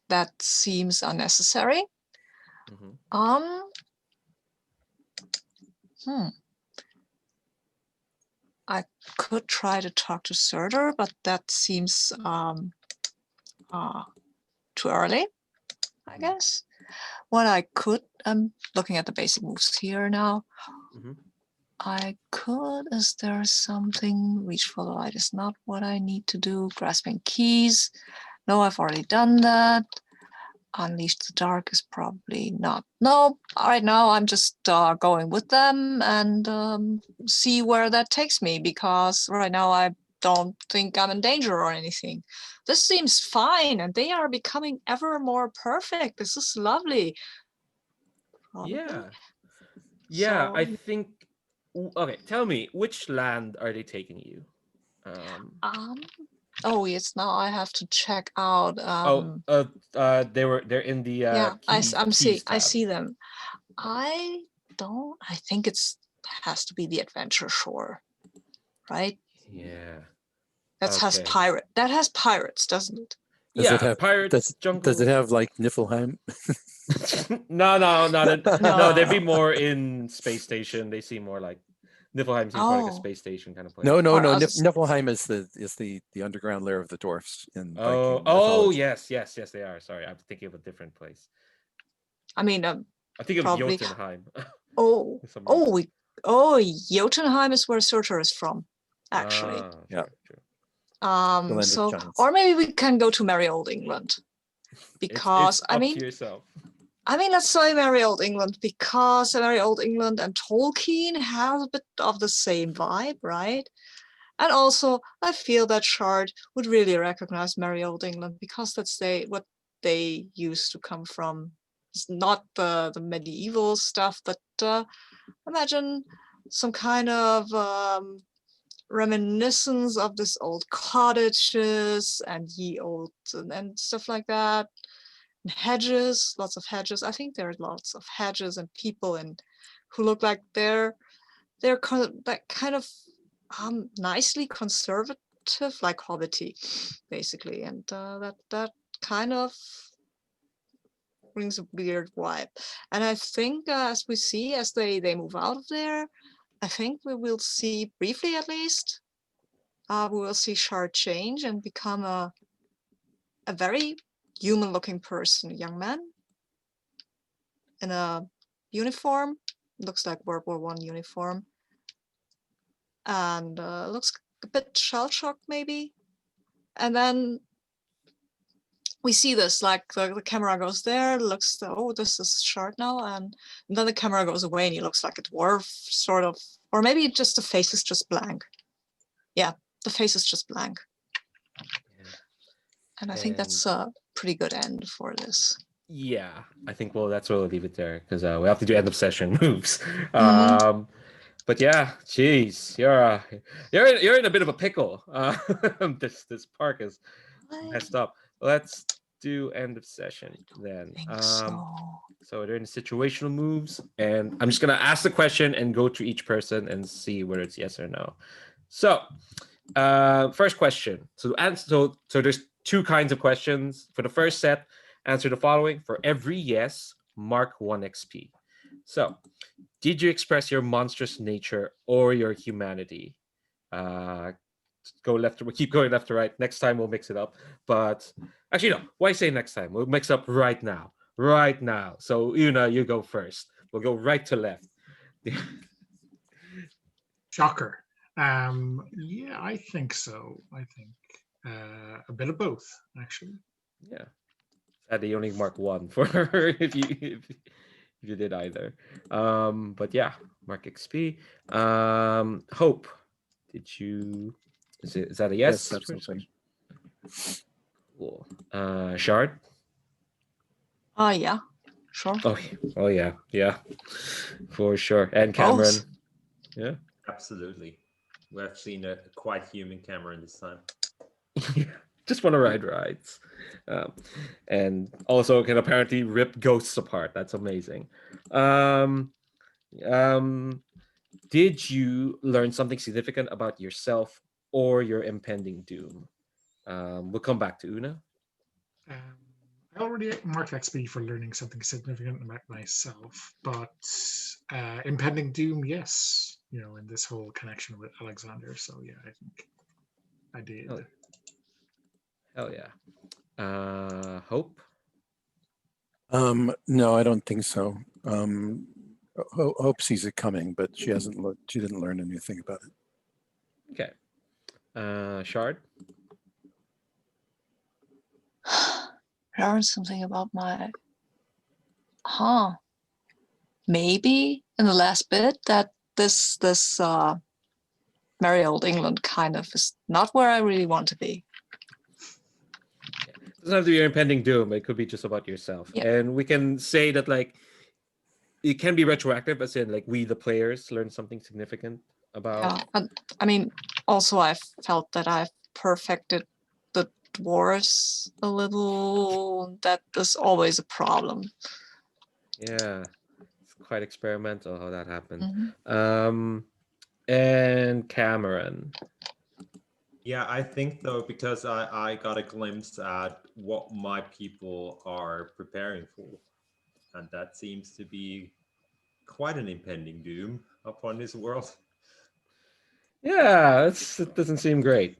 that seems unnecessary. Mm-hmm. I could try to talk to Surtur, but that seems too early, I guess. What I could, I'm looking at the basic moves here now. Mm-hmm. I could, is there something? Reach for the light is not what I need to do. Grasping keys. No, I've already done that. Unleash the dark is probably not. No, right now I'm just going with them and see where that takes me, because right now I don't think I'm in danger or anything. This seems fine, and they are becoming ever more perfect. This is lovely. Probably. Yeah, I So, think. Okay, tell me, which land are they taking you? oh yes, now I have to check out. They're in the Yeah, keys I tab. see them. I think it's has to be the adventure shore, right? Yeah. That has Okay. that has pirates, doesn't it? Does it Yeah, have pirates, does it jungle. have like Niflheim? No, not no. They'd be No. more in space station. They seem more like Niflheim seems more like a Oh, space station kind of place. No, no, or no. others. Niflheim is the underground lair of the dwarfs in Viking Oh, mythology. yes, they are. Sorry, I'm thinking of a different place. I mean, I'm thinking of probably. Jotunheim. Oh, For some reason. Jotunheim is where Surtur is from, actually. Yeah. True. The land of So, giants. or maybe we can go to merry old England, because It's up to yourself. let's say merry old England, because merry old England and Tolkien have a bit of the same vibe, right? And also, I feel that Shard would really recognize merry old England, because that's what they used to come from. It's not the medieval stuff, but imagine some kind of reminiscence of this old cottages and ye old and stuff like that. And hedges, lots of hedges. I think there are lots of hedges and people who look like they're kind of nicely conservative, like Hobbity, basically, and that kind of brings a weird vibe. And I think as we see as they move out of there, I think we will see briefly, at least, we will see Shard change and become a very human-looking person, a young man in a uniform, looks like World War I uniform, and looks a bit shell-shocked maybe. And then we see this, like the camera goes there, looks, oh, this is short now, and then the camera goes away and he looks like a dwarf, sort of, or maybe just the face is just blank. Yeah, the face is just blank. Yeah. And I think that's a pretty good end for this. Yeah, I think that's where we'll leave it there because we have to do end of session moves. But yeah, geez, you're in a bit of a pickle. This park is messed up. Let's do end of session then. I think so. So they're in situational moves, and I'm just gonna ask the question and go to each person and see whether it's yes or no. So, first question. So there's two kinds of questions. For the first set, answer the following. For every yes, mark 1 XP. So, did you express your monstrous nature or your humanity? Go left. We'll keep going left to right. Next time we'll mix it up. But actually, no. Why say next time? We'll mix up right now. Right now. So Una, you go first. We'll go right to left. Shocker. Yeah, I think so. I think a bit of both, actually. Yeah. Sadly, you only mark 1 for her if you did either. But yeah, mark XP. Hope. Did you? Is that a yes? Yes, absolutely. Cool. Shard. Yeah, sure. Oh yeah, for sure. And Cameron. Both. Yeah. Absolutely. We have seen a quite human Cameron this time. Just want to ride rides, and also can apparently rip ghosts apart. That's amazing. Did you learn something significant about yourself or your impending doom? We'll come back to Una. I already marked XP for learning something significant about myself, but impending doom, yes. In this whole connection with Alexander. So yeah, I think I did. Hell yeah. Hope. No, I don't think so. Hope sees it coming, but she hasn't looked. She didn't learn anything about it. Okay. Shard. Learn something about my. Maybe in the last bit that this merry old England kind of is not where I really want to be. It doesn't have to be your impending doom. It could be just about yourself. Yeah. And we can say that it can be retroactive, as in we the players learn something significant about. And I mean, also I've felt that I've perfected the dwarves a little. That is always a problem. Yeah, it's quite experimental how that happened. Mm-hmm. And Cameron. Yeah, I think though, because I got a glimpse at what my people are preparing for, and that seems to be quite an impending doom upon this world. Yeah, it doesn't seem great.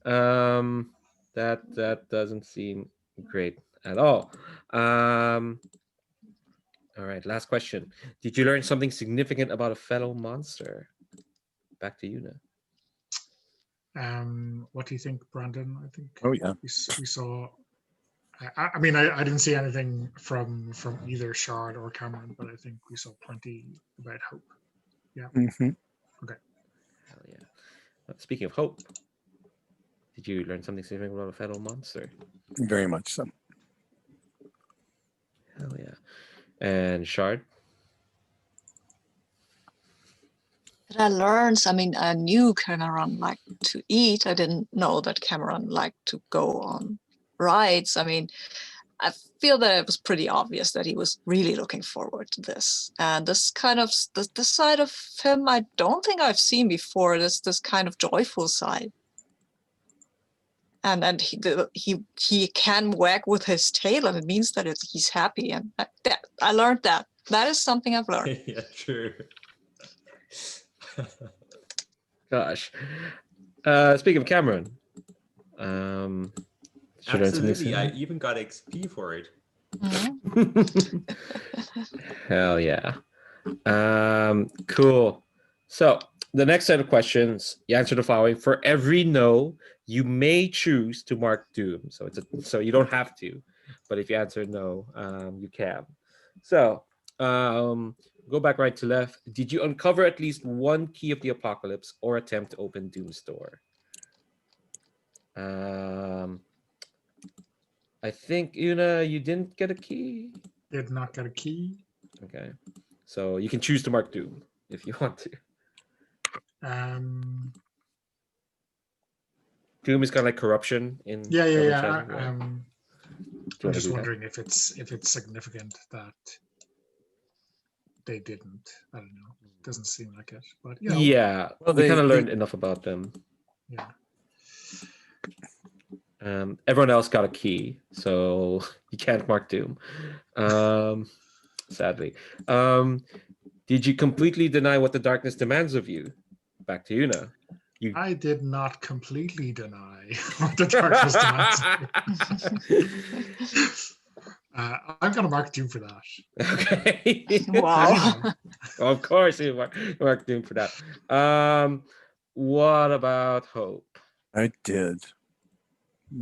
That doesn't seem great at all. All right, last question. Did you learn something significant about a fellow monster? Back to you now. What do you think, Brandon? I think. Oh yeah. We saw. I mean, I didn't see anything from either Shard or Cameron, but I think we saw plenty about Hope. Yeah. Mm-hmm. Okay. Hell yeah. Speaking of Hope, did you learn something significant about a fellow monster? Very much so. Hell yeah. And Shard? Did I learn? I mean, I knew Cameron liked to eat. I didn't know that Cameron liked to go on rides. I mean, I feel that it was pretty obvious that he was really looking forward to this. And this kind of this side of him, I don't think I've seen before. This kind of joyful side. And he can wag with his tail, and it means that he's happy. And I learned that. That is something I've learned. Yeah, true. Gosh. Speaking of Cameron, absolutely. I even got XP for it. Mm-hmm. Hell yeah. Cool. So the next set of questions, you answer the following. For every no, You may choose to mark doom, so you don't have to, but if you answer no, you can. So go back right to left. Did you uncover at least one key of the apocalypse or attempt to open Doom's door? I think Una, you didn't get a key. Did not get a key. Okay, so you can choose to mark Doom if you want to. Doom is kind of like corruption in Yeah. Revelation, right? I'm just wondering if it's significant that they didn't. I don't know. Doesn't seem like it, but Yeah, Well, we kind of they- learned enough about them. yeah. Everyone else got a key, so you can't mark Doom. Sadly. Did you completely deny what the darkness demands of you? Back to Una. You I did not completely deny what the darkness demands. I'm gonna mark Doom for that. Okay. Wow. Of course you mark Doom for that. What about Hope? I did.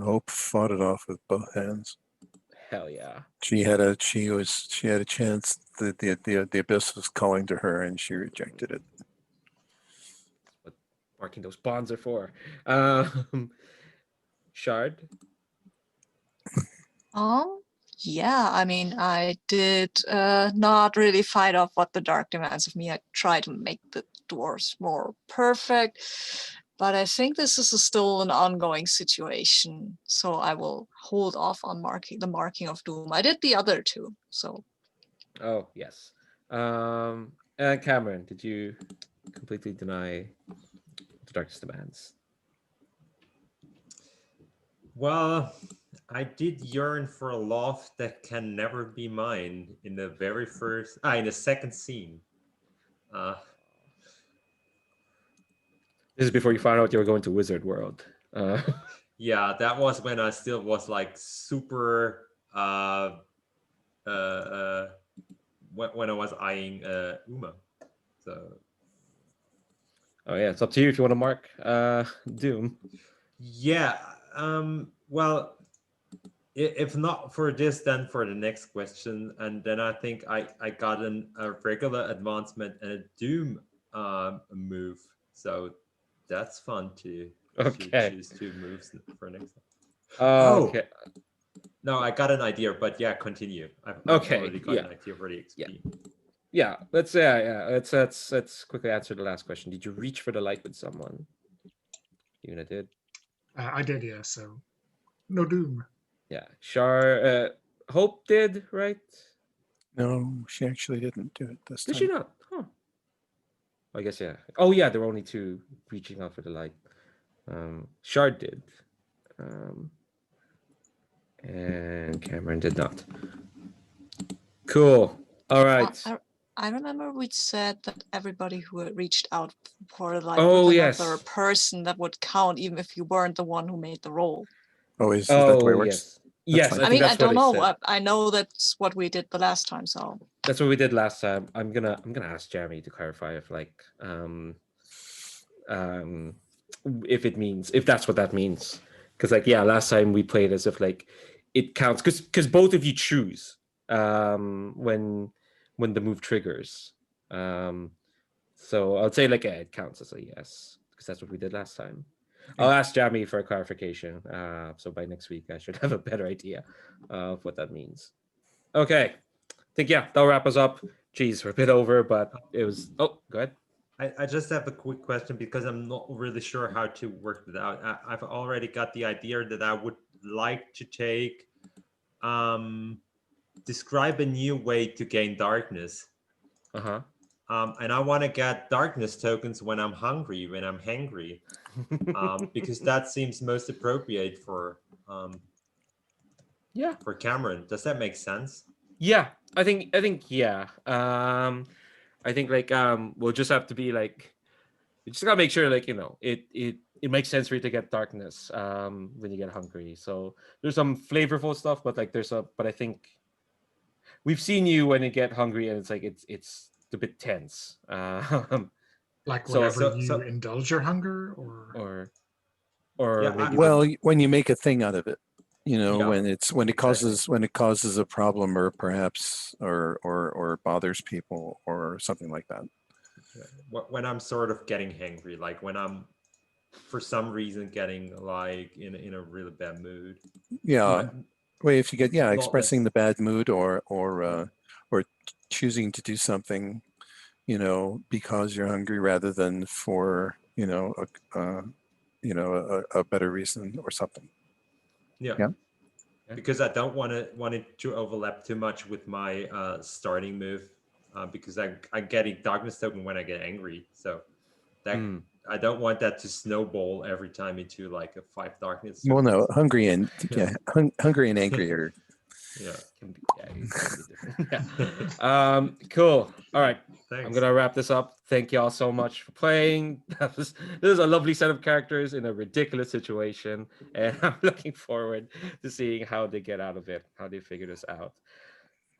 Hope fought it off with both hands. Hell yeah. She had a chance that the abyss was calling to her, and she rejected it. What marking those bonds are for. Shard? Yeah, I mean, I did not really fight off what the dark demands of me. I tried to make the doors more perfect, but I think this is still an ongoing situation. So I will hold off on the marking of doom. I did the other two, so. Oh, yes. And Cameron, did you completely deny the darkness demands? Well, I did yearn for a love that can never be mine in the in the second scene. This is before you found out you were going to Wizard World. Yeah, that was when I still was like super when I was eyeing Uma. So Oh yeah, it's up to you if you want to mark Doom. yeah, well, if not for this, then for the next question, and then I think I got a regular advancement and a Doom move, so that's fun to Okay. choose two moves for next time. Okay. No, I got an idea, but yeah, continue. I've Okay, already got yeah. an idea for the XP. Yeah. Let's let's quickly answer the last question. Did you reach for the light with someone? Una did. I did, yeah. So no Doom. Yeah. Hope did, right? No, she actually didn't do it this Did time. she not? Huh. I guess yeah. Oh yeah, there were only two reaching out for the light. Shard did. And Cameron did not. Cool. All right. I remember we said that everybody who had reached out for like Oh, with yes. another person that would count even if you weren't the one who made the roll. Oh, is that the way it Oh works? yes. Yes, fine. I I think mean, I that's what don't they know. said. I know that's what we did the last time, so. That's what we did last time. I'm gonna ask Jeremy to clarify if that's what that means. Because like yeah, last time we played as if like it counts because both of you choose when the move triggers. So I'd say like it counts as a yes because that's what we did last time. I'll ask Jeremy for a clarification. So by next week I should have a better idea of what that means. Okay. I think yeah, that'll wrap us up. Jeez, we're a bit over, but it was go ahead. I just have a quick question because I'm not really sure how to work it out. I've already got the idea that I would like to take describe a new way to gain darkness. Uh-huh. And I want to get darkness tokens when I'm hungry, because that seems most appropriate for Cameron. Does that make sense? Yeah, I think yeah. I think like we'll just have to be like you just gotta make sure like it makes sense for you to get darkness when you get hungry. So there's some flavorful stuff, but like but I think we've seen you when you get hungry and it's like it's a bit tense. Like So- whenever so- you indulge your hunger, or or Or Yeah, maybe Well, when you make a thing out of it, you know, Yeah, when it exactly. causes a problem, or perhaps or bothers people or something like that. Yeah. When I'm sort of getting hangry, like when I'm for some reason getting like in a really bad mood. Yeah. N- Well, if you get Not expressing the bad mood, Yeah. or choosing to do something, you know, because you're hungry rather than for, you know, a better reason or something. Yeah. Yeah. Because I don't want it to overlap too much with my starting move, because I get a darkness token when I get angry. So that Hmm. I don't want that to snowball every time into like a 5 darkness Well, no, tokens. hungry and hungry and angry are Yeah. Can be different. Yeah. Cool. All right. I'm Thanks. gonna wrap this up. Thank y'all so much for playing. This is a lovely set of characters in a ridiculous situation, and I'm looking forward to seeing how they get out of it, how they figure this out.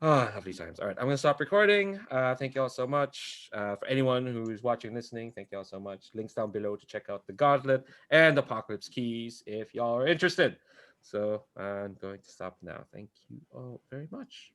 Oh, lovely times. All right, I'm gonna stop recording. Thank y'all so much. For anyone who's watching, listening, thank y'all so much. Links down below to check out the Gauntlet and Apocalypse Keys if y'all are interested. So I'm going to stop now. Thank you all very much.